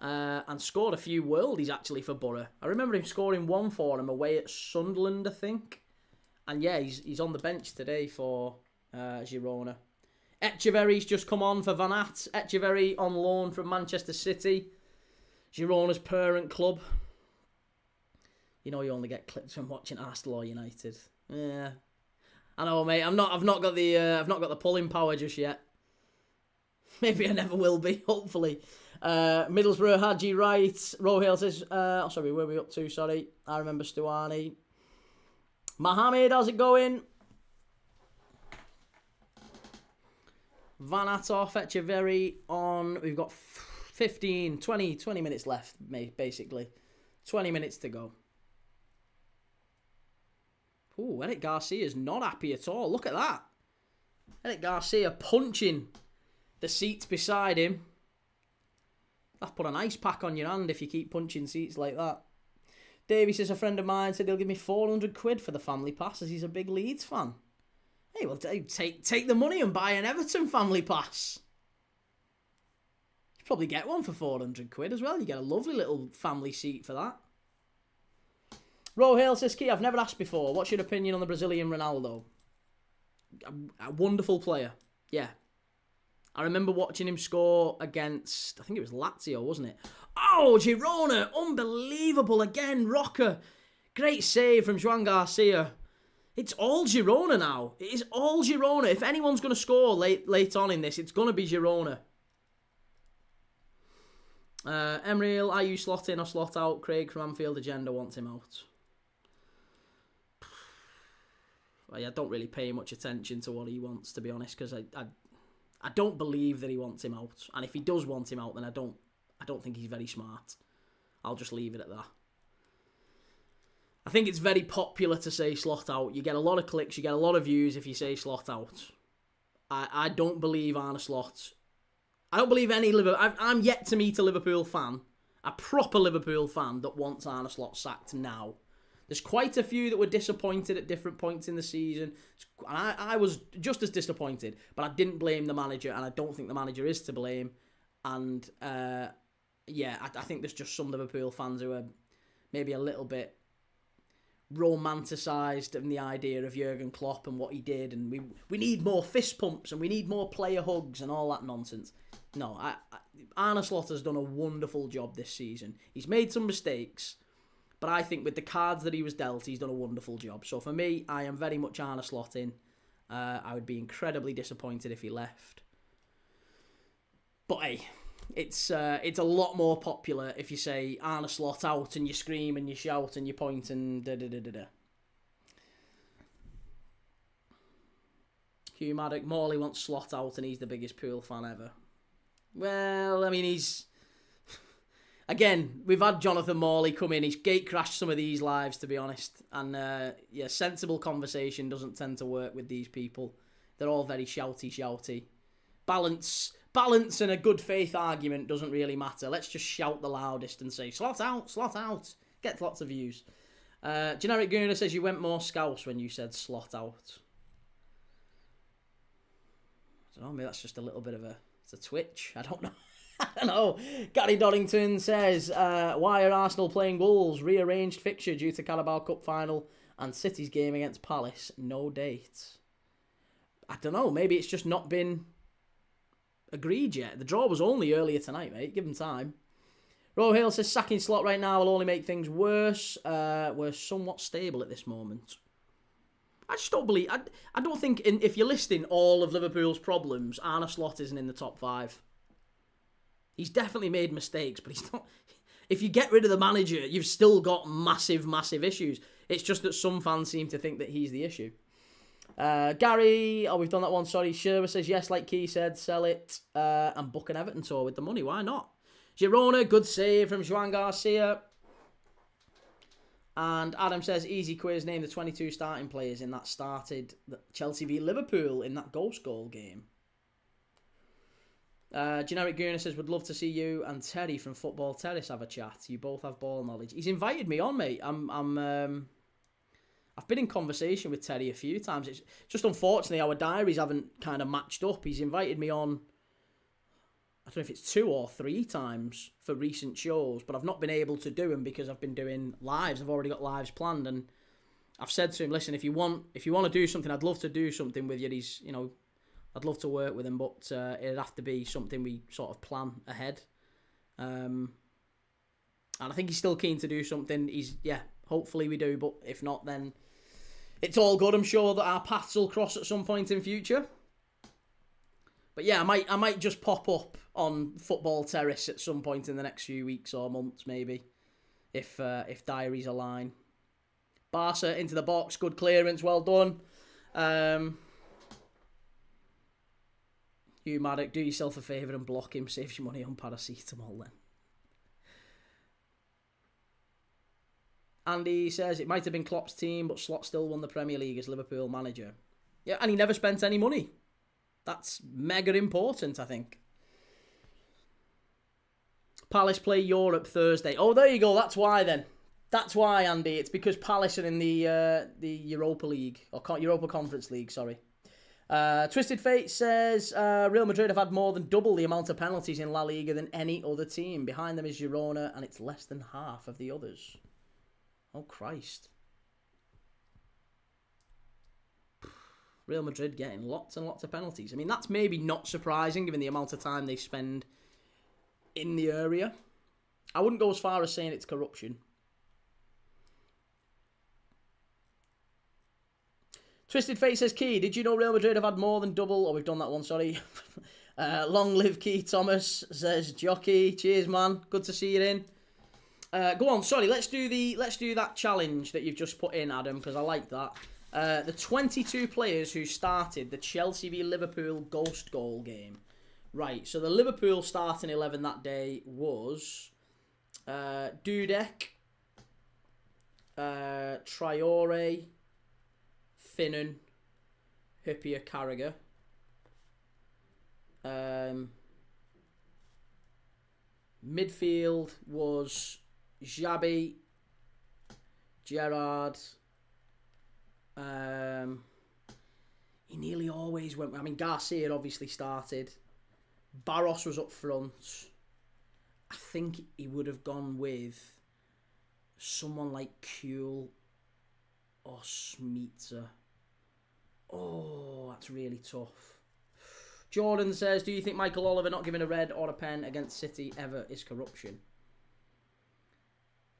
And scored a few worldies actually for Borough. I remember him scoring one for him away at Sunderland, I think. And yeah, he's on the bench today for Girona. Echeverry's just come on for Van Aert. Echeverry on loan from Manchester City. Girona's parent club. You know you only get clips from watching Arsenal or United. Yeah, I know, mate. I've not got the pulling power just yet. Maybe I never will be. Hopefully. Middlesbrough, Haji Wright. Rohale says, sorry, where are we up to? Sorry, I remember Stuani. Mohamed, how's it going? Van Aert off, Echeverry on. We've got 20 minutes left, basically. 20 minutes to go. Ooh, Eric Garcia's not happy at all. Look at that. Eric Garcia punching the seats beside him. That's put an ice pack on your hand if you keep punching seats like that. Davey says, a friend of mine said he'll give me 400 quid for the family pass as he's a big Leeds fan. Hey, well, take the money and buy an Everton family pass. You probably get one for 400 quid as well. You get a lovely little family seat for that. Rohale says, Key, I've never asked before. What's your opinion on the Brazilian Ronaldo? A wonderful player. Yeah. I remember watching him score against, I think it was Lazio, wasn't it? Oh, Girona. Unbelievable again. Rocker. Great save from Joan Garcia. It's all Girona now. It is all Girona. If anyone's going to score late on in this, it's going to be Girona. Emriel, are you slot in or slot out? Craig from Anfield Agenda wants him out. Well, I don't really pay much attention to what he wants, to be honest, because I don't believe that he wants him out. And if he does want him out, then I don't think he's very smart. I'll just leave it at that. I think it's very popular to say slot out. You get a lot of clicks, you get a lot of views if you say slot out. I don't believe Arne Slot. I don't believe any Liverpool... I'm yet to meet a Liverpool fan, a proper Liverpool fan, that wants Arne Slot sacked now. There's quite a few that were disappointed at different points in the season. And I was just as disappointed, but I didn't blame the manager, and I don't think the manager is to blame. And, yeah, I think there's just some Liverpool fans who are maybe a little bit romanticised in the idea of Jurgen Klopp and what he did, and we need more fist pumps, and we need more player hugs, and all that nonsense. No, Arne Slot has done a wonderful job this season. He's made some mistakes, but I think with the cards that he was dealt, he's done a wonderful job. So for me, I am very much Arne Slot in. I would be incredibly disappointed if he left. But hey, it's a lot more popular if you say Arne Slot out and you scream and you shout and you point and da-da-da-da-da. Hugh Maddock, Morley wants Slot out and he's the biggest Pool fan ever. Well, I mean, he's... Again, we've had Jonathan Morley come in. He's gate-crashed some of these lives, to be honest. And, yeah, sensible conversation doesn't tend to work with these people. They're all very shouty. Balance and a good faith argument doesn't really matter. Let's just shout the loudest and say, slot out. Gets lots of views. Generic Guna says you went more scouse when you said slot out. I don't know, maybe that's just a little bit of it's a twitch. I don't know. I don't know. Gary Doddington says, why are Arsenal playing Wolves? Rearranged fixture due to Carabao Cup final and City's game against Palace. No date. I don't know. Maybe it's just not been agreed yet. The draw was only earlier tonight, mate. Give them time. Rohale says, sacking Slot right now will only make things worse. We're somewhat stable at this moment. I just don't believe... I don't think if you're listing all of Liverpool's problems, Arne Slot isn't in the top 5. He's definitely made mistakes, but he's not... If you get rid of the manager, you've still got massive issues. It's just that some fans seem to think that he's the issue. Gary, we've done that one, sorry. Sherwa says, yes, like Key said, sell it and book an Everton tour with the money. Why not? Girona, good save from Joan Garcia. And Adam says, easy quiz, name the 22 starting players in that started Chelsea v Liverpool in that ghost goal game. Generic Gurner says, would love to see you and Terry from Football Terrace have a chat. You both have ball knowledge. He's invited me on, mate. I've been in conversation with Terry a few times. It's just unfortunately our diaries haven't kind of matched up. He's invited me on, I don't know if it's 2 or 3 times for recent shows, but I've not been able to do them because I've been doing lives. I've already got lives planned, and I've said to him, listen, if you want to do something, I'd love to do something with you. He's, I'd love to work with him, but it'd have to be something we sort of plan ahead. And I think he's still keen to do something. Hopefully we do, but if not, then it's all good. I'm sure that our paths will cross at some point in future. But yeah, I might just pop up on Football Terrace at some point in the next few weeks or months, maybe, if diaries align. Barca into the box, good clearance, well done. Hugh Maddock, do yourself a favour and block him, saves you money on paracetamol then. Andy says, it might have been Klopp's team, but Slot still won the Premier League as Liverpool manager. Yeah, and he never spent any money. That's mega important, I think. Palace play Europe Thursday. Oh, there you go. That's why then. That's why, Andy. It's because Palace are in the Europa League, or Europa Conference League, sorry. Twisted Fate says, Real Madrid have had more than double the amount of penalties in La Liga than any other team. Behind them is Girona, and it's less than half of the others. Oh, Christ. Real Madrid getting lots and lots of penalties. I mean, that's maybe not surprising given the amount of time they spend in the area. I wouldn't go as far as saying it's corruption. Twisted Fate says, Key, did you know Real Madrid have had more than double? Oh, we've done that one, sorry. Long live Key Thomas, says Jockey. Cheers, man. Good to see you in. Go on, sorry, let's do that challenge that you've just put in, Adam, because I like that. The 22 players who started the Chelsea v Liverpool ghost goal game. Right, so the Liverpool starting 11 that day was Dudek, Traore, Finnan, Hyypiä, Carragher. Midfield was Xabi, Gerrard. He nearly always went. I mean, Garcia obviously started. Barros was up front. I think he would have gone with someone like Kuhl or Smitsa. Oh, that's really tough. Jordan says, do you think Michael Oliver not giving a red or a pen against City ever is corruption?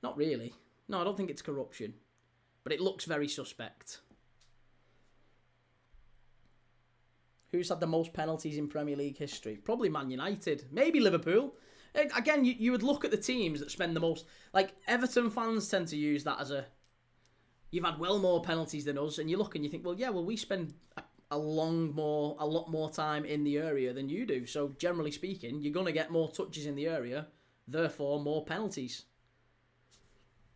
Not really. No, I don't think it's corruption. But it looks very suspect. Who's had the most penalties in Premier League history? Probably Man United. Maybe Liverpool. Again, you would look at the teams that spend the most. Like, Everton fans tend to use that as a... You've had well more penalties than us. And you look and you think, well, yeah, we spend a lot more time in the area than you do. So, generally speaking, you're going to get more touches in the area. Therefore, more penalties.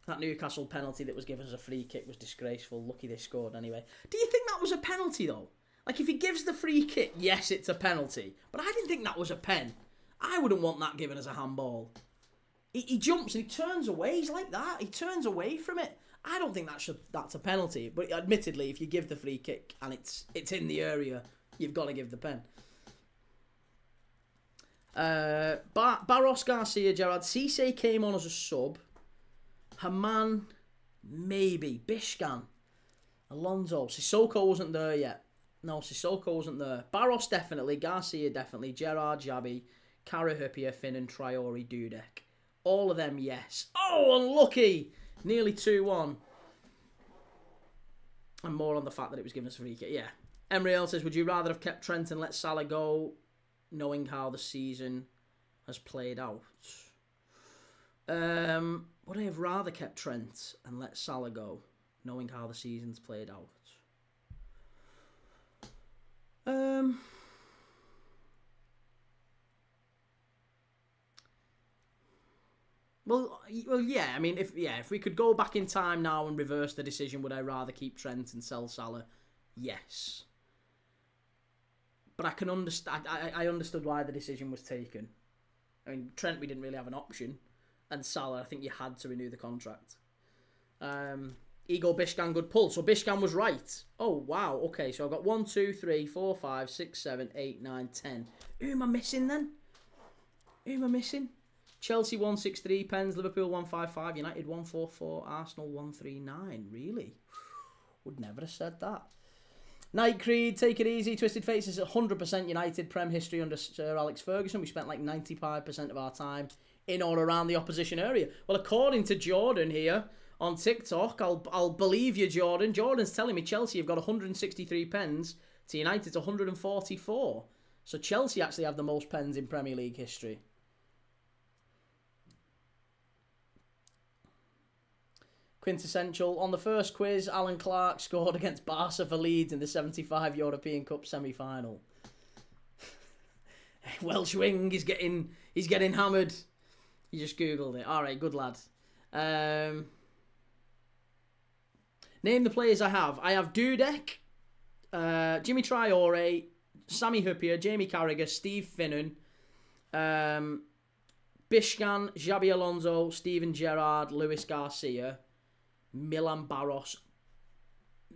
That Newcastle penalty that was given as a free kick was disgraceful. Lucky they scored anyway. Do you think that was a penalty, though? Like, if he gives the free kick, yes, it's a penalty. But I didn't think that was a pen. I wouldn't want that given as a handball. He jumps and he turns away. He's like that. He turns away from it. I don't think that's a penalty. But admittedly, if you give the free kick and it's in the area, you've got to give the pen. Barros, Garcia, Gerrard. Cisse came on as a sub. Haman, maybe. Bishkan. Alonso. Sissoko wasn't there yet. No, Sissoko wasn't there. Barros definitely. Garcia definitely. Gerrard, Xabi, Kara, Hyypiä, Finnan, Traore, Dudek. All of them, yes. Oh, unlucky! Nearly 2-1. And more on the fact that it was given us a free kick. Yeah. Emriel says, would you rather have kept Trent and let Salah go, knowing how the season has played out? Would I have rather kept Trent and let Salah go, knowing how the season's played out? Well, yeah. I mean, if we could go back in time now and reverse the decision, would I rather keep Trent and sell Salah? Yes. But I can understand. I understood why the decision was taken. I mean, Trent, we didn't really have an option, and Salah, I think you had to renew the contract. Ego Bishkan, good pull. So Bishkan was right. Oh wow. Okay, so I've got 1, 2, 3, 4, 5, 6, 7, 8, 9, 10. Who am I missing then? Who am I missing? Chelsea 163 pens, Liverpool 155, United 144, Arsenal 139. Really? Would never have said that. Night Creed, take it easy. Twisted Faces is 100% United Prem history under Sir Alex Ferguson. We spent like 95% of our time in or around the opposition area. Well, according to Jordan here on TikTok, I'll believe you, Jordan. Jordan's telling me Chelsea have got 163 pens to United's 144. So Chelsea actually have the most pens in Premier League history. Quintessential. On the first quiz, Alan Clark scored against Barca for Leeds in the 75 European Cup semi-final. Welsh wing is getting hammered. You just Googled it. All right, good lad. Name the players I have. I have Dudek, Jimmy Traore, Sami Hyypiä, Jamie Carragher, Steve Finnan, Bishkan, Xabi Alonso, Steven Gerrard, Luis Garcia, Milan Barros,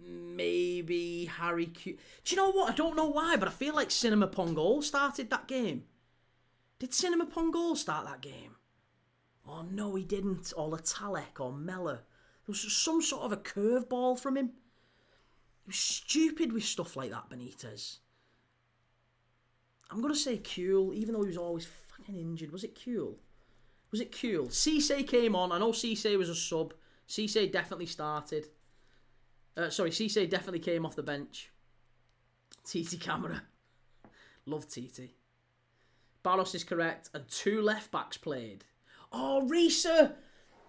maybe Harry Q. Do you know what? I don't know why, but I feel like Cinema Pongol started that game. Did Cinema Pongol start that game? Oh no, he didn't. Or Latalek or Mella. There was some sort of a curveball from him. He was stupid with stuff like that, Benitez. I'm going to say Kuhl, even though he was always fucking injured. Was it Kuhl? Was it Kuhl? Cisse came on. I know Cisse was a sub. Cisse definitely started. Cisse definitely came off the bench. TT Camera. Love TT. Barros is correct. And 2 left-backs played. Oh, Risa!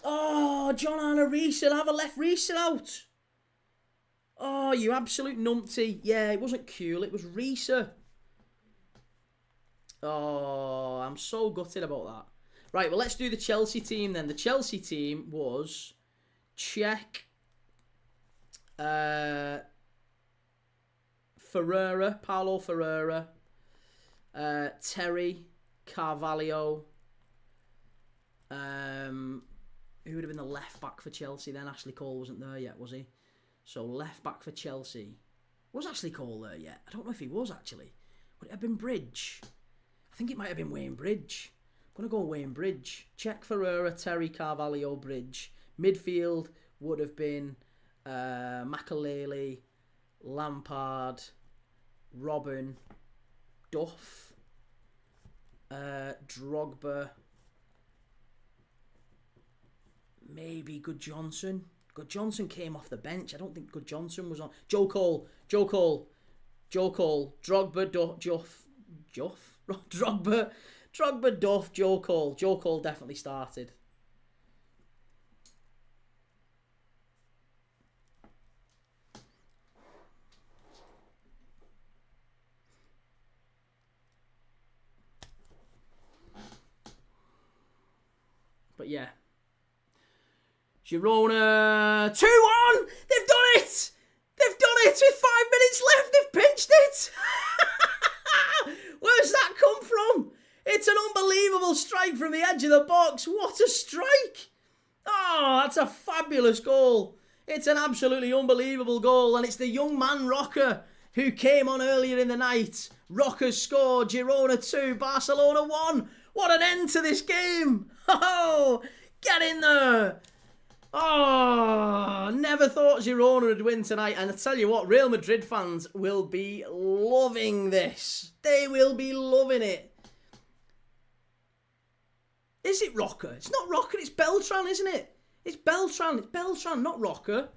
Oh, John Arne Risa. Have a left Risa out. Oh, you absolute numpty. Yeah, it wasn't Kuhl. It was Risa. Oh, I'm so gutted about that. Right, well, let's do the Chelsea team then. The Chelsea team was Cech, Ferreira, Paulo Ferreira, Terry, Carvalho. Who would have been the left back for Chelsea then? Ashley Cole wasn't there yet, was he? So left back for Chelsea. Was Ashley Cole there yet? I don't know if he was actually. Would it have been Bridge? I think it might have been Wayne Bridge. I'm going to go Wayne Bridge. Cech, Ferreira, Terry, Carvalho, Bridge. Midfield would have been Makalele, Lampard, Robin, Duff, Drogba, maybe Good Johnson. Good Johnson came off the bench. I don't think Good Johnson was on. Joe Cole, Drogba, Drogba, Duff, Joe Cole. Joe Cole definitely started. But yeah. Girona 2-1! They've done it! They've done it with 5 minutes left! They've pinched it! Where's that come from? It's an unbelievable strike from the edge of the box. What a strike! Oh, that's a fabulous goal. It's an absolutely unbelievable goal. And it's the young man Roca who came on earlier in the night. Roca scored. Girona 2, Barcelona 1. What an end to this game. Oh, get in there. Oh, never thought Girona would win tonight. And I tell you what, Real Madrid fans will be loving this. They will be loving it. Is it Roca? It's not Roca, it's Beltran, isn't it? It's Beltran. It's Beltran, not Roca.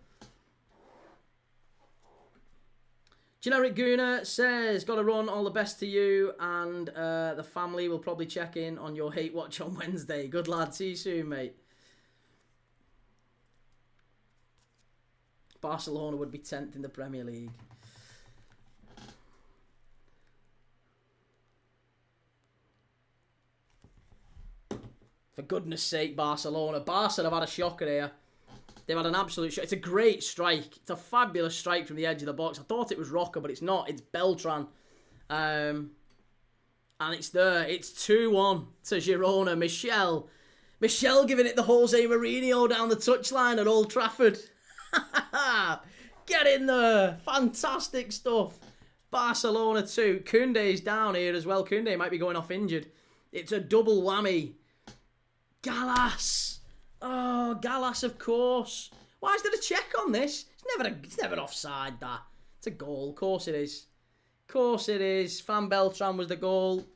Generic Guna says, gotta run, all the best to you, and the family will probably check in on your hate watch on Wednesday. Good lad, see you soon, mate. Barcelona would be 10th in the Premier League. For goodness sake, Barcelona. Barca have had a shocker here. They've had an absolute shock. It's a great strike. It's a fabulous strike from the edge of the box. I thought it was Roca, but it's not. It's Beltran. And it's there. It's 2-1 to Girona. Míchel giving it the Jose Mourinho down the touchline at Old Trafford. Get in there. Fantastic stuff. Barcelona 2. Koundé's down here as well. Koundé might be going off injured. It's a double whammy. Gallas. Oh, Gallas, of course. Why is there a check on this? It's never offside, that. It's a goal. Of course it is. Of course it is. Van Beltran was the goal.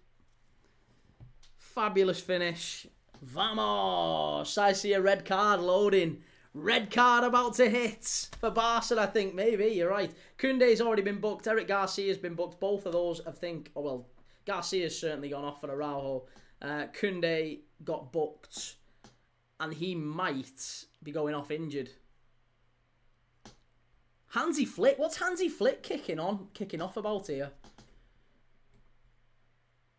Fabulous finish. Vamos. I see a red card loading. Red card about to hit for Barca, I think. Maybe, you're right. Koundé's already been booked. Eric Garcia's been booked. Both of those, I think. Oh, well, Garcia's certainly gone off for Araujo. Koundé got booked. And he might be going off injured. Hansi Flick. What's Hansi Flick kicking off about here?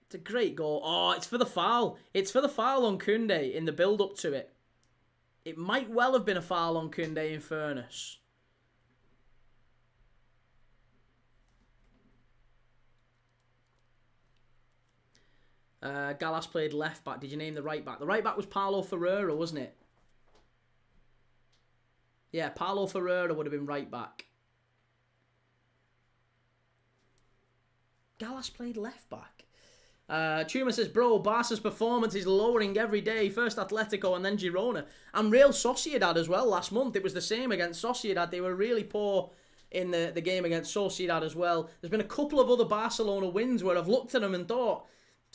It's a great goal. Oh, it's for the foul. It's for the foul on Koundé in the build-up to it. It might well have been a foul on Koundé in fairness. Gallas played left back. Did you name the right back? The right back was Paulo Ferreira, wasn't it? Yeah, Paulo Ferreira would have been right back. Gallas played left back. Chuma says, bro, Barca's performance is lowering every day. First Atletico and then Girona. And Real Sociedad as well last month. It was the same against Sociedad. They were really poor in the game against Sociedad as well. There's been a couple of other Barcelona wins where I've looked at them and thought,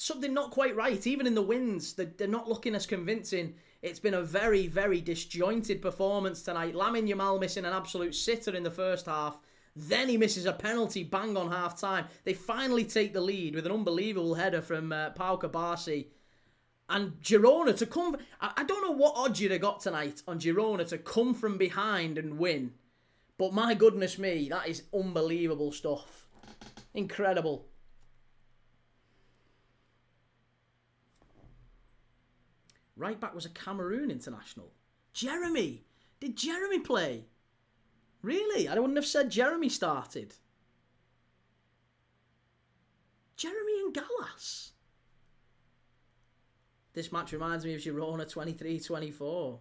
something not quite right. Even in the wins, they're not looking as convincing. It's been a very, very disjointed performance tonight. Lamine Yamal missing an absolute sitter in the first half. Then he misses a penalty bang on half-time. They finally take the lead with an unbelievable header from Pau Kabasi. And Girona to come... I don't know what odds you'd have got tonight on Girona to come from behind and win. But my goodness me, that is unbelievable stuff. Incredible. Right back was a Cameroon international. Jeremy. Did Jeremy play? Really? I wouldn't have said Jeremy started. Jeremy and Gallas. This match reminds me of Girona 23-24.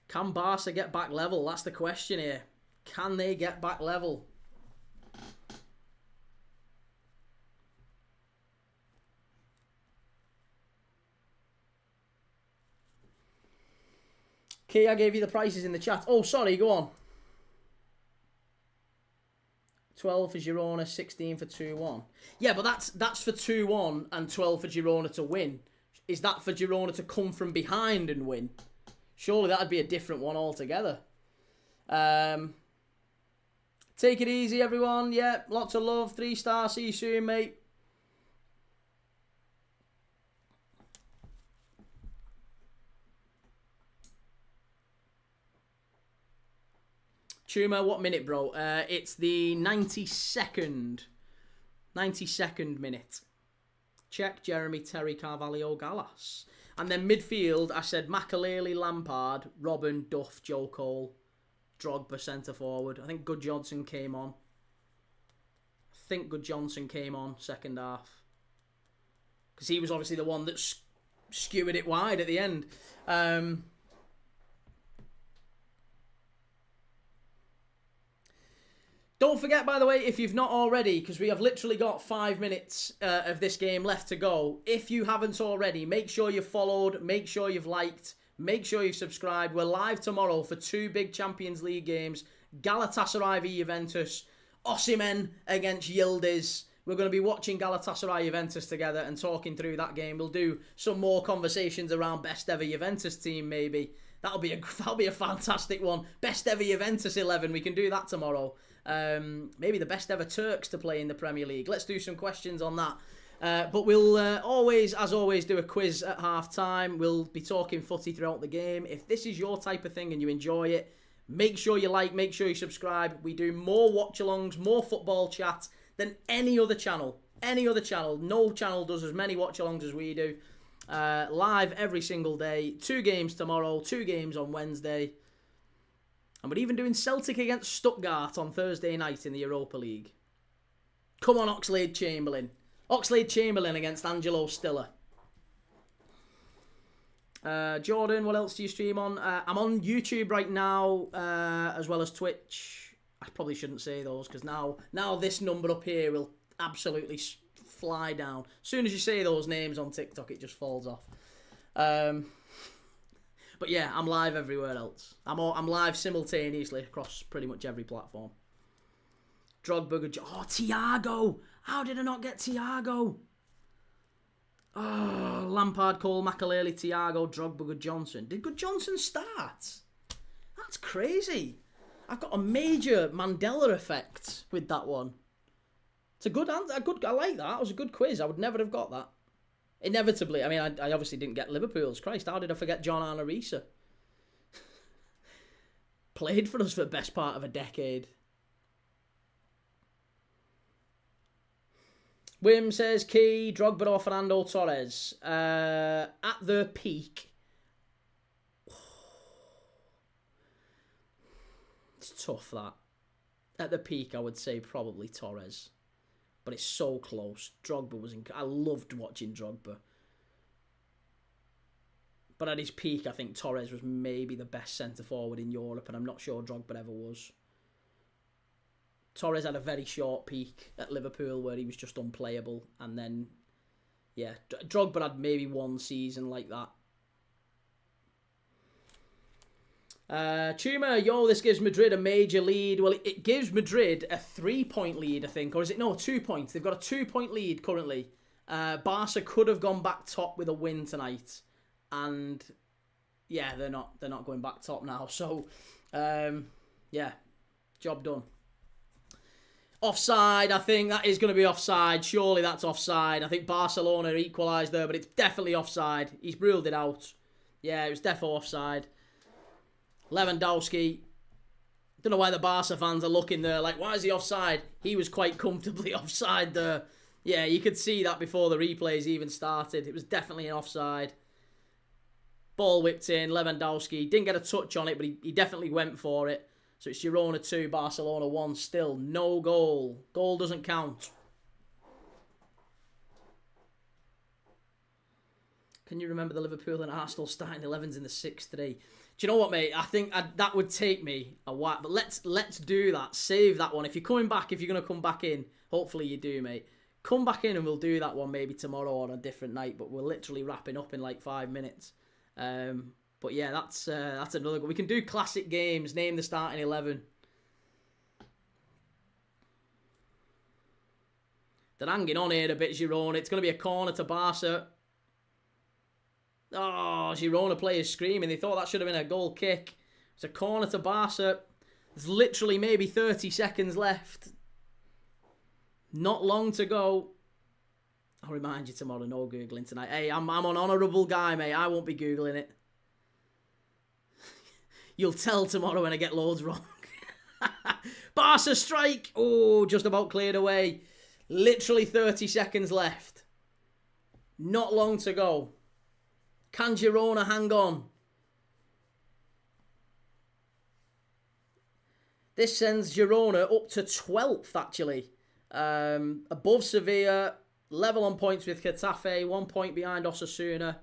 Can Barca get back level? That's the question here. Can they get back level? Okay, I gave you the prices in the chat. Oh, sorry, go on. 12 for Girona, 16 for 2-1. Yeah, but that's for 2-1 and 12 for Girona to win. Is that for Girona to come from behind and win? Surely that'd be a different one altogether. Take it easy, everyone. Yeah, lots of love. 3 stars. See you soon, mate. Chuma, what minute, bro? It's the 92nd minute. Check Jeremy, Terry, Carvalho, Gallas. And then midfield, I said Makelele, Lampard, Robin, Duff, Joe Cole, Drogba, centre forward. I think Good Johnson came on. Second half. Because he was obviously the one that skewered it wide at the end. Don't forget, by the way, if you've not already, because we have literally got 5 minutes of this game left to go. If you haven't already, make sure you've followed, make sure you've liked, make sure you've subscribed. We're live tomorrow for 2 big Champions League games. Galatasaray v Juventus, Osimhen against Yildiz. We're going to be watching Galatasaray Juventus together and talking through that game. We'll do some more conversations around best ever Juventus team, maybe. That'll be a fantastic one. Best ever Juventus 11. We can do that tomorrow. Maybe the best ever Turks to play in the Premier League. Let's do some questions on that. But we'll always, as always, do a quiz at half-time. We'll be talking footy throughout the game. If this is your type of thing and you enjoy it, make sure you like, make sure you subscribe. We do more watch-alongs, more football chat than any other channel any other channel. No channel does as many watch-alongs as we do. Live every single day. 2 games tomorrow, 2 games on Wednesday. And we're even doing Celtic against Stuttgart on Thursday night in the Europa League. Come on, Oxlade-Chamberlain. Oxlade-Chamberlain against Angelo Stiller. Jordan, what else do you stream on? I'm on YouTube right now, as well as Twitch. I probably shouldn't say those, because now this number up here will absolutely fly down. As soon as you say those names on TikTok, it just falls off. But yeah, I'm live everywhere else. I'm live simultaneously across pretty much every platform. Drogba, oh, Thiago! How did I not get Thiago? Oh, Lampard, Cole, Makaleli, Thiago, Drogba, Good Johnson. Did Good Johnson start? That's crazy. I've got a major Mandela effect with that one. It's a good answer. I like that. It was a good quiz. I would never have got that. Inevitably. I mean, I obviously didn't get Liverpool's. Christ, how did I forget John Arnorisa? Played for us for the best part of a decade. Wim says, Key, Drogba or Fernando Torres. At their peak. It's tough, that. At the peak, I would say probably Torres. But it's so close. Drogba was I loved watching Drogba. But at his peak, I think Torres was maybe the best centre-forward in Europe, and I'm not sure Drogba ever was. Torres had a very short peak at Liverpool where he was just unplayable. And then, yeah, Drogba had maybe one season like that. Chuma, yo, this gives Madrid a major lead. Well, it gives Madrid a 3-point lead, I think. Or is it? No, 2 points. They've got a 2-point lead currently. Barca could have gone back top with a win tonight. And, yeah, they're not going back top now. So, yeah, job done. Offside, I think that is going to be offside. Surely that's offside. I think Barcelona equalised there, but it's definitely offside. He's ruled it out. Yeah, it was definitely offside. Lewandowski. Don't know why the Barca fans are looking there like, why is he offside? He was quite comfortably offside there. Yeah, you could see that before the replays even started. It was definitely an offside. Ball whipped in. Lewandowski didn't get a touch on it, but he definitely went for it. So it's Girona 2, Barcelona 1 still. No goal. Goal doesn't count. Can you remember the Liverpool and Arsenal starting 11s in the 6-3? Do you know what, mate? I think that would take me a while. But let's do that. Save that one. If you're coming back, if you're going to come back in, hopefully you do, mate. Come back in and we'll do that one maybe tomorrow or on a different night. But we're literally wrapping up in like 5 minutes. But yeah, that's another good. We can do classic games. Name the starting 11. They're hanging on here a bit, Girona. It's going to be a corner to Barca. Oh, Girona players screaming. They thought that should have been a goal kick. It's a corner to Barca. There's literally maybe 30 seconds left. Not long to go. I'll remind you tomorrow, no Googling tonight. Hey, I'm an honourable guy, mate. I won't be Googling it. You'll tell tomorrow when I get loads wrong. Barca strike. Oh, just about cleared away. Literally 30 seconds left. Not long to go. Can Girona hang on? This sends Girona up to 12th, actually. Above Sevilla. Level on points with Getafe. 1 point behind Osasuna.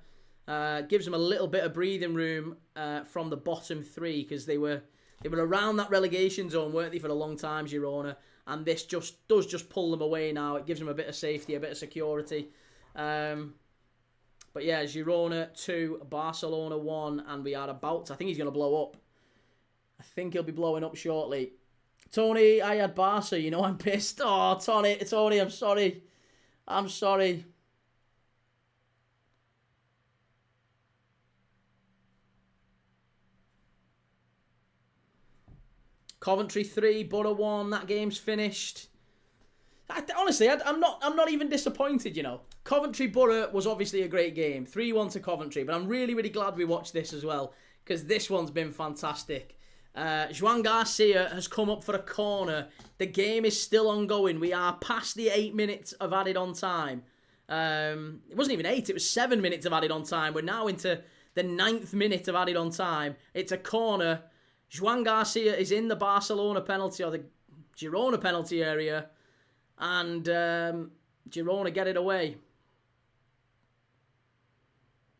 Gives them a little bit of breathing room from the bottom 3 because they were around that relegation zone, weren't they, for a long time, Girona? And this does pull them away now. It gives them a bit of safety, a bit of security. But yeah, Girona 2, Barcelona 1, and we are about to, I think he's going to blow up. I think he'll be blowing up shortly. Tony, I had Barca, you know I'm pissed. Oh, Tony, I'm sorry. I'm sorry. Coventry 3, Borough 1. That game's finished. Honestly, I'm not even disappointed, you know. Coventry Borough was obviously a great game. 3-1 to Coventry. But I'm really, really glad we watched this as well. Because this one's been fantastic. Joan Garcia has come up for a corner. The game is still ongoing. We are past the 8 minutes of added on time. It wasn't even 8, it was 7 minutes of added on time. We're now into the 9th minute of added on time. It's a corner. Joan Garcia is in the Barcelona penalty or the Girona penalty area. And Girona get it away.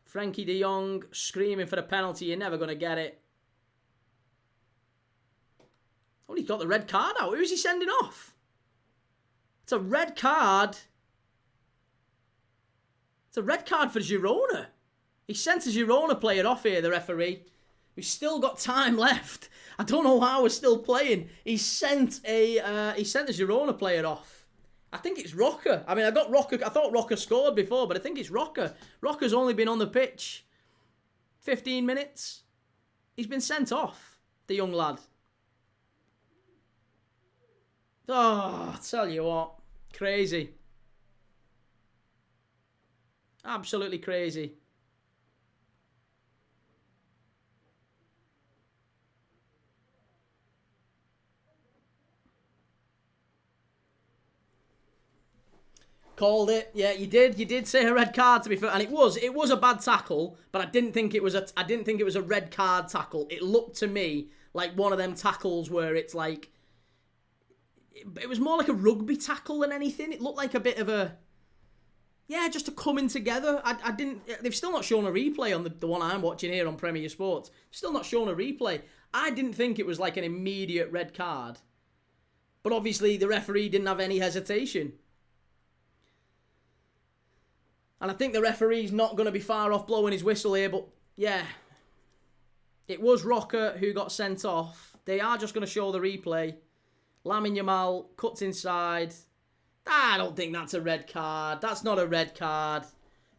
Frankie de Jong screaming for the penalty. You're never going to get it. Oh, he got the red card out. Who's he sending off? It's a red card. It's a red card for Girona. He sent a Girona player off here, the referee. We've still got time left. I don't know how we're still playing. He sent a Girona player off. I think it's Roca. I mean, I thought Roca scored before, but I think it's Roca. Roca's only been on the pitch 15 minutes. He's been sent off, the young lad. Oh, I tell you what. Crazy. Absolutely crazy. Called it. Yeah, you did. You did say a red card, to be fair, and it was a bad tackle, but I didn't think it was a red card tackle. It looked to me like one of them tackles where it's like it was more like a rugby tackle than anything. It looked like a bit of a just a coming together. I didn't. They've still not shown a replay on the one I'm watching here on Premier Sports. Still not shown a replay. I didn't think it was like an immediate red card, but obviously the referee didn't have any hesitation. And I think the referee's not going to be far off blowing his whistle here, but yeah. It was Roca who got sent off. They are just going to show the replay. Lamine Yamal cuts inside. I don't think that's a red card. That's not a red card.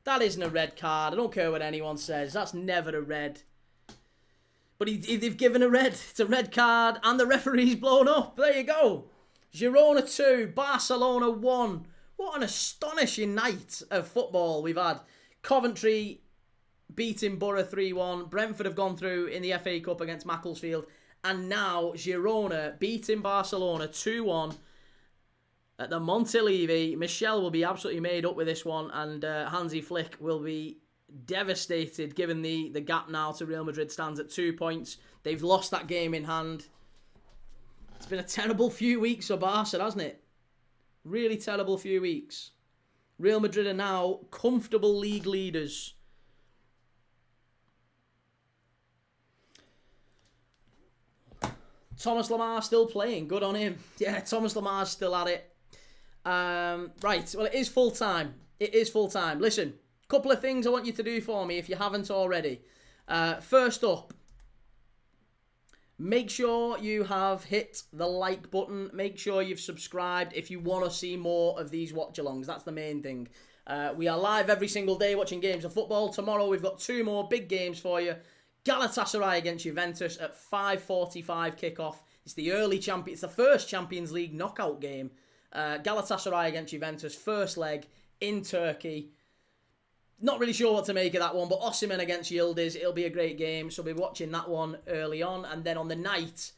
That isn't a red card. I don't care what anyone says. That's never a red. But they've given a red. It's a red card and the referee's blown up. There you go. Girona 2, Barcelona 1. What an astonishing night of football we've had. Coventry beating Borough 3-1. Brentford have gone through in the FA Cup against Macclesfield. And now Girona beating Barcelona 2-1 at the Montilivi. Míchel will be absolutely made up with this one. And Hansi Flick will be devastated given the gap now to Real Madrid stands at 2 points. They've lost that game in hand. It's been a terrible few weeks for Barca, hasn't it? Really terrible few weeks. Real Madrid are now comfortable league leaders. Thomas Lemar still playing. Good on him. Yeah, Thomas Lemar's still at it. Right, well, it is full time. It is full time. Listen, couple of things I want you to do for me if you haven't already. First up, make sure you have hit the like button. Make sure you've subscribed if you want to see more of these watch-alongs. That's the main thing. We are live every single day watching games of football. Tomorrow we've got 2 more big games for you. Galatasaray against Juventus at 5:45 kickoff. It's the first Champions League knockout game. Galatasaray against Juventus, first leg in Turkey. Not really sure what to make of that one, but Osimhen against Yildiz, it'll be a great game. So we'll be watching that one early on. And then on the night,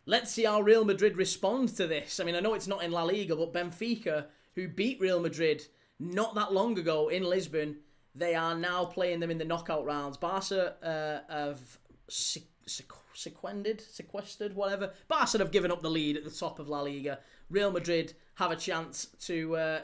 let's see how Real Madrid respond to this. I mean, I know it's not in La Liga, but Benfica, who beat Real Madrid not that long ago in Lisbon, they are now playing them in the knockout rounds. Barca have sequestered, whatever. Barca have given up the lead at the top of La Liga. Real Madrid have a chance to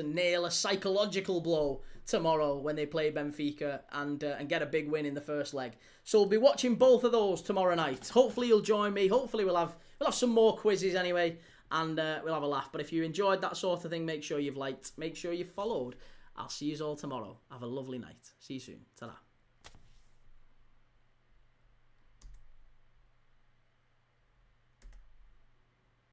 nail a psychological blow tomorrow when they play Benfica and get a big win in the first leg. So we'll be watching both of those tomorrow night. Hopefully you'll join me. Hopefully we'll have some more quizzes anyway, and we'll have a laugh. But if you enjoyed that sort of thing, make sure you've liked, make sure you've followed. I'll see you all tomorrow. Have a lovely night. See you soon. Ta-ra.